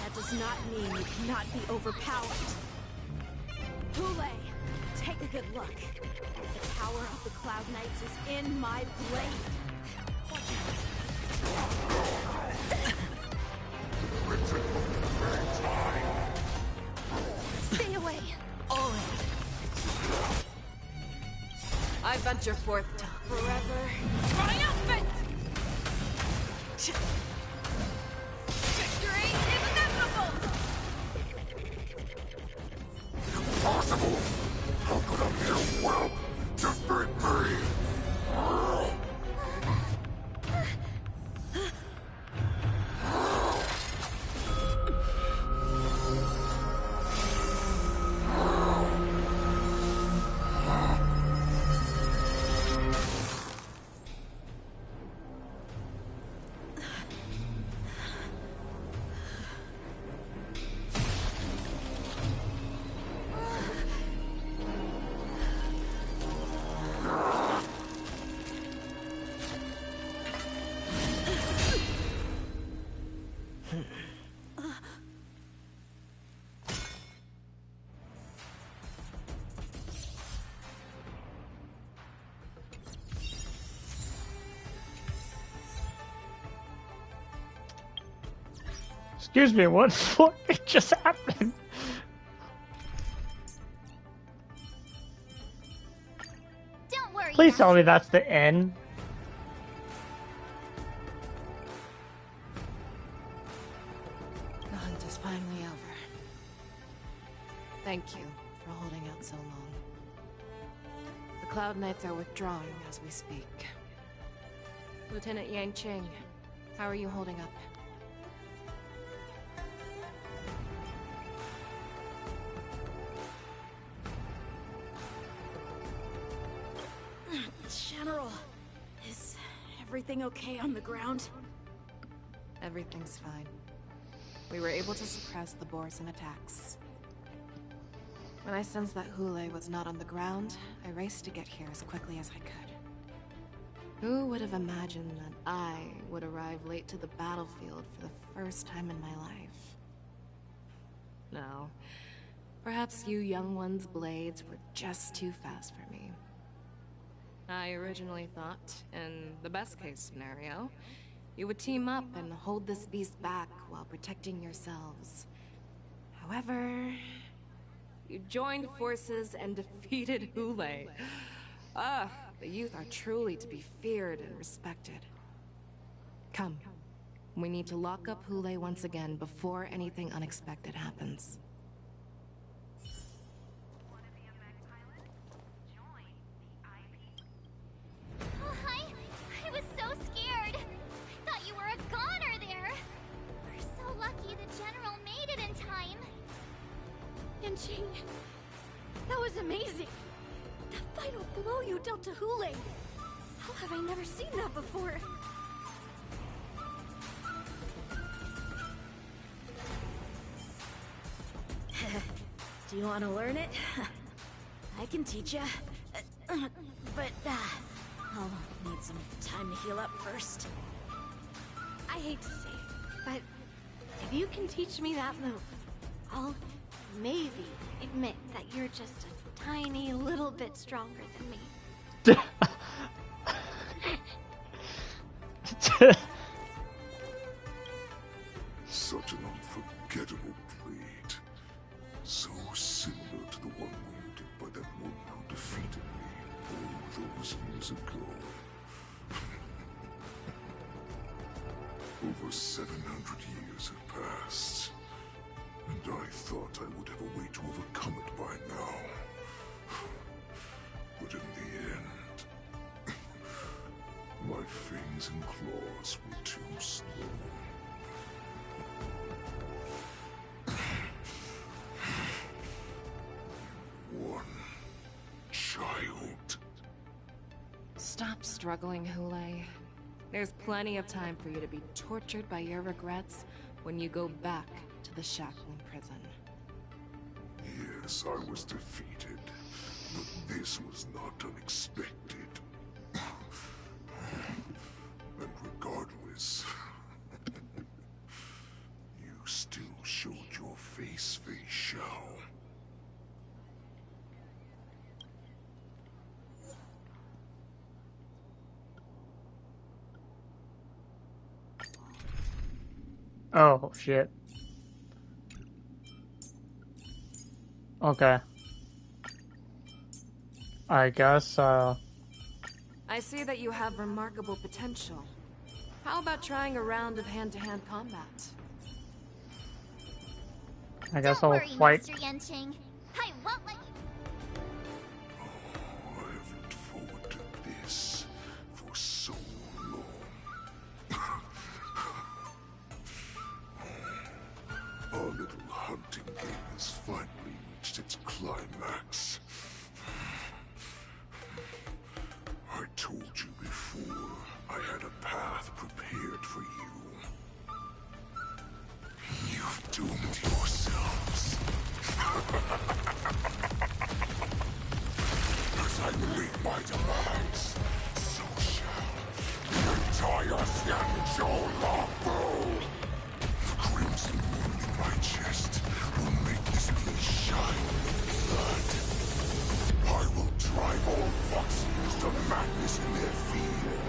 That does not mean you cannot be overpowered. Hule, take a good look. The power of the Cloud Knights is in my blade. Stay away. All in. I venture forth to forever. Triumphant! Victory is inevitable! Impossible! How could a mere whelp defeat me? Excuse me, what just happened? Don't worry. Please tell me that's the end. The hunt is finally over. Thank you for holding out so long. The Cloud Knights are withdrawing as we speak. Lieutenant Yang Qing, how are you holding up? General, is everything okay on the ground? Everything's fine. We were able to suppress the Borson attacks. When I sensed that Hule was not on the ground, I raced to get here as quickly as I could. Who would have imagined that I would arrive late to the battlefield for the first time in my life? No. Perhaps you young ones' blades were just too fast for me. I originally thought, in the best-case scenario, you would team up and hold this beast back while protecting yourselves. However, you joined forces and defeated Hule. Ah, the youth are truly to be feared and respected. Come, We need to lock up Hule once again before anything unexpected happens. Oh, I was so scared. I thought you were a goner there. We're so lucky the General made it in time. Yanqing, that was amazing. The final blow you dealt to Hule. How have I never seen that before? Do you want to learn it? I can teach you. But I'll need some time to heal up first. I hate to say it, but if you can teach me that move, I'll maybe admit that you're just a tiny little bit stronger than me. Such an unforgettable blade. So similar to the one wielded by that one who defeated me all those years ago. Over 700 years have passed, and I thought I would have a way to overcome it by now. But in the end, my fangs and claws were too slow. One child. Stop struggling, Hule. There's plenty of time for you to be tortured by your regrets when you go back to the shackling prison. Yes, I was defeated, but this was not unexpected. And regardless, you still showed your face, Fei Xiao. Oh, shit. Okay. I guess, I see that you have remarkable potential. How about trying a round of hand-to-hand combat? I guess Don't I'll worry, fight. Master Yanqing. I won't let you. I have looked forward to this for so long. Our little hunting game has finally reached its climax. I told you before, I had a path prepared for you. You've doomed yourselves. As I meet my demise, so shall the entire Xianzhou Longbow. The crimson wound in my chest will make this place shine with blood. I will drive all Foxians to madness in their fear,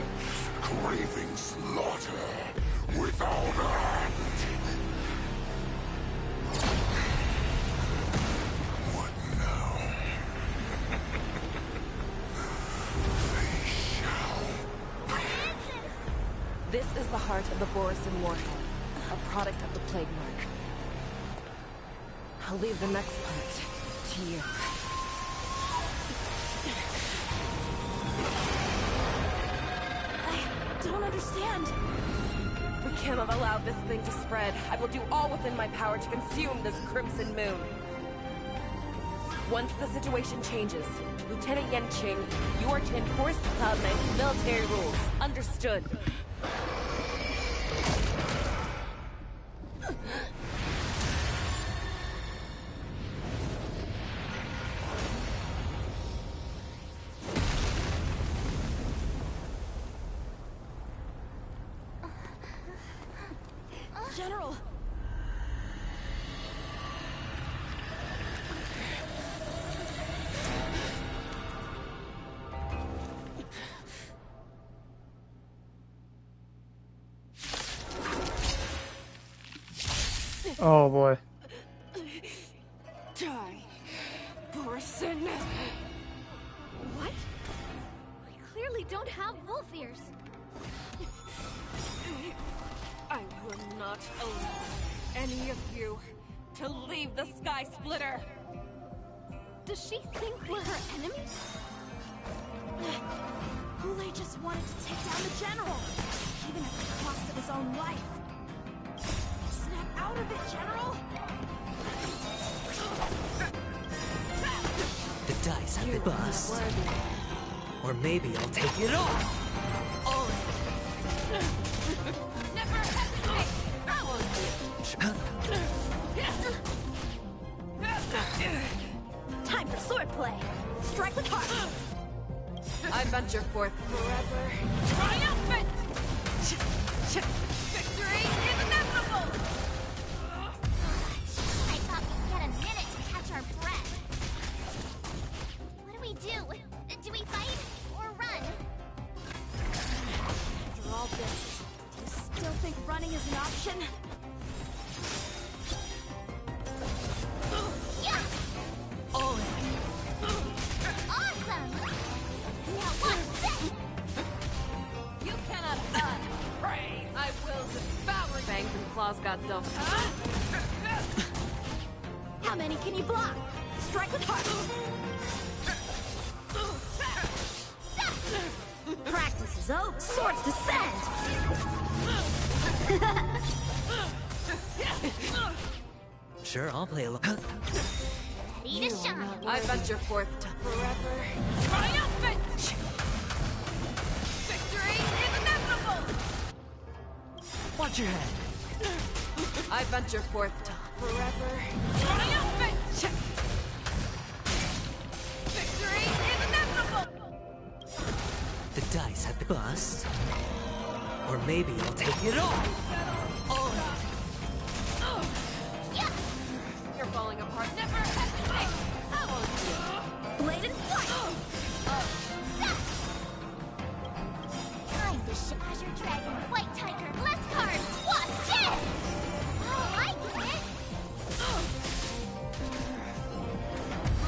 craving slaughter without end. What now? They shall. This is the heart of the Borisin Warhead, a product of the Plague Mark. I'll leave the next part to you. I don't understand. We cannot allow this thing to spread. I will do all within my power to consume this Crimson Moon. Once the situation changes, Lieutenant Yanqing, you are to enforce the Cloud Knight's military rules. Understood. General! oh boy. Die, Borisin. What? We clearly don't have wolf ears. I will not allow any of you to leave the Sky Splitter. Does she think we're her enemies? Hule just wanted to take down the general, even at the cost of his own life. Snap out of it, General! The dice have been bust. Or maybe I'll take it all. Never hesitate! Time for swordplay! Strike with heart! I venture forth forever. Triumphant! Victory is inevitable! I thought we'd get a minute to catch our breath. What do we do? Do we fight or run? After all this, do you still think running is an option? Yeah! All in. Awesome! Now what's this? You cannot pray. I will devour. Fangs and claws got dull. How many can you block? Strike with heart! Practice is over. Swords descend! Sure, I'll play along. Ready to shine! I venture forth to forever. Triumphant! Victory is inevitable! Watch your head. I venture forth to forever. Triumphant! Victory is inevitable! The dice have been bust. Or maybe I'll take it all. You're falling apart. Never hesitate! How will you? Blade and flight! Time to Azure Dragon, White Tiger, less cards! What's this? Oh, I get it!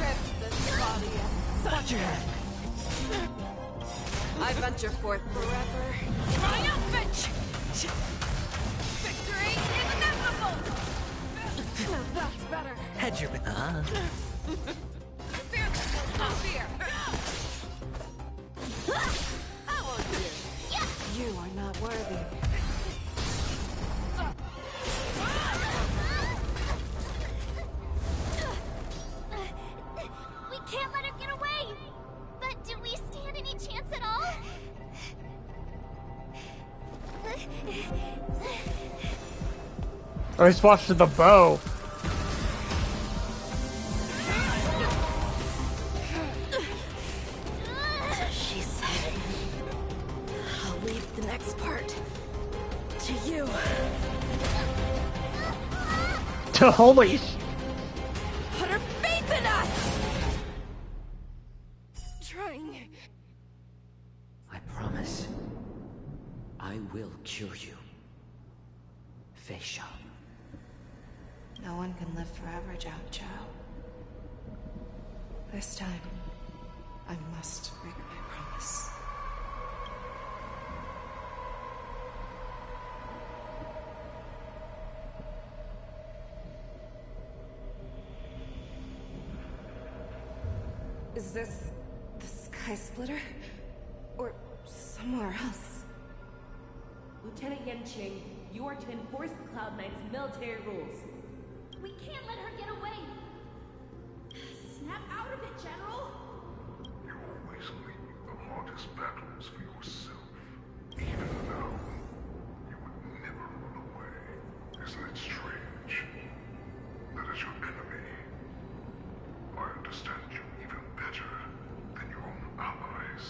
Rip this body as Watch your head. I venture forth forever. Triumphant! Victory is inevitable! That's better. Hedge your bet. Fear this will no fear. How will you? You are not worthy. We can't let her get away! But do we stand any chance at all? I just watched the bow. She said, I'll leave the next part to you. Holy Put her faith in us! Trying. I promise. I will cure you. Feisha. No one can live forever, Zhao Zhao. This time, I must break my promise. Is this the Sky Splitter? Or somewhere else? Lieutenant Yanqing, you are to enforce the Cloud Knight's military rules. We can't let her get away! Snap out of it, General! You always leave the hardest battles for yourself. Even now, you would never run away. Isn't it strange? That is your enemy. I understand you even better than your own allies.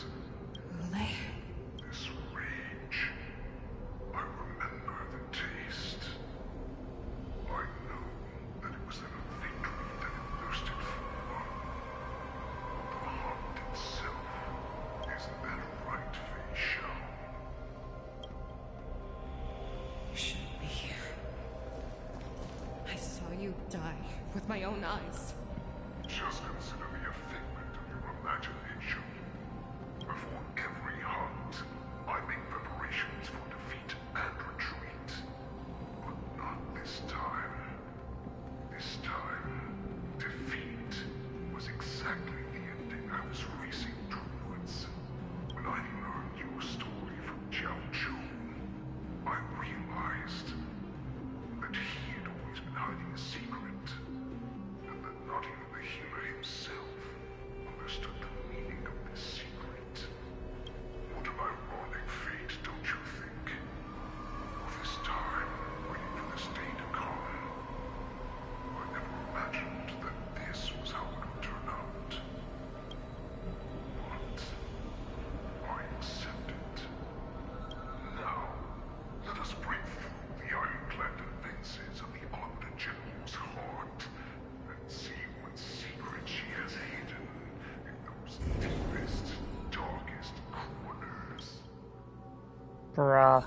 This rage. I remember the taste. I know that it was never victory that it thirsted for. The hunt itself. Isn't that right, Fei Shao? You shouldn't be here. I saw you die with my own eyes. Just consider me a figment of your imagination. Before every hunt, I make preparations for defeat and retreat. But Bruh.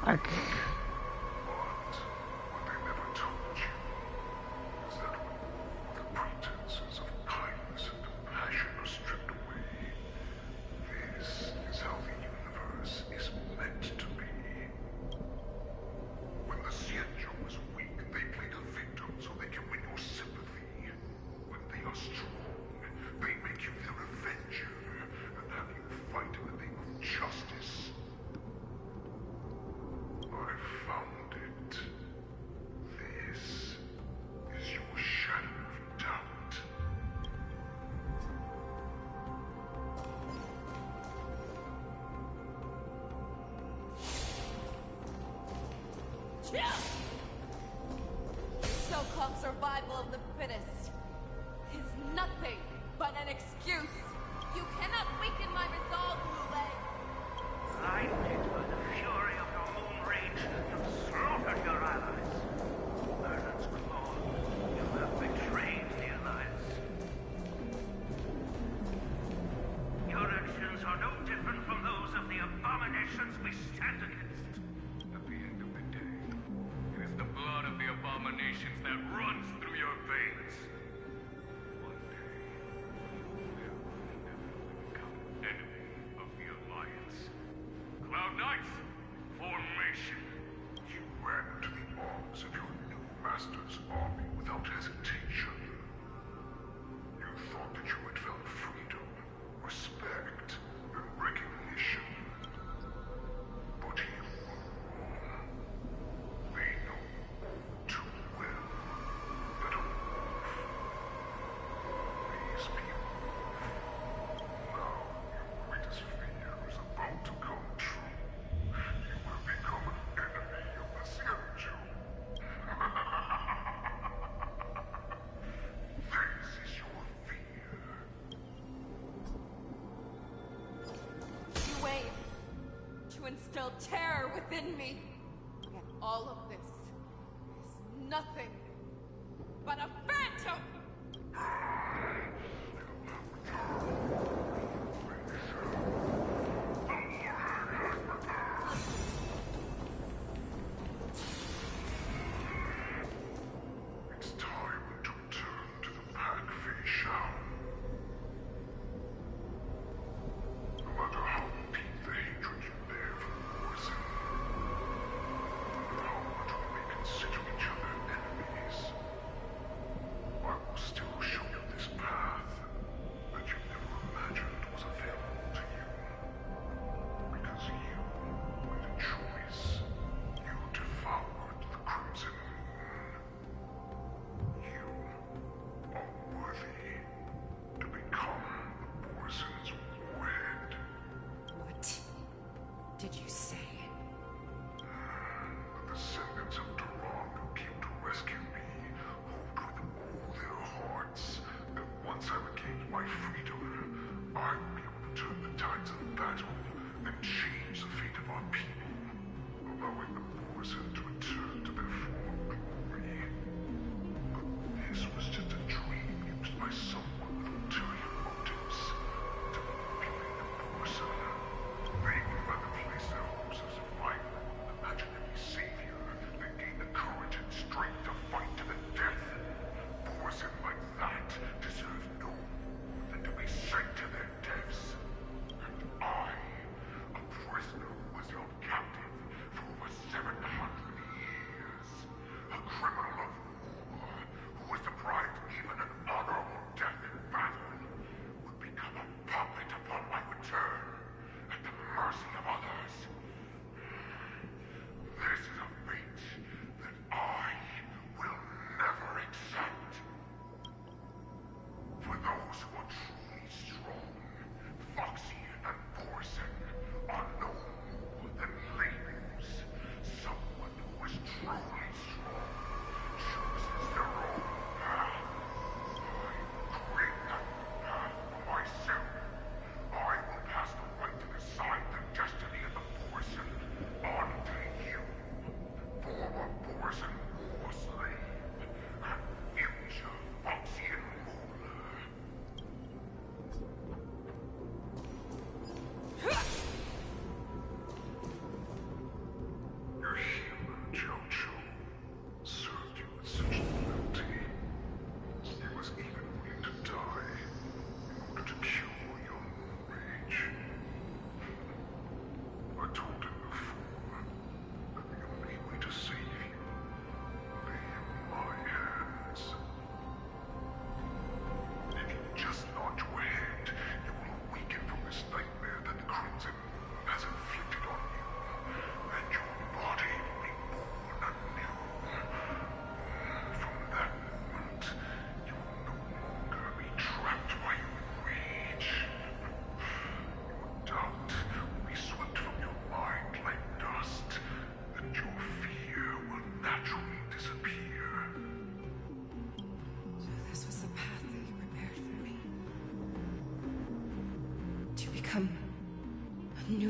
Okay. Pretenses of kindness and compassion are stripped away. This is how the universe is meant to be. When the Xianzhou was weak, they played a victim so they can win your sympathy. When they are strong, they make you their avenger and have you fight in the name of justice. I found it. This is your shadow of doubt. So-called survival of the fittest is nothing but an excuse. You cannot weaken my resolve, Lule. Blinded by the fury of your moon rage, you've slaughtered your allies. Merlin's claw, you have betrayed the alliance. Your actions are no different from those of the abominations we stand against. At the end of the day, it is the blood of the abominations that runs through your veins. One day, you will inevitably become an enemy of the Alliance. Cloud Knights, formation. You ran into the arms of your new master's army without hesitation. You thought that you had found freedom, respect, and recognition. But you were wrong. They know too well that a wolf always be a wolf. Now your greatest fear is about to come true. You will become an enemy of the Xianzhou. This is your fear. You aim to instill terror within me. Yet all of this is nothing but a phantom! It's time to return to the pack, Fei Shao. No matter how deep the hatred you bear for Morrison, no matter how much we may consider each other enemies, I will still show you this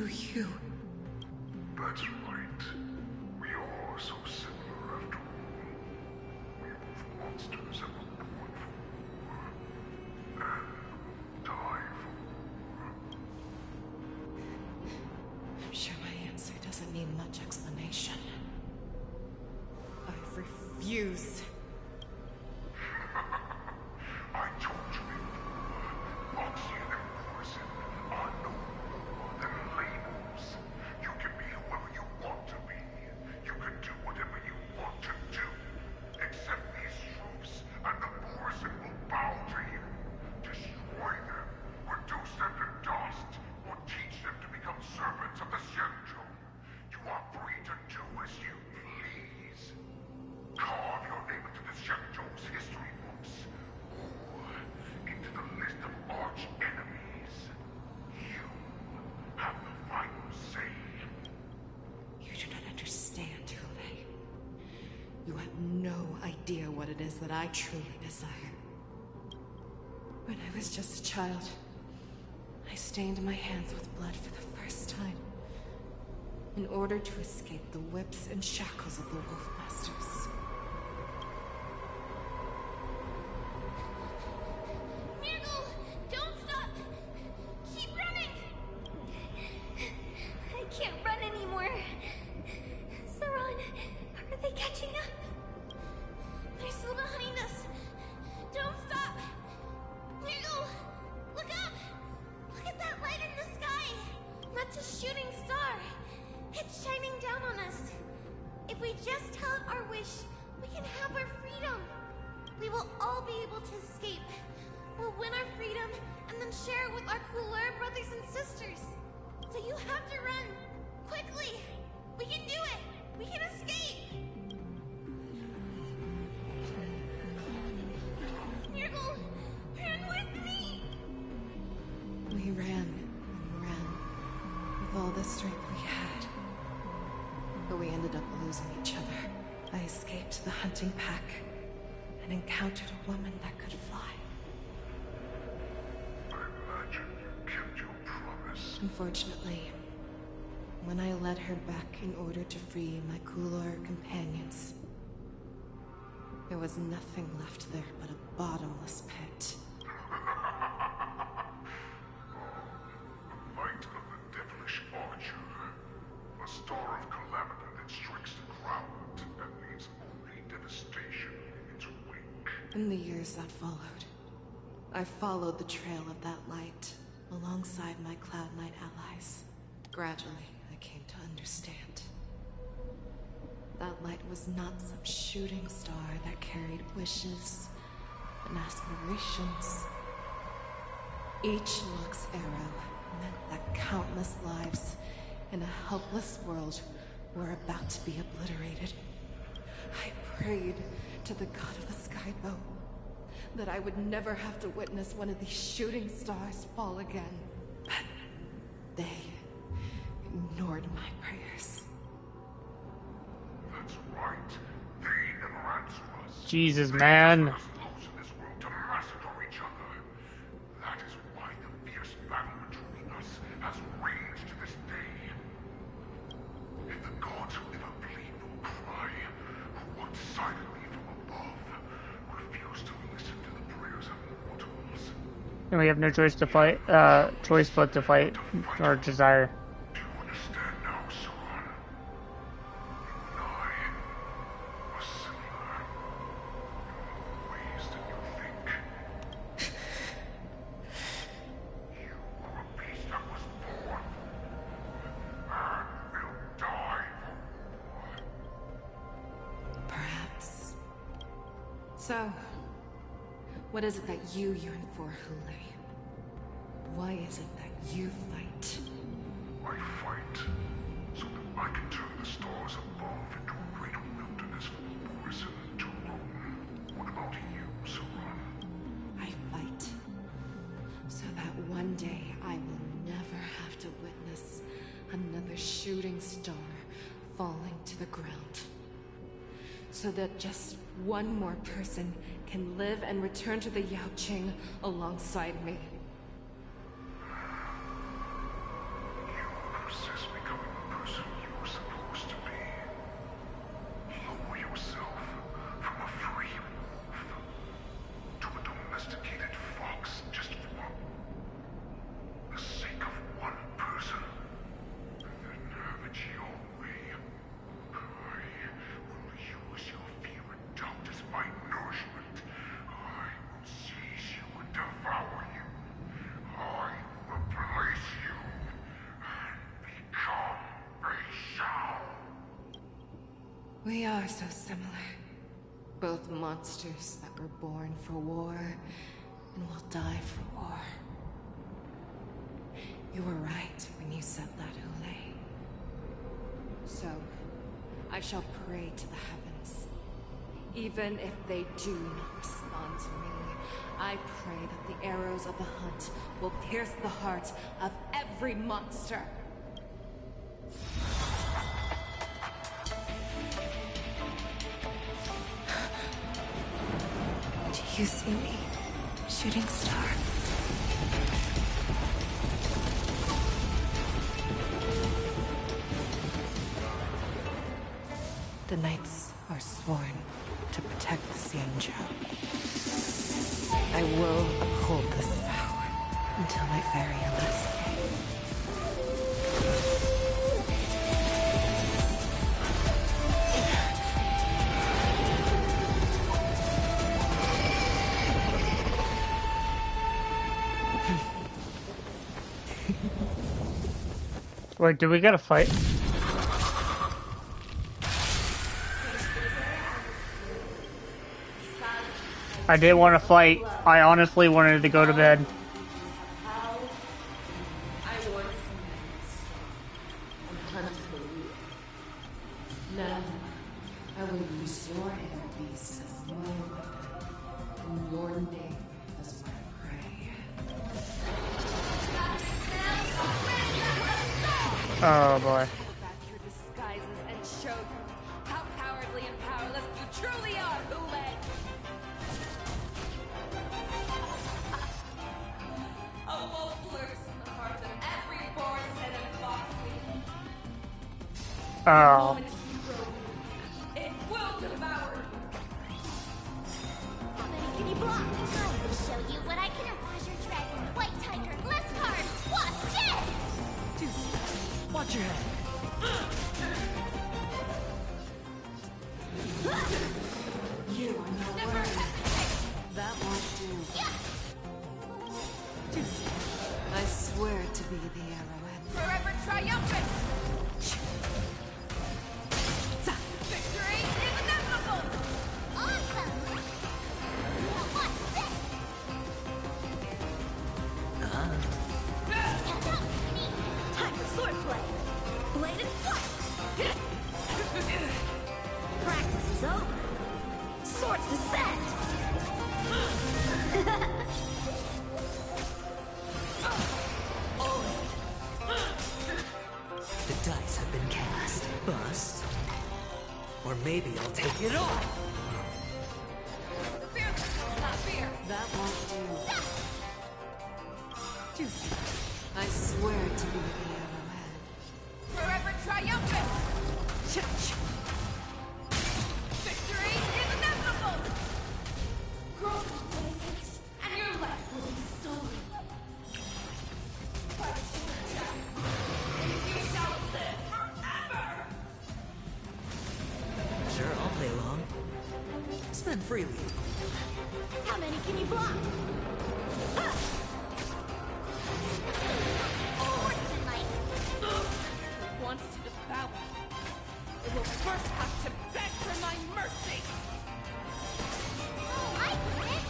you. That's right. We are so similar after all. We are both monsters and were born for war. And die for war. I'm sure my answer doesn't need much explanation. I refuse. I told you before, oxygen and poison are no more than labels. You can be whoever you want to be. You can do whatever you want to do. Except these troops and the poison will bow to you. Destroy them, reduce them to dust, or teach them to become servants of the Shenzhou. You are free to do as you please. Carve your name into the Shenzhou's history books, or into the list of arch enemies. You have the final say. You do not understand, Hule. You have no idea what it is that I truly desire. When I was just a child, I stained my hands with blood for the first time, in order to escape the whips and shackles of the Wolf Masters. Mirgle, don't stop! Keep running! I can't run anymore. Saran, are they catching up? They're still behind us. Don't stop! Mirgle, look up! Look at that light in the sky! That's a shooting star. It's shining down on us. If we just tell it our wish, we can have our freedom. We will all be able to escape. We'll win our freedom and then share it with our cooler brothers and sisters. So you have to run. Quickly! We can do it! We can escape! Mirgle, run with me! We ran and ran with all the strength we had. But we ended up losing each other. I escaped the hunting pack and encountered a woman that could fly. I imagine you kept your promise. Unfortunately, when I led her back in order to free my Kulor companions, there was nothing left there but a bottomless pit. The light of the devilish archer. A star of calamity that strikes the ground and leaves only devastation in its wake. In the years that followed, I followed the trail of that light alongside my Cloud Knight allies. Gradually, I came to understand. That light was not some shooting star that carried wishes and aspirations. Each Lux arrow meant that countless lives in a helpless world were about to be obliterated. I prayed to the god of the skyboat that I would never have to witness one of these shooting stars fall again. But they ignored my prayers. That's right. They never answer us. Jesus, man. They just put us loose in this world to massacre each other. That is why the fierce battle between us has raged to this day. If the gods who never plead nor cry, who watch silently from above, refuse to listen to the prayers of mortals, And we have no choice to fight, choice but to fight our desire. do you understand now, Saran? You and I are similar in more ways than you think. You are a beast that was born for war, and will die for war. Perhaps. So, what is it that you yearn for, Hule? Why is it that you fight? I fight so that I can turn the stars above into a great wilderness full of poison to roam. What about you, Saran? I fight so that one day I will never have to witness another shooting star falling to the ground. So that just one more person can live and return to the Yaoqing alongside me. You We are so similar. Both monsters that were born for war and will die for war. You were right when you said that, Ule. So, I shall pray to the heavens. Even if they do not respond to me, I pray that the arrows of the hunt will pierce the heart of every monster. Do you see me, shooting star? The knights are sworn to protect the Xianzhou. I will uphold this vow until my very last day. Wait, do we gotta fight? I didn't want to fight. I honestly wanted to go to bed. Now, I will use your inner beast as my weapon, and your name as my prey. Oh boy. Back your disguises and show them how cowardly and powerless you truly are, Ule! A wolf lurks in the heart of every Borson and Foxy. Oh. It will devour you. How many can you block? Time to show you what I can. Azure Dragon, White Tiger, less cards, Wasp, dead! Watch your head. You are no worse. That won't do. I swear to be the arrowhead. Forever triumphant! Victory is inevitable! Awesome! Now watch this! Catch up to me! Time for swordplay! Blade and flight! Practice is over! Swords descend! The dice have been cast. Bust. Or maybe I'll take it all. Not fear. That won't do. Juicy. I swear to be the arrowhead. Forever triumphant! Victory is inevitable! Grow complacent, and your life will be stolen. Fight to the death, and you shall live forever! Sure, I'll play along. Spend freely. How many can you block? Wants to devour. It will first have to beg for my mercy. Oh, I get it!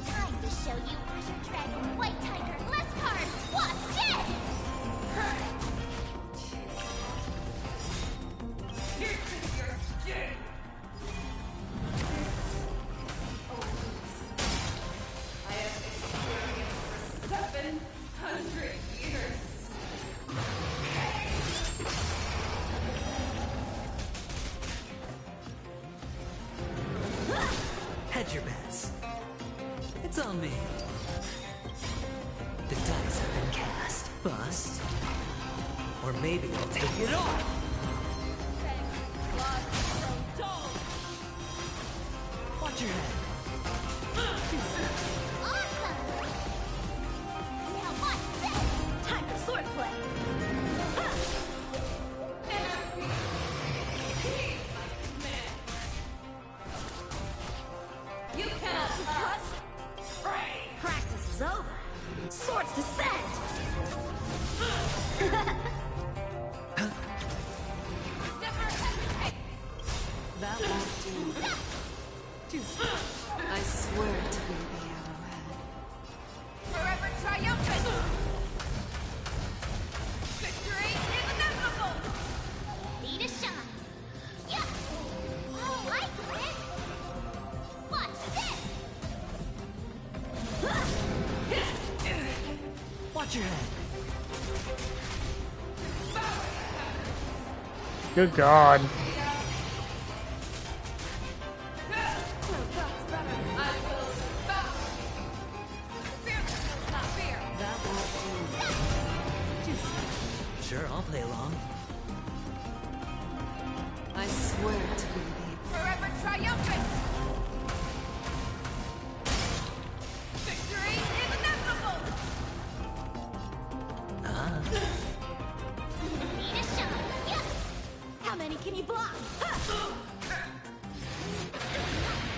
Time to show you Azure Dragon, White Tiger, less cards, Wasp, dead! Pierces your skin. I have experienced for 700 years. Hedge your bets. It's on me. The dice have been cast. Bust. Or maybe I'll take it all. Blood so dull. Watch your head. Awesome! Now watch this! Time for swordplay! You cannot trust. Practice is over! Swords descend! That won't do. I swear to be the arrowhead. Forever triumphant! Victory is inevitable! Need a shot. Yeah. Oh, I quit. Watch this. Watch your head. Good God. Sure, I'll play along. I swear to be the Forever triumphant! Victory is inevitable! Need a shot. Yeah. How many can you block?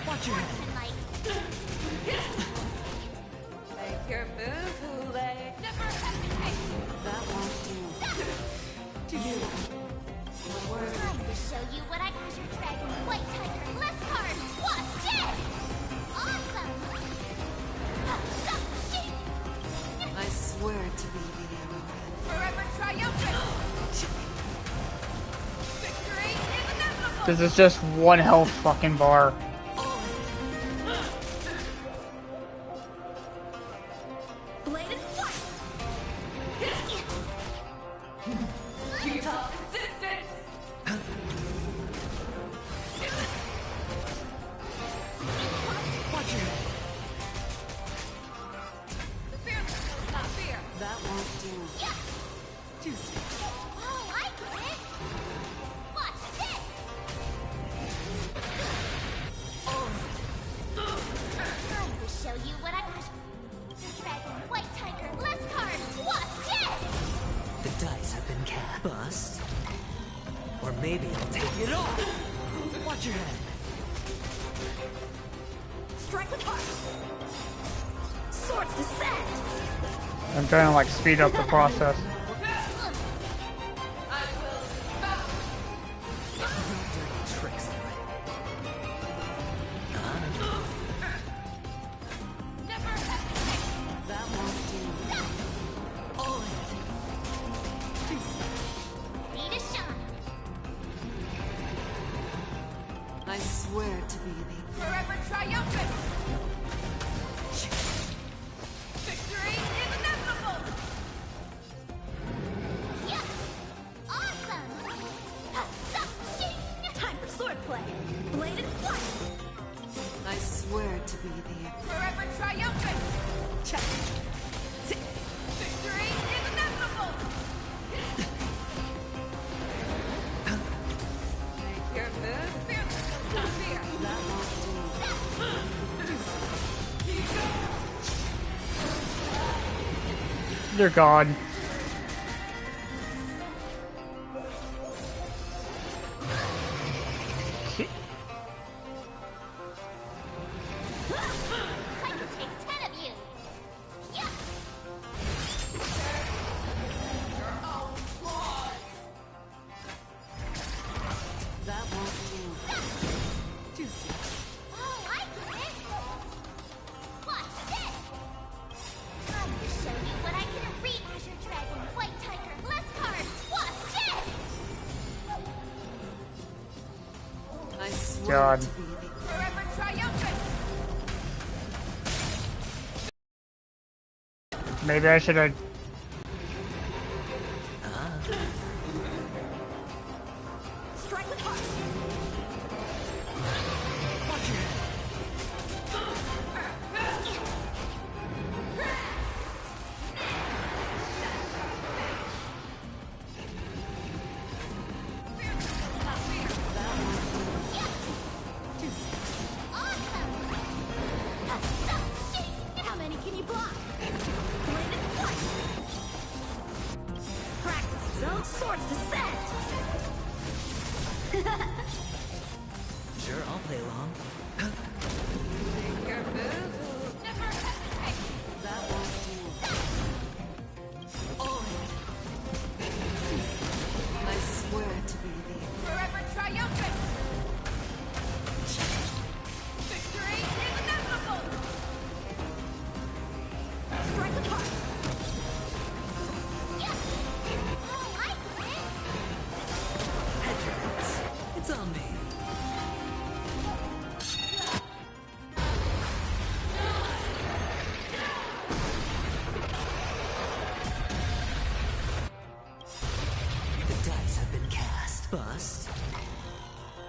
Watch your head. Make your move, Hule. Never hesitate! that won't do. Time to show you what I Azure Dragon, White Tiger, less cards. Watch this. Awesome. I swear to be the arrowhead. Forever triumphant! Victory is inevitable! This is just one health fucking bar. Blade and flight. Futile resistance! Watch your head. Fearless will not fear! That won't do. Oh, I quit. Watch this. Time to show you what I Azure Dragon, White Tiger, less cards. Watch this. The dice have been cast. Bust. Or maybe I'll take it all. Watch your head. Strike with heart. Swords descend. I'm trying to like speed up the process. Dirty tricks. Never hesitate! That won't do. Need a shot. I swear to be the Forever triumphant! Victory is inevitable! Yeah. Awesome. Time for swordplay. Blade and flight. I swear to be the Forever triumphant! Check. Victory is inevitable! Make your move. Fearless will not fear! that won't They're gone. I can take 10 of you. Yeah. that won't do. Oh, I quit. Watch this. Time to show you what I can read. Azure Dragon, White Tiger, less cards. Watch this. I swear God. to be the Forever triumphant! Maybe I should have. Strike with heart. Watch your head. How many can you block? Blade and flight. Practice zone. Swords descend. Sure, I'll play along. Make your move. Never hesitate! that won't do. I swear to be the Forever triumphant!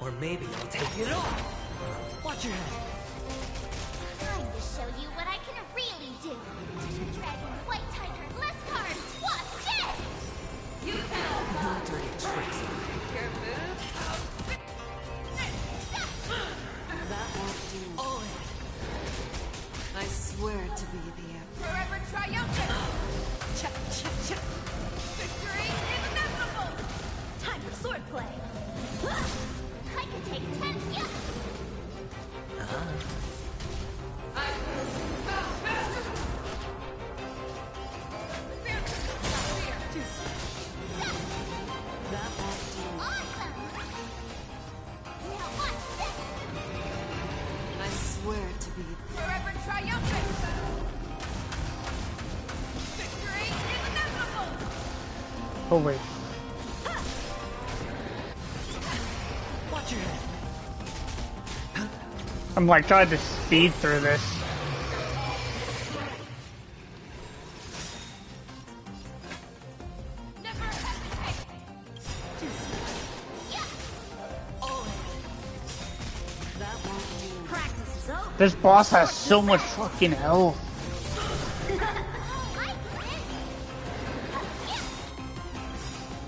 Or maybe I'll take it all. Watch your head. Time to show you what I can really do. Treasure Dragon, White Tiger, less cards. What's this? You cannot No dirty tricks. your move. That won't do. All in. I swear to be the emperor. Forever triumphant. Check, check, check. Victory is inevitable. Time for swordplay. I can take 10. Yeah. That won't do. Awesome. Now watch this. I swear to be Forever triumphant. Victory is inevitable. Oh wait. Watch your head. I'm like trying to speed through this. Never hesitate. that won't do. Practice is over. This boss has so much fucking health.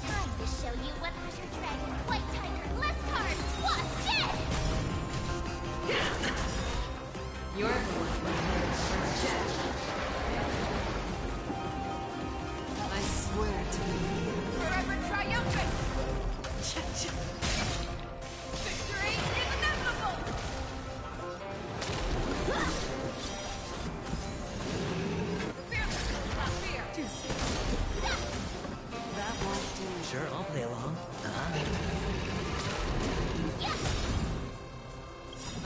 Time to show you what Treasure Dragon, White Tiger, less cards. What's this? You're the one who I swear to be Forever triumphant. check, check. Victory is inevitable. Fearless, not fear. That won't do. Sure, I'll play along.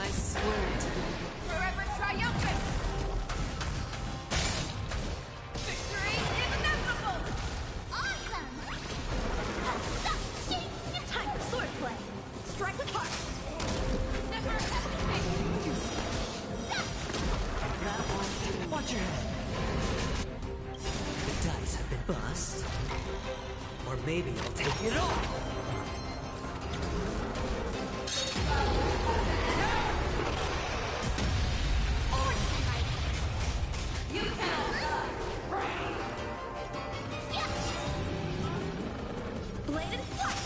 I swear to be Forever triumphant. Victory is inevitable. Awesome. Time for swordplay. Strike with heart. Never hesitate. that won't do. Watch your head. The dice have been bust. Or maybe I'll take it all. You cannot die. Blade and flight.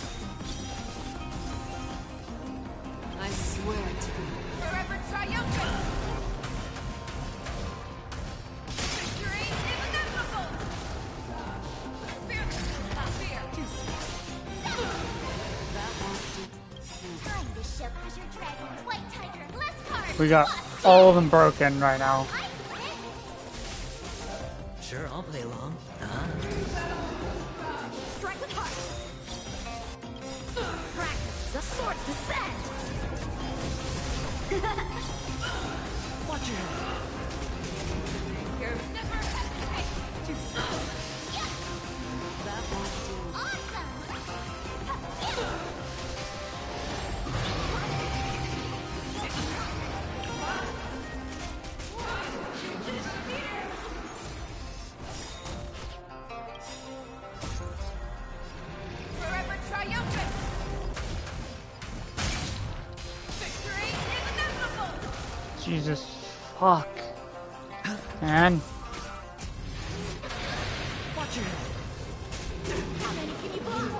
I swear to be Forever triumphant. Victory is inevitable. Fearless, not fear. that won't do. Time to show Treasure Dragon, White Tiger, less cards. We got all of them broken right now. Sure, I'll play along. Strike with heart. Practice is a sword's descent. Watch your head. Never hesitate. That won't do. Awesome. Forever triumphant. Victory is inevitable. Jesus fuck. Man. Watch your head. How many can you block?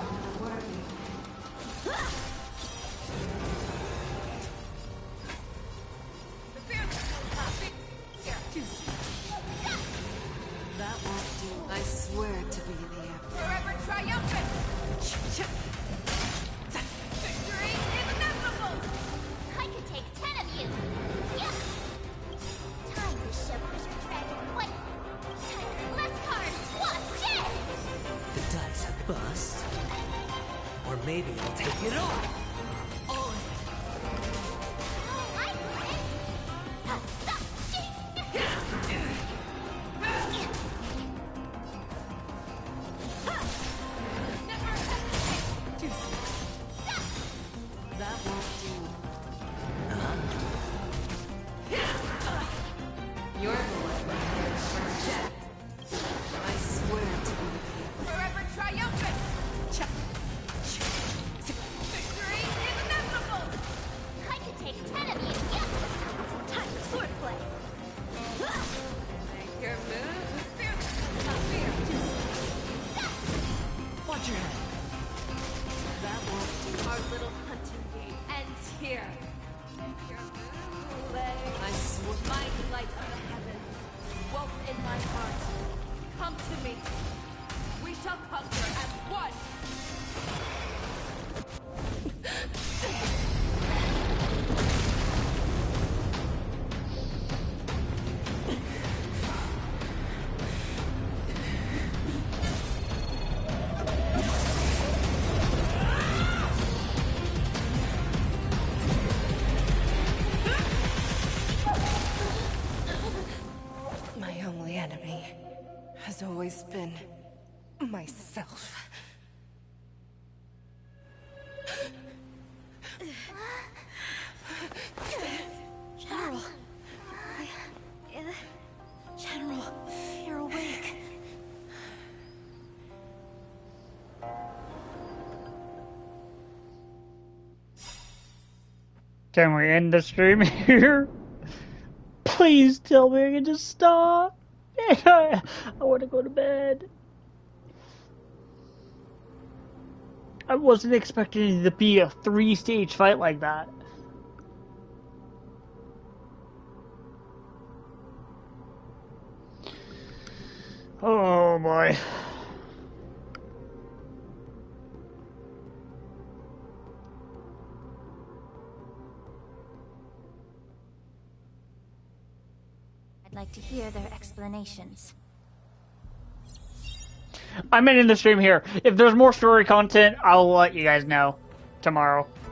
The fearless, not fear. That won't do. I swear to be the emperor. Forever triumphant. Victory is inevitable. I could take 10 of you. Yeah. Time to show Treasure Dragon, White Tiger, less cards. What's this? The dice have bust. Or maybe I'll take it all. All in. I quit. Never hesitate. That won't do. You're the one I swear to be the Forever triumphant. check. Victory is inevitable. here. I'm mighty light of the heavens. Wolf in my heart. Come to me. We shall conquer as one. My only enemy has always been myself. General. General, you're awake. Can we end the stream here? Please tell me I can just stop. I want to go to bed. I wasn't expecting it to be a 3-stage fight like that. Oh boy. I'd like to hear their explanations. I'm ending the stream here. If there's more story content, I'll let you guys know tomorrow.